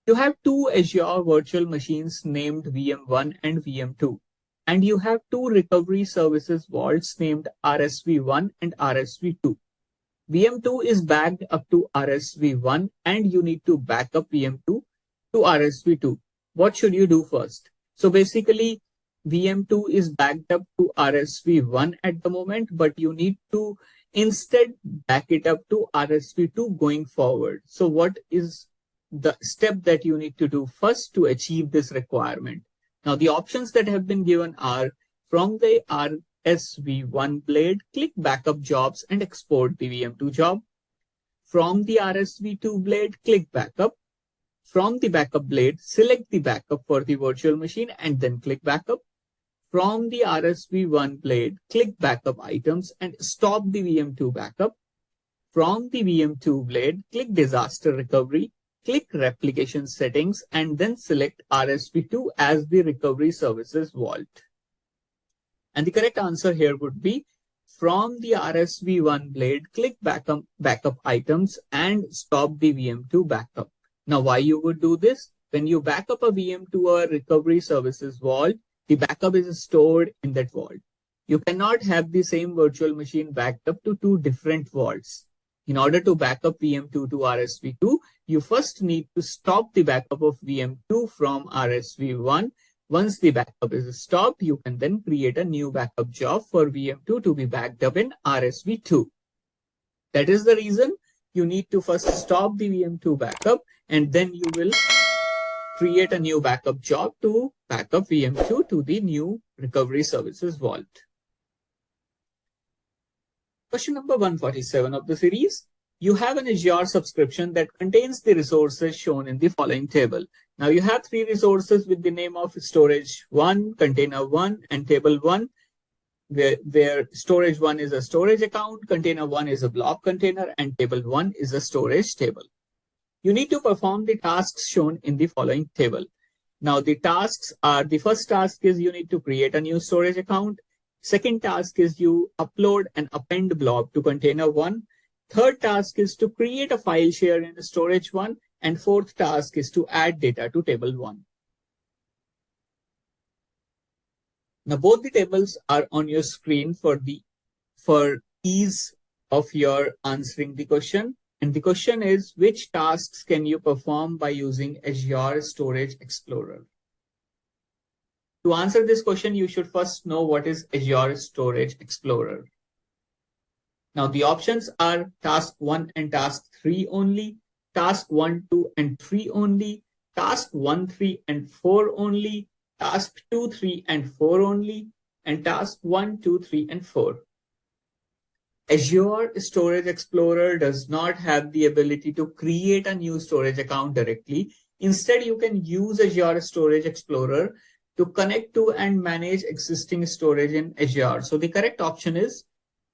You have two Azure virtual machines named VM1 and VM2, and you have two recovery services vaults named RSV1 and RSV2. VM2 is backed up to RSV1 and you need to back up VM2 to RSV2. What should you do first? So basically, VM2 is backed up to RSV1 at the moment, but you need to instead back it up to RSV2 going forward. So what is the step that you need to do first to achieve this requirement? Now, the options that have been given are from the RSV1 blade, click backup jobs and export the VM2 job. From the RSV2 blade, click backup. From the backup blade, select the backup for the virtual machine and then click backup. From the RSV1 blade, click backup items and stop the VM2 backup. From the VM2 blade, click disaster recovery, click replication settings, and then select RSV2 as the recovery services vault. And the correct answer here would be from the RSV1 blade, click backup items and stop the VM2 backup. Now, why you would do this? When you back up a VM to a recovery services vault, the backup is stored in that vault. You cannot have the same virtual machine backed up to two different vaults. In order to back up VM2 to RSV2, you first need to stop the backup of VM2 from RSV1. Once the backup is stopped, you can then create a new backup job for VM2 to be backed up in RSV2. That is the reason you need to first stop the VM2 backup, and then you will create a new backup job to back up VM2 to the new recovery services vault. Question number 147 of the series. You have an Azure subscription that contains the resources shown in the following table. Now you have three resources with the name of storage 1, container 1, and table 1, where storage 1 is a storage account, container 1 is a blob container, and table 1 is a storage table. You need to perform the tasks shown in the following table. Now the tasks are, the first task is you need to create a new storage account. Second task is you upload and append blob to container 1. Third task is to create a file share in storage 1. And fourth task is to add data to table 1. Now both the tables are on your screen for ease of your answering the question. And the question is, which tasks can you perform by using Azure Storage Explorer? To answer this question, you should first know what is Azure Storage Explorer. Now the options are task 1 and task 3 only, task 1, 2, and 3 only, task 1, 3, and 4 only, task 2, 3, and 4 only, and task 1, 2, 3, and 4. Azure Storage Explorer does not have the ability to create a new storage account directly. Instead, you can use Azure Storage Explorer to connect to and manage existing storage in Azure. So the correct option is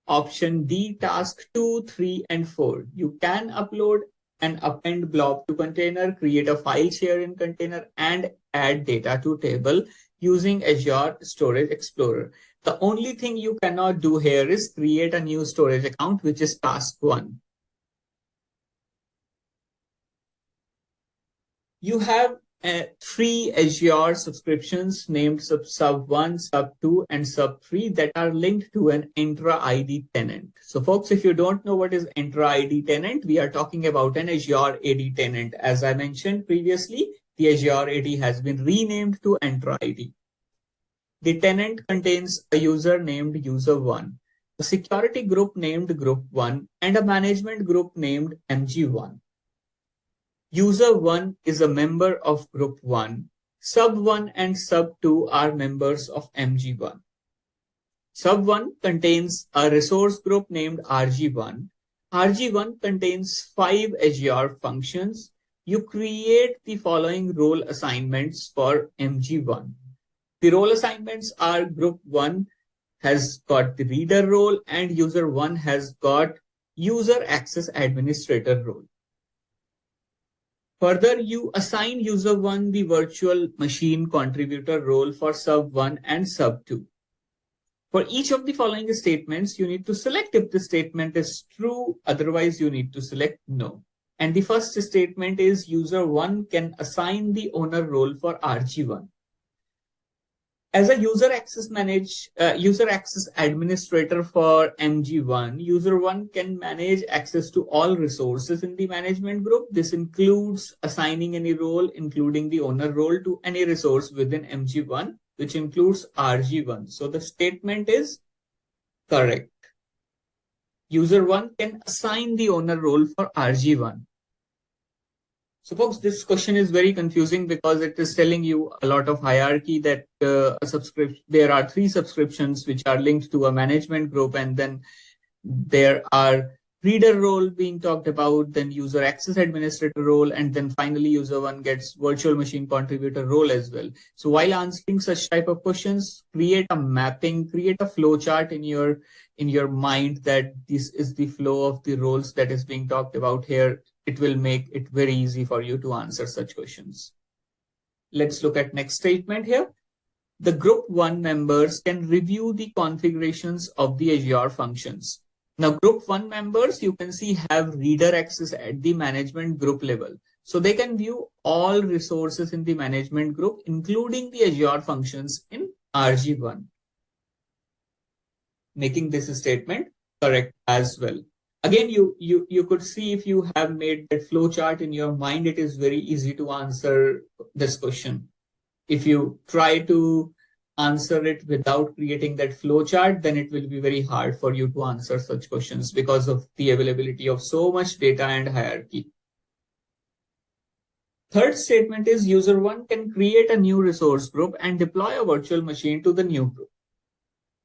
option D, task 2, 3, and 4. You can upload and append blob to container, create a file share in container, and add data to table using Azure Storage Explorer. The only thing you cannot do here is create a new storage account, which is task 1. You have 3 Azure subscriptions named sub 1, sub 2, and sub 3 that are linked to an Entra ID tenant. So folks, if you don't know what is Entra ID tenant, we are talking about an Azure AD tenant. As I mentioned previously, the Azure AD has been renamed to Entra ID. The tenant contains a user named user1, a security group named group1, and a management group named MG1. User1 is a member of group 1. Sub 1 and sub 2 are members of MG1. Sub 1 contains a resource group named RG1. RG1 contains 5 Azure functions. You create the following role assignments for MG1. The role assignments are group 1 has got the reader role and user 1 has got user access administrator role. Further, you assign user 1 the virtual machine contributor role for sub 1 and sub 2. For each of the following statements, you need to select if the statement is true, otherwise you need to select no. And the first statement is user 1 can assign the owner role for RG1. As a user access administrator for MG1, user 1 can manage access to all resources in the management group. This includes assigning any role, including the owner role, to any resource within MG1, which includes RG1. So the statement is correct. User 1 can assign the owner role for RG1. So folks, this question is very confusing because it is telling you a lot of hierarchy that there are 3 subscriptions which are linked to a management group, and then there are reader role being talked about, then user access administrator role, and then finally user 1 gets virtual machine contributor role as well. So while answering such type of questions, create a mapping, create a flow chart in your mind that this is the flow of the roles that is being talked about here. It will make it very easy for you to answer such questions. Let's look at next statement here. The group 1 members can review the configurations of the Azure functions. Now, group 1 members, you can see, have reader access at the management group level. So they can view all resources in the management group, including the Azure functions in RG1, making this statement correct as well. Again, you could see, if you have made that flow chart in your mind, it is very easy to answer this question. If you try to answer it without creating that flow chart, then it will be very hard for you to answer such questions because of the availability of so much data and hierarchy. Third statement is user 1 can create a new resource group and deploy a virtual machine to the new group.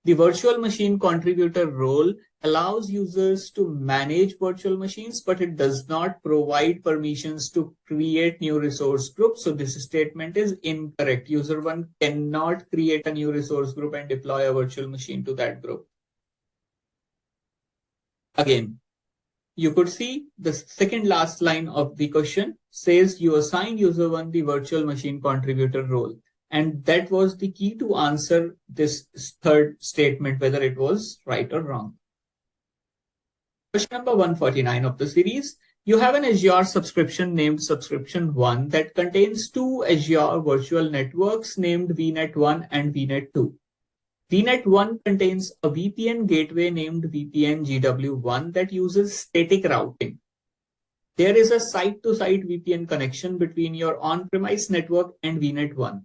The virtual machine contributor role allows users to manage virtual machines, but it does not provide permissions to create new resource groups. So this statement is incorrect. User 1 cannot create a new resource group and deploy a virtual machine to that group. Again, you could see the second last line of the question says you assign user 1 the virtual machine contributor role. And that was the key to answer this third statement, whether it was right or wrong. Question number 149 of the series. You have an Azure subscription named subscription 1 that contains 2 Azure virtual networks named VNet1 and VNet2. VNet1 contains a VPN gateway named VPN GW1 that uses static routing. There is a site-to-site VPN connection between your on-premise network and VNet1.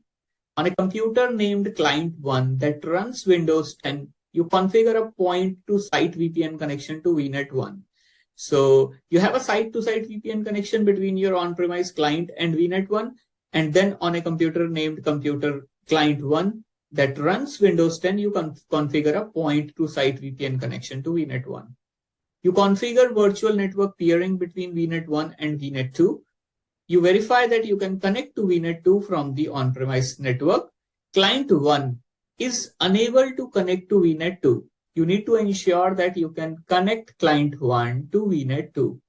On a computer named Client1 that runs Windows 10, you configure a point-to-site VPN connection to VNet1. So you have a site-to-site VPN connection between your on-premise client and VNet1, and then on a computer named Computer Client1, that runs Windows 10, you configure a point to site VPN connection to VNet 1. You configure virtual network peering between VNet 1 and VNet 2. You verify that you can connect to VNet 2 from the on-premise network. Client 1 is unable to connect to VNet 2. You need to ensure that you can connect client 1 to VNet 2.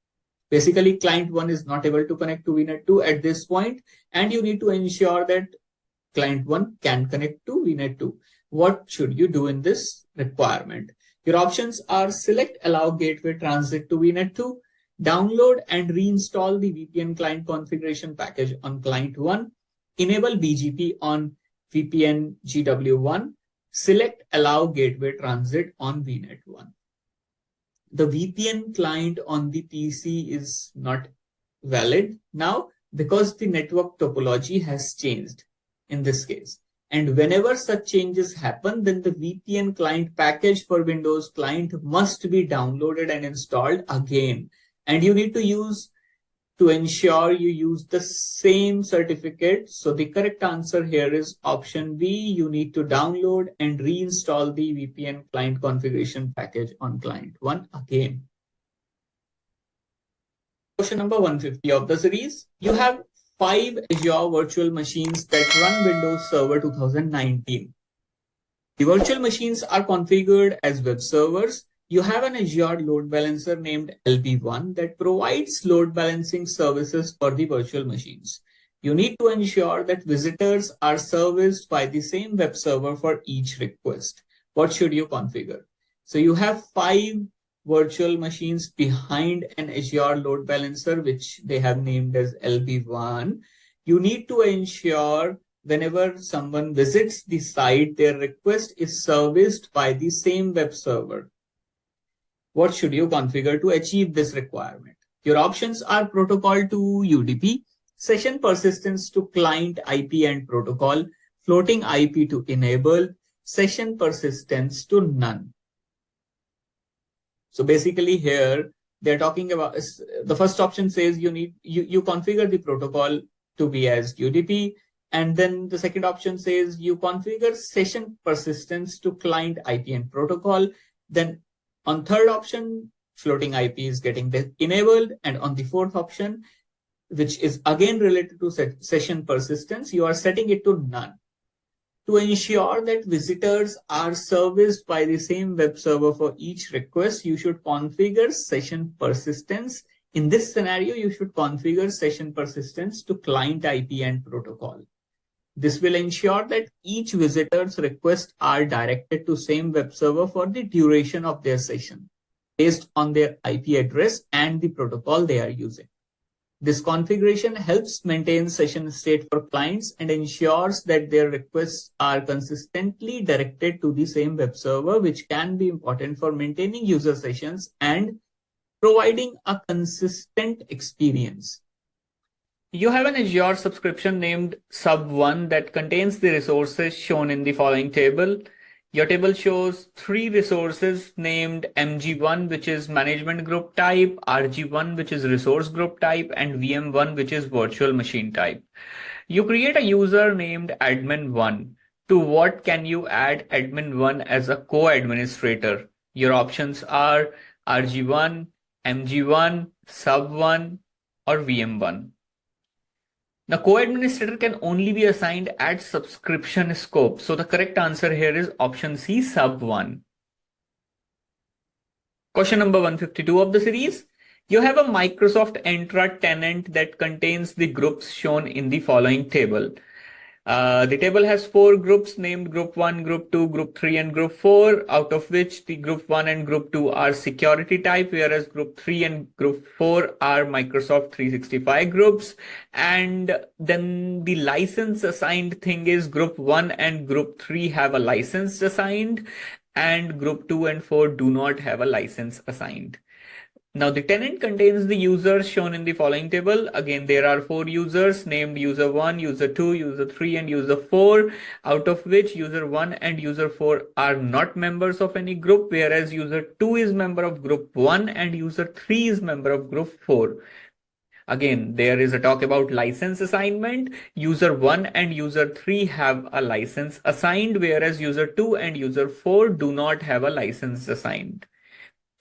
Basically, client 1 is not able to connect to VNet 2 at this point, and you need to ensure that client 1 can connect to VNet 2. What should you do in this requirement? Your options are select allow gateway transit to VNet 2, download and reinstall the VPN client configuration package on client 1, enable BGP on VPN GW1, select allow gateway transit on VNet 1. The VPN client on the PC is not valid now because the network topology has changed in this case. And whenever such changes happen, then the VPN client package for Windows client must be downloaded and installed again. And you need to ensure you use the same certificate. So the correct answer here is option B. You need to download and reinstall the VPN client configuration package on client 1 again. Question number 150 of the series. You have 5 Azure virtual machines that run Windows Server 2019. The virtual machines are configured as web servers. You have an Azure load balancer named LB1 that provides load balancing services for the virtual machines. You need to ensure that visitors are serviced by the same web server for each request. What should you configure? So you have 5 virtual machines behind an Azure load balancer, which they have named as LB1. You need to ensure whenever someone visits the site, their request is serviced by the same web server. What should you configure to achieve this requirement? Your options are protocol to UDP, session persistence to client IP and protocol, floating IP to enable, session persistence to none. So basically here they're talking about the first option says you configure the protocol to be as UDP, and then the second option says you configure session persistence to client IP and protocol. Then on third option, floating IP is getting enabled, and on the fourth option, which is again related to session persistence, you are setting it to none. To ensure that visitors are serviced by the same web server for each request, you should configure session persistence. In this scenario, you should configure session persistence to client IP and protocol. This will ensure that each visitor's requests are directed to same web server for the duration of their session based on their IP address and the protocol they are using. This configuration helps maintain session state for clients and ensures that their requests are consistently directed to the same web server, which can be important for maintaining user sessions and providing a consistent experience. You have an Azure subscription named Sub1 that contains the resources shown in the following table. Your table shows 3 resources named MG1, which is management group type, RG1, which is resource group type, and VM1, which is virtual machine type. You create a user named admin1. To what can you add admin1 as a co-administrator? Your options are RG1, MG1, Sub1, or VM1. The co-administrator can only be assigned at subscription scope. So the correct answer here is option C, Sub1. Question number 152 of the series. You have a Microsoft Entra tenant that contains the groups shown in the following table. The table has 4 groups named Group 1, Group 2, Group 3, and Group 4, out of which the Group 1 and Group 2 are security type, whereas Group 3 and Group 4 are Microsoft 365 groups. And then the license assigned thing is Group 1 and Group 3 have a license assigned, and Group 2 and 4 do not have a license assigned. Now the tenant contains the users shown in the following table. Again, there are 4 users named user 1, user 2, user 3, and user 4, out of which user 1 and user 4 are not members of any group, whereas user 2 is member of group 1 and user 3 is member of group 4. Again, there is a talk about license assignment. User 1 and user 3 have a license assigned, whereas user 2 and user 4 do not have a license assigned.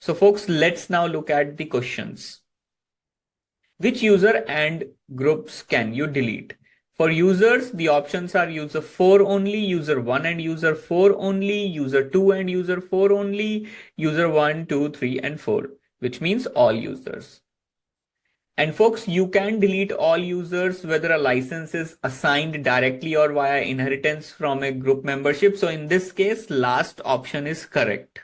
So folks, let's now look at the questions. Which user and groups can you delete? For users, the options are user 4 only, user 1 and user 4 only, user 2 and user 4 only, user 1, 2, 3, and 4, which means all users. And folks, you can delete all users whether a license is assigned directly or via inheritance from a group membership. So in this case, last option is correct.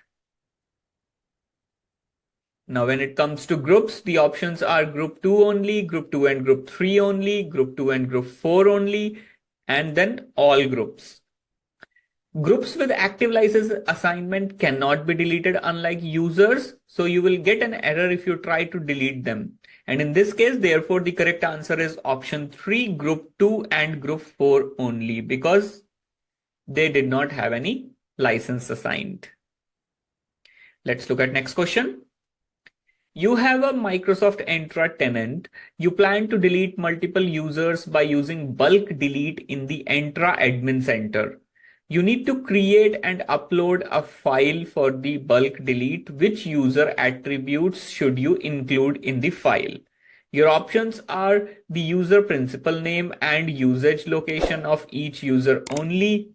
Now, when it comes to groups, the options are group 2 only, group 2 and group 3 only, group 2 and group 4 only, and then all groups. Groups with active license assignment cannot be deleted unlike users. So you will get an error if you try to delete them. And in this case, therefore, the correct answer is option 3, group 2 and group 4 only, because they did not have any license assigned. Let's look at next question. You have a Microsoft Entra tenant. You plan to delete multiple users by using bulk delete in the Entra Admin Center. You need to create and upload a file for the bulk delete. Which user attributes should you include in the file? Your options are the user principal name and usage location of each user only,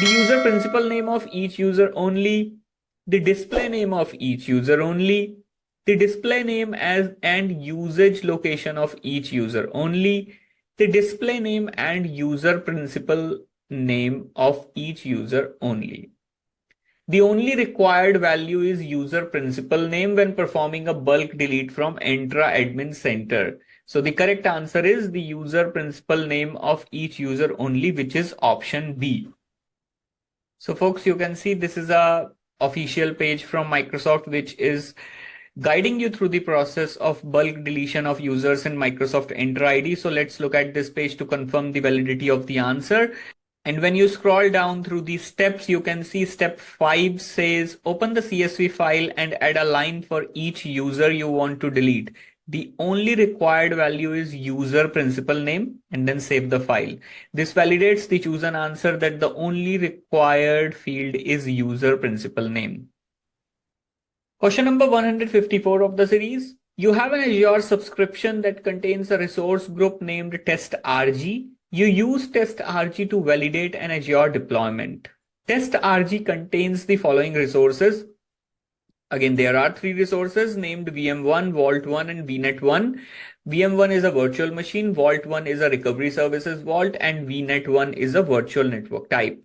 the user principal name of each user only, the display name of each user only, the display name and usage location of each user only, the display name and user principal name of each user only. The only required value is user principal name when performing a bulk delete from Entra Admin Center. So the correct answer is the user principal name of each user only, which is option B. So folks, you can see this is a official page from Microsoft, which is guiding you through the process of bulk deletion of users in Microsoft Entra ID. So let's look at this page to confirm the validity of the answer. And when you scroll down through the steps, you can see step 5 says open the CSV file and add a line for each user you want to delete. The only required value is user principal name, and then save the file. This validates the chosen answer that the only required field is user principal name. Question number 154 of the series. You have an Azure subscription that contains a resource group named test-rg. You use test-rg to validate an Azure deployment. Test-rg contains the following resources. Again, there are 3 resources named VM1, Vault1, and VNet1. VM1 is a virtual machine, Vault1 is a recovery services vault, and VNet1 is a virtual network type.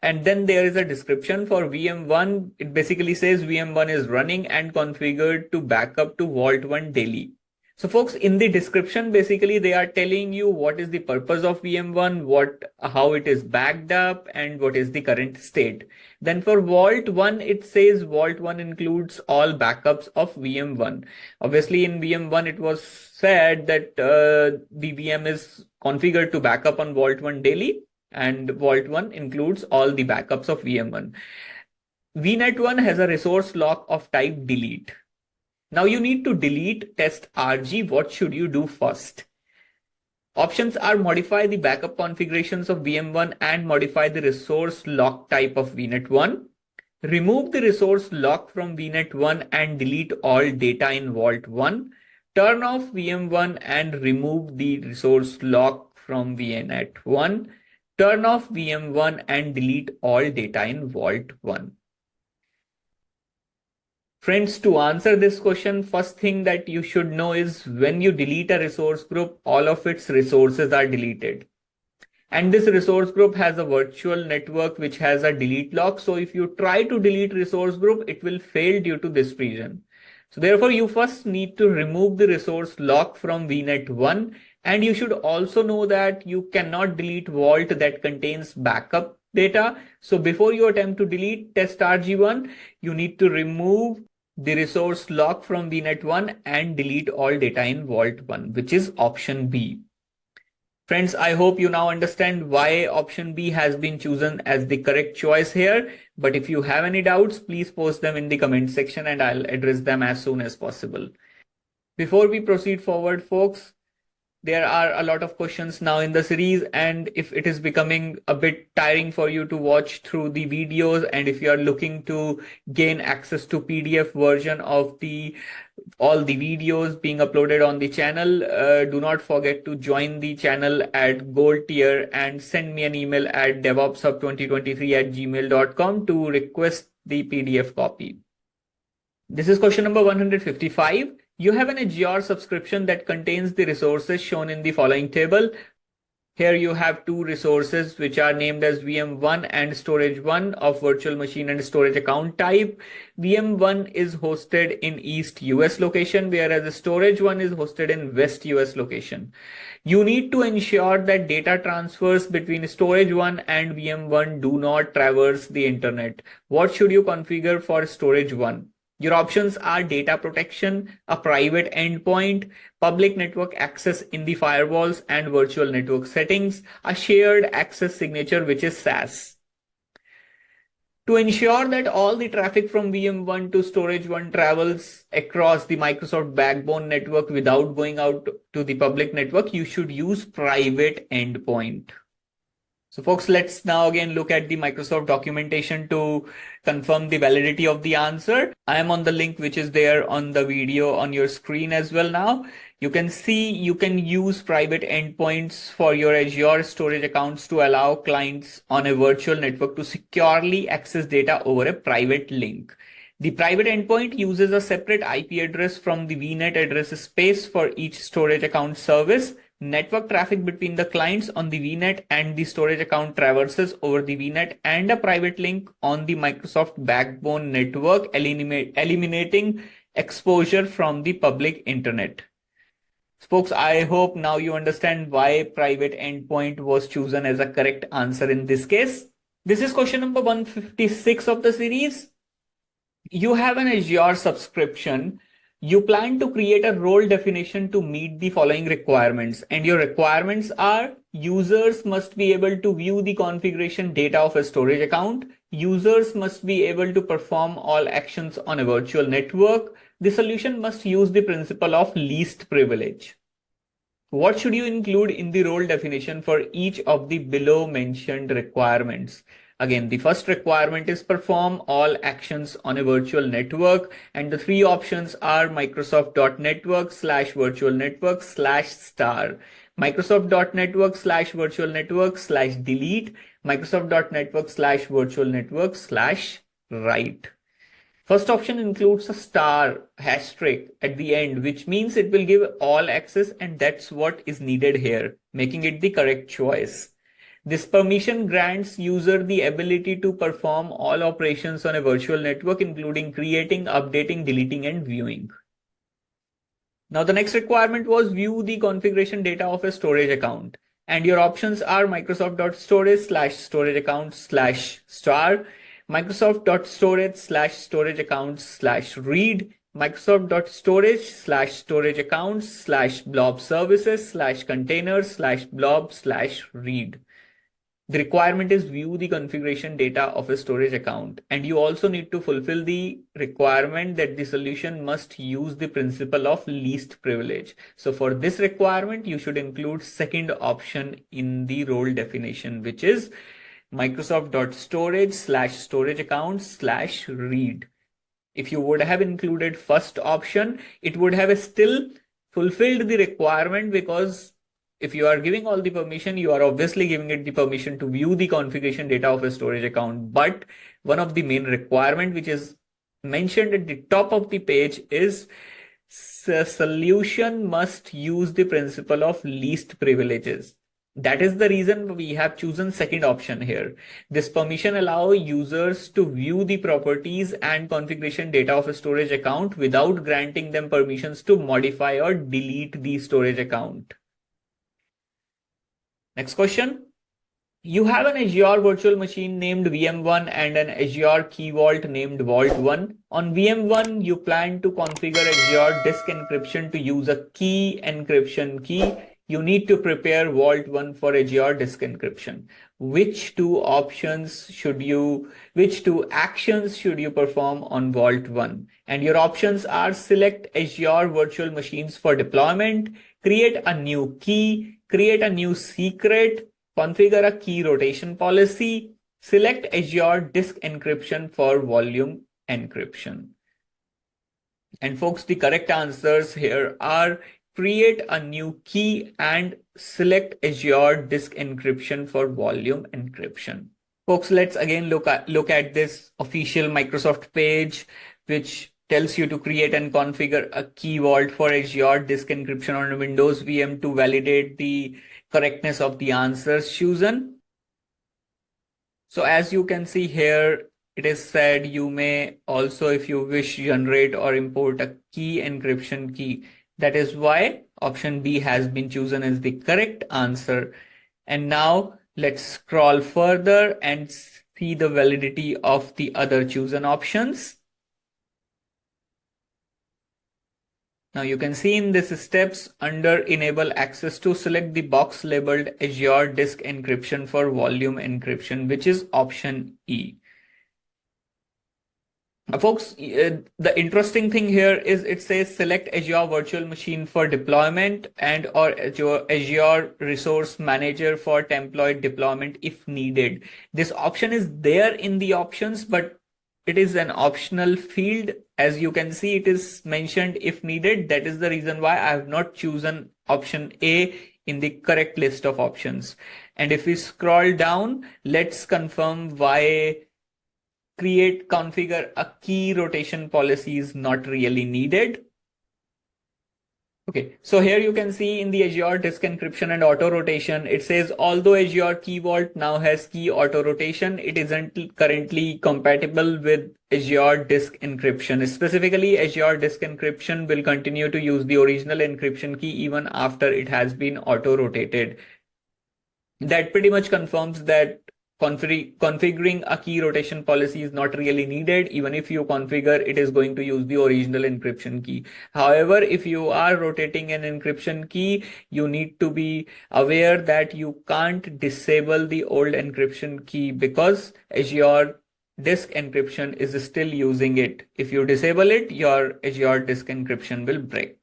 And then there is a description for VM1. It basically says VM1 is running and configured to backup to Vault1 daily. So folks, in the description, basically they are telling you what is the purpose of VM1, how it is backed up, and what is the current state. Then for Vault1, it says Vault1 includes all backups of VM1. Obviously in VM1, it was said that the VM is configured to backup on Vault1 daily, and Vault1 includes all the backups of VM1. VNet1 has a resource lock of type delete. Now you need to delete test-rg. What should you do first? Options are modify the backup configurations of VM1 and modify the resource lock type of VNet1. Remove the resource lock from VNet1 and delete all data in Vault1. Turn off VM1 and remove the resource lock from VNet1. Turn off VM1 and delete all data in Vault1. Friends, to answer this question, first thing that you should know is when you delete a resource group, all of its resources are deleted. And this resource group has a virtual network which has a delete lock. So if you try to delete resource group, it will fail due to this reason. So therefore, you first need to remove the resource lock from VNet1. And you should also know that you cannot delete Vault that contains backup data. So before you attempt to delete test-rg1, you need to remove the resource lock from VNet1 and delete all data in Vault1, which is option B. Friends, I hope you now understand why option B has been chosen as the correct choice here. But if you have any doubts, please post them in the comment section and I'll address them as soon as possible. Before we proceed forward, folks, there are a lot of questions now in the series, and if it is becoming a bit tiring for you to watch through the videos, and if you are looking to gain access to PDF version of all the videos being uploaded on the channel, do not forget to join the channel at gold tier and send me an email at devopshub2023@gmail.com to request the PDF copy. This is question number 155. You have an Azure subscription that contains the resources shown in the following table. Here you have two resources which are named as VM1 and Storage1 of virtual machine and storage account type. VM1 is hosted in East US location, whereas Storage1 is hosted in West US location. You need to ensure that data transfers between Storage1 and VM1 do not traverse the internet. What should you configure for Storage1? Your options are data protection, a private endpoint, public network access in the firewalls and virtual network settings, a shared access signature, which is SAS. To ensure that all the traffic from VM1 to Storage1 travels across the Microsoft backbone network without going out to the public network, you should use private endpoint. So folks, let's now again look at the Microsoft documentation to confirm the validity of the answer. I am on the link which is there on the video on your screen as well now. You can see you can use private endpoints for your Azure storage accounts to allow clients on a virtual network to securely access data over a private link. The private endpoint uses a separate IP address from the VNet address space for each storage account service. Network traffic between the clients on the VNet and the storage account traverses over the VNet and a private link on the Microsoft backbone network, eliminating exposure from the public internet. Folks, I hope now you understand why private endpoint was chosen as a correct answer in this case. This is question number 156 of the series. You have an Azure subscription. You plan to create a role definition to meet the following requirements, and your requirements are: users must be able to view the configuration data of a storage account. Users must be able to perform all actions on a virtual network. The solution must use the principle of least privilege. What should you include in the role definition for each of the below mentioned requirements? Again, the first requirement is perform all actions on a virtual network, and the three options are Microsoft.network/virtual network/star, Microsoft.network/virtual network/delete, Microsoft.network/virtual network/write. First option includes a star asterisk at the end, which means it will give all access, and that's what is needed here, making it the correct choice. This permission grants user the ability to perform all operations on a virtual network, including creating, updating, deleting, and viewing. Now, the next requirement was view the configuration data of a storage account. And your options are Microsoft.storage/storage account/star, Microsoft.storage/storage account/read, Microsoft.storage/storage account/blob services/containers/blob/read. The requirement is view the configuration data of a storage account, and you also need to fulfill the requirement that the solution must use the principle of least privilege. So for this requirement, you should include second option in the role definition, which is Microsoft.storage/storage account/read. If you would have included first option, it would have still fulfilled the requirement, because if you are giving all the permission, you are obviously giving it the permission to view the configuration data of a storage account. But one of the main requirement which is mentioned at the top of the page is the solution must use the principle of least privileges. That is the reason we have chosen second option here. This permission allows users to view the properties and configuration data of a storage account without granting them permissions to modify or delete the storage account. Next question. You have an Azure virtual machine named VM1 and an Azure key vault named Vault1. On VM1, you plan to configure Azure disk encryption to use a key encryption key. You need to prepare Vault1 for Azure disk encryption. which two actions should you perform on Vault 1? And your options are: select Azure virtual machines for deployment, create a new key, create a new secret, configure a key rotation policy, select Azure disk encryption for volume encryption. And folks, the correct answers here are: create a new key and select Azure disk encryption for volume encryption. Folks, let's again look at this official Microsoft page, which tells you to create and configure a key vault for Azure disk encryption on a Windows VM to validate the correctness of the answers chosen. So as you can see here, it is said you may also, if you wish, generate or import a key encryption key. That is why option B has been chosen as the correct answer. And now let's scroll further and see the validity of the other chosen options. Now you can see in this steps under enable access to, select the box labeled Azure disk encryption for volume encryption, which is option E. Folks, the interesting thing here is it says select Azure virtual machine for deployment and or Azure resource manager for template deployment if needed. This option is there in the options, but it is an optional field. As you can see, it is mentioned if needed. That is the reason why I have not chosen option A in the correct list of options. And if we scroll down, let's confirm why configure a key rotation policy is not really needed. Okay, so here you can see in the Azure disk encryption and auto rotation, it says although Azure Key Vault now has key auto rotation, it isn't currently compatible with Azure disk encryption. Specifically, Azure disk encryption will continue to use the original encryption key even after it has been auto rotated. That pretty much confirms that configuring a key rotation policy is not really needed. Even if you configure, it is going to use the original encryption key. However, if you are rotating an encryption key, you need to be aware that you can't disable the old encryption key because Azure disk encryption is still using it. If you disable it, your Azure disk encryption will break.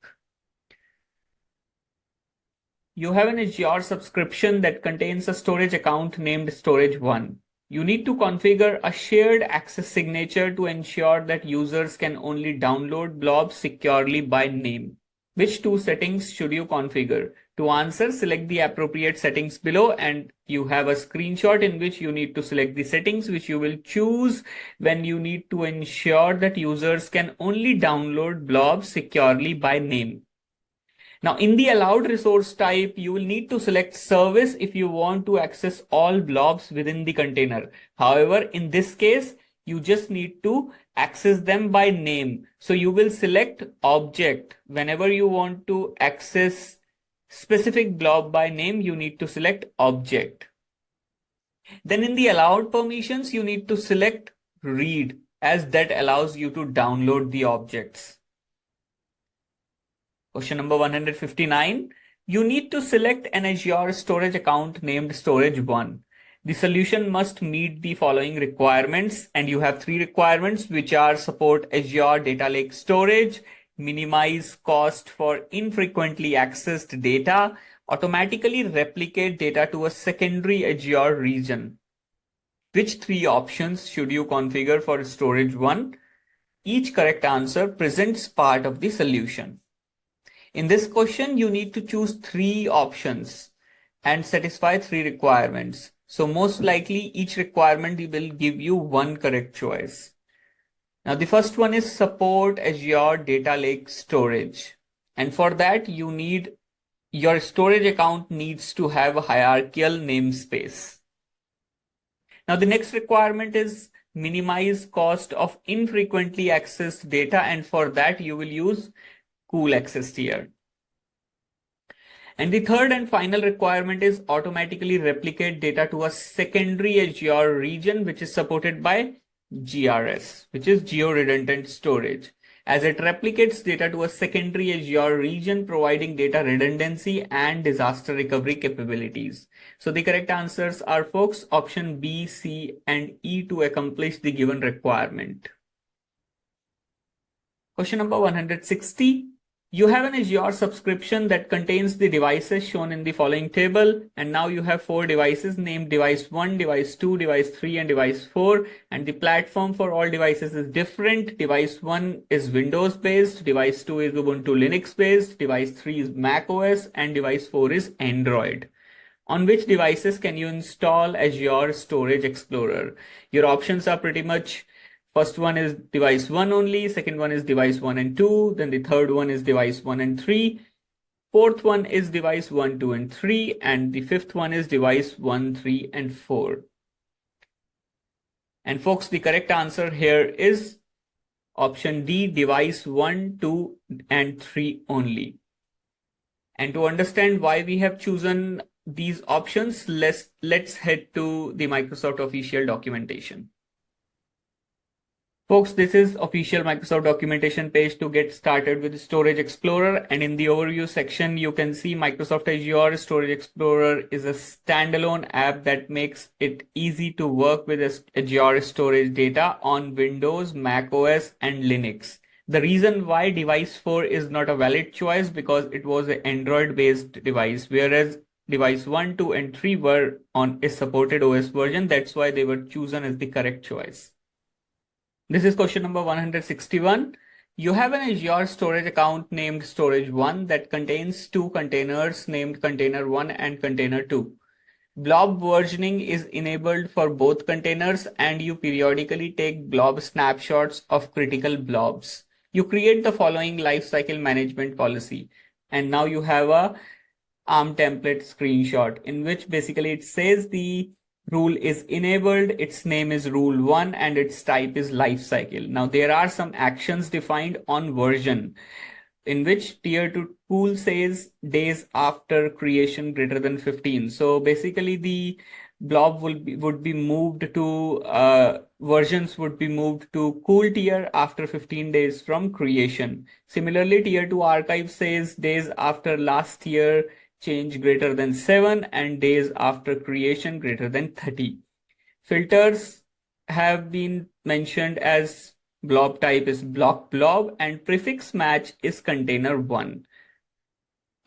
You have an Azure subscription that contains a storage account named Storage 1. You need to configure a shared access signature to ensure that users can only download blobs securely by name. Which two settings should you configure? To answer, select the appropriate settings below, and you have a screenshot in which you need to select the settings which you will choose when you need to ensure that users can only download blobs securely by name. Now, in the allowed resource type, you will need to select service if you want to access all blobs within the container. However, in this case, you just need to access them by name. So you will select object. Whenever you want to access specific blob by name, you need to select object. Then in the allowed permissions, you need to select read, as that allows you to download the objects. Question number 159. You need to select an Azure storage account named Storage 1. The solution must meet the following requirements, and you have three requirements, which are: support Azure Data Lake Storage, minimize cost for infrequently accessed data, automatically replicate data to a secondary Azure region. Which three options should you configure for Storage 1? Each correct answer presents part of the solution. In this question, you need to choose three options and satisfy three requirements. So most likely each requirement will give you one correct choice. Now the first one is support Azure Data Lake Storage. And for that, your storage account needs to have a hierarchical namespace. Now the next requirement is minimize cost of infrequently accessed data. And for that, you will use cool access tier. And the third and final requirement is automatically replicate data to a secondary Azure region, which is supported by GRS, which is geo redundant storage. as it replicates data to a secondary Azure region, providing data redundancy and disaster recovery capabilities. So the correct answers are, folks, option B, C, and E to accomplish the given requirement. Question number 160. You have an Azure subscription that contains the devices shown in the following table, and now you have 4 devices named device 1, device 2, device 3, and device 4, and the platform for all devices is different. Device 1 is Windows based, device 2 is Ubuntu Linux based, device 3 is Mac OS, and device 4 is Android. On which devices can you install Azure Storage Explorer? Your options are pretty much: first one is device 1 only, second one is device 1 and 2, then the third one is device 1 and 3, fourth one is device 1, 2, and 3, and the fifth one is device 1, 3, and 4. And folks, the correct answer here is option D, device 1, 2, and 3 only. And to understand why we have chosen these options, let's head to the Microsoft official documentation. Folks, this is official Microsoft documentation page to get started with Storage Explorer. And in the overview section, you can see Microsoft Azure Storage Explorer is a standalone app that makes it easy to work with Azure storage data on Windows, Mac OS, and Linux. The reason why device 4 is not a valid choice because it was an Android-based device, whereas device 1, 2, and 3 were on a supported OS version. That's why they were chosen as the correct choice. This is question number 161. You have an Azure storage account named Storage 1 that contains 2 containers named Container 1 and Container 2. Blob versioning is enabled for both containers, and you periodically take blob snapshots of critical blobs. You create the following lifecycle management policy, and now you have a ARM template screenshot in which basically it says the rule is enabled, its name is rule 1, and its type is lifecycle. Now there are some actions defined on version in which tier 2 tool says days after creation greater than 15. So basically the blob would be moved to versions would be moved to cool tier after 15 days from creation. Similarly, tier 2 archive says days after last year change greater than 7 and days after creation greater than 30. Filters have been mentioned as blob type is blob and prefix match is container 1.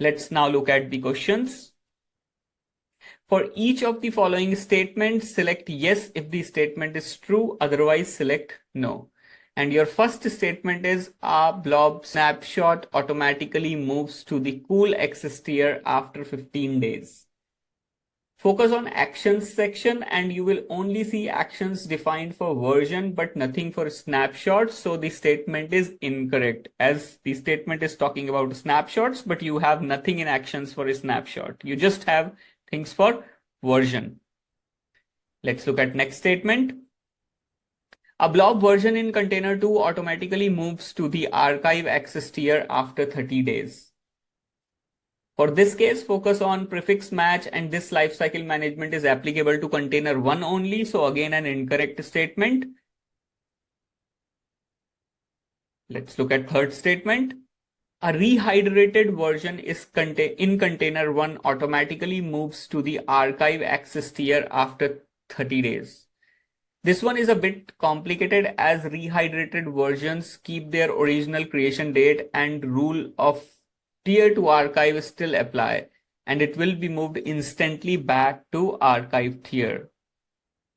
Let's now look at the questions. For each of the following statements, select yes if the statement is true, otherwise select no. And your first statement is a blob snapshot automatically moves to the cool access tier after 15 days. Focus on actions section and you will only see actions defined for version but nothing for snapshots. So the statement is incorrect as the statement is talking about snapshots, but you have nothing in actions for a snapshot. You just have things for version. Let's look at next statement. A blob version in container 2 automatically moves to the archive access tier after 30 days. For this case, focus on prefix match and this lifecycle management is applicable to container 1 only. So again, an incorrect statement. Let's look at third statement. A rehydrated version is in container 1 automatically moves to the archive access tier after 30 days. This one is a bit complicated as rehydrated versions keep their original creation date and rule of tier 2 archive still apply, and it will be moved instantly back to archive tier.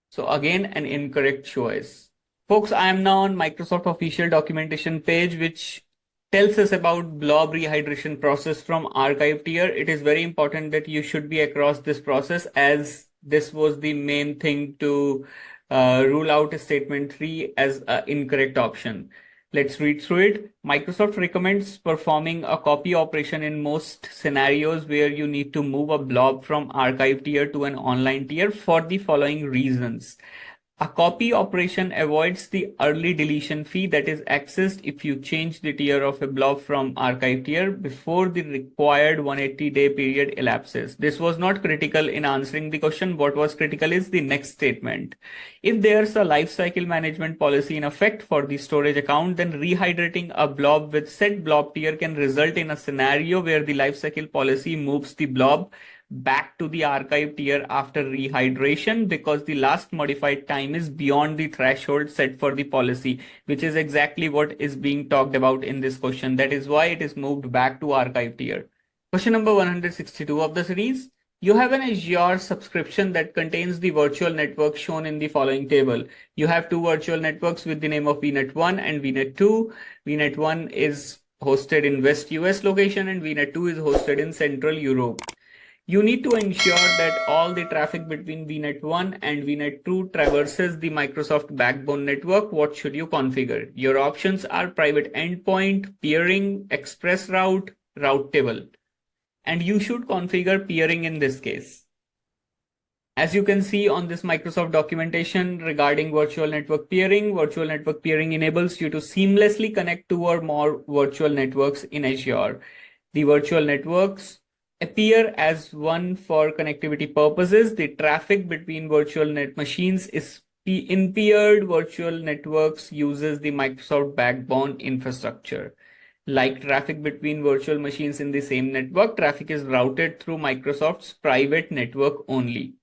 So again, an incorrect choice. Folks, I am now on Microsoft official documentation page, which tells us about blob rehydration process from archive tier. It is very important that you should be across this process as this was the main thing to rule out statement 3 as an incorrect option. Let's read through it. Microsoft recommends performing a copy operation in most scenarios where you need to move a blob from archive tier to an online tier for the following reasons. A copy operation avoids the early deletion fee that is accessed if you change the tier of a blob from archive tier before the required 180-day period elapses. This was not critical in answering the question. What was critical is the next statement. If there's a lifecycle management policy in effect for the storage account, then rehydrating a blob with set blob tier can result in a scenario where the lifecycle policy moves the blob back to the archive tier after rehydration because the last modified time is beyond the threshold set for the policy, which is exactly what is being talked about in this question. That is why it is moved back to archive tier. Question number 162 of the series. You have an Azure subscription that contains the virtual network shown in the following table. You have two virtual networks with the name of VNet1 and VNet2. VNet1 is hosted in West US location and VNet2 is hosted in Central Europe. You need to ensure that all the traffic between VNet1 and VNet2 traverses the Microsoft backbone network. What should you configure? Your options are private endpoint, peering, express route, route table. And you should configure peering in this case. As you can see on this Microsoft documentation regarding virtual network peering enables you to seamlessly connect two or more virtual networks in Azure. The virtual networks appear as one for connectivity purposes. The traffic between virtual net machines is in peered virtual networks uses the Microsoft backbone infrastructure. Like traffic between virtual machines in the same network, traffic is routed through Microsoft's private network only.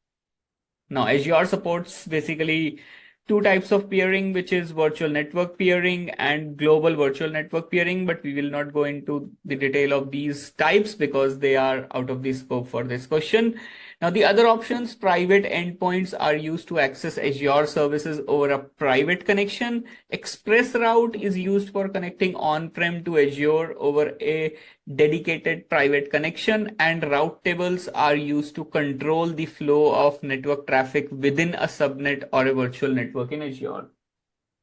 Now, Azure supports basically two types of peering, which is virtual network peering and global virtual network peering, but we will not go into the detail of these types because they are out of the scope for this question. Now, the other options, private endpoints are used to access Azure services over a private connection. Express route is used for connecting on-prem to Azure over a dedicated private connection, and route tables are used to control the flow of network traffic within a subnet or a virtual network in Azure.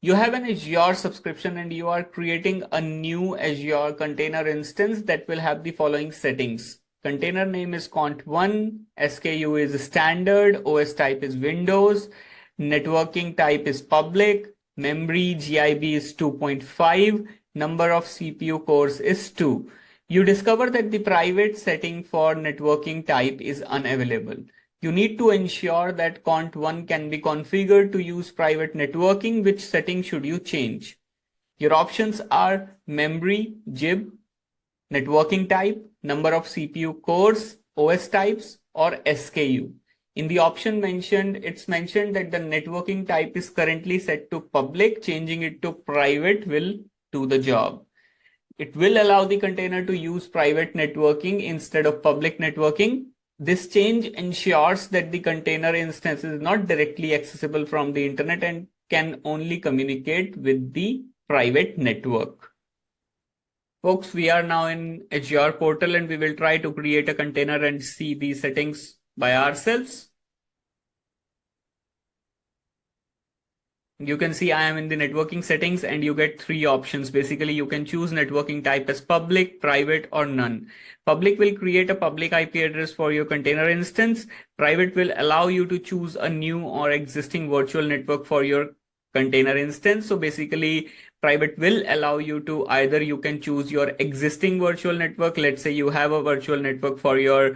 You have an Azure subscription and you are creating a new Azure container instance that will have the following settings. Container name is cont1, SKU is standard, OS type is Windows, networking type is public, memory GIB is 2.5, number of CPU cores is 2. You discover that the private setting for networking type is unavailable. You need to ensure that cont1 can be configured to use private networking. Which setting should you change? Your options are memory, GIB, networking type, number of CPU cores, OS types, or SKU. In the option mentioned, it's mentioned that the networking type is currently set to public. Changing it to private will do the job. It will allow the container to use private networking instead of public networking. This change ensures that the container instance is not directly accessible from the internet and can only communicate with the private network. Folks, we are now in Azure portal and we will try to create a container and see these settings by ourselves. You can see I am in the networking settings and you get three options. Basically, you can choose networking type as public, private, or none. Public will create a public IP address for your container instance. Private will allow you to choose a new or existing virtual network for your container instance. So basically, private will allow you to either you can choose your existing virtual network. Let's say you have a virtual network for your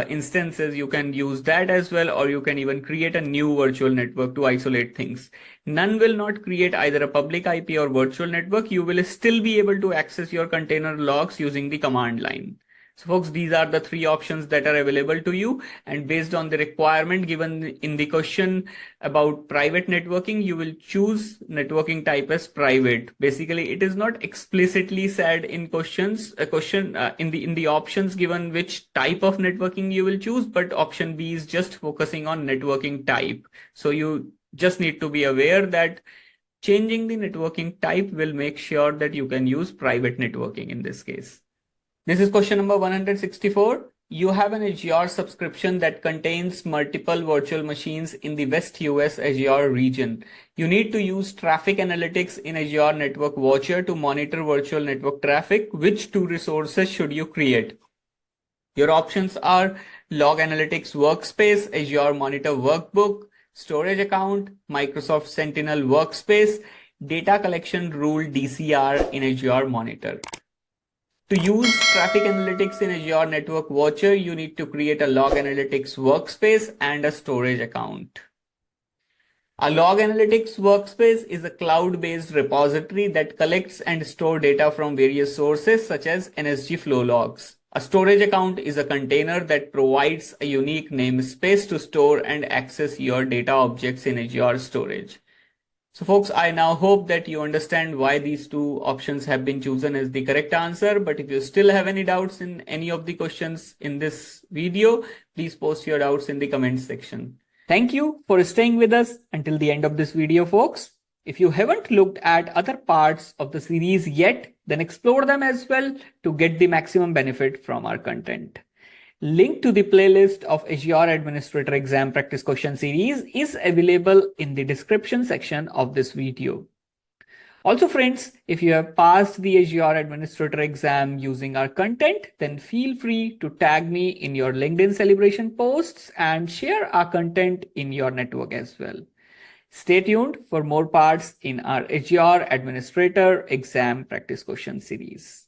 instances, you can use that as well, or you can even create a new virtual network to isolate things. None will not create either a public IP or virtual network. You will still be able to access your container logs using the command line. So folks, these are the three options that are available to you, and based on the requirement given in the question about private networking, you will choose networking type as private. Basically, it is not explicitly said in questions, in the options given which type of networking you will choose, but option B is just focusing on networking type. So you just need to be aware that changing the networking type will make sure that you can use private networking in this case. This is question number 164. You have an Azure subscription that contains multiple virtual machines in the West US Azure region. You need to use traffic analytics in Azure Network Watcher to monitor virtual network traffic. Which two resources should you create? Your options are Log Analytics Workspace, Azure Monitor Workbook, storage account, Microsoft Sentinel Workspace, data collection rule DCR in Azure Monitor. To use traffic analytics in Azure Network Watcher, you need to create a log analytics workspace and a storage account. A log analytics workspace is a cloud-based repository that collects and stores data from various sources such as NSG flow logs. A storage account is a container that provides a unique namespace to store and access your data objects in Azure storage. So folks, I now hope that you understand why these two options have been chosen as the correct answer. But if you still have any doubts in any of the questions in this video, please post your doubts in the comments section. Thank you for staying with us until the end of this video, folks. If you haven't looked at other parts of the series yet, then explore them as well to get the maximum benefit from our content. Link to the playlist of Azure Administrator Exam Practice Question Series is available in the description section of this video. Also, friends, if you have passed the Azure Administrator exam using our content, then feel free to tag me in your LinkedIn celebration posts and share our content in your network as well. Stay tuned for more parts in our Azure Administrator Exam Practice Question Series.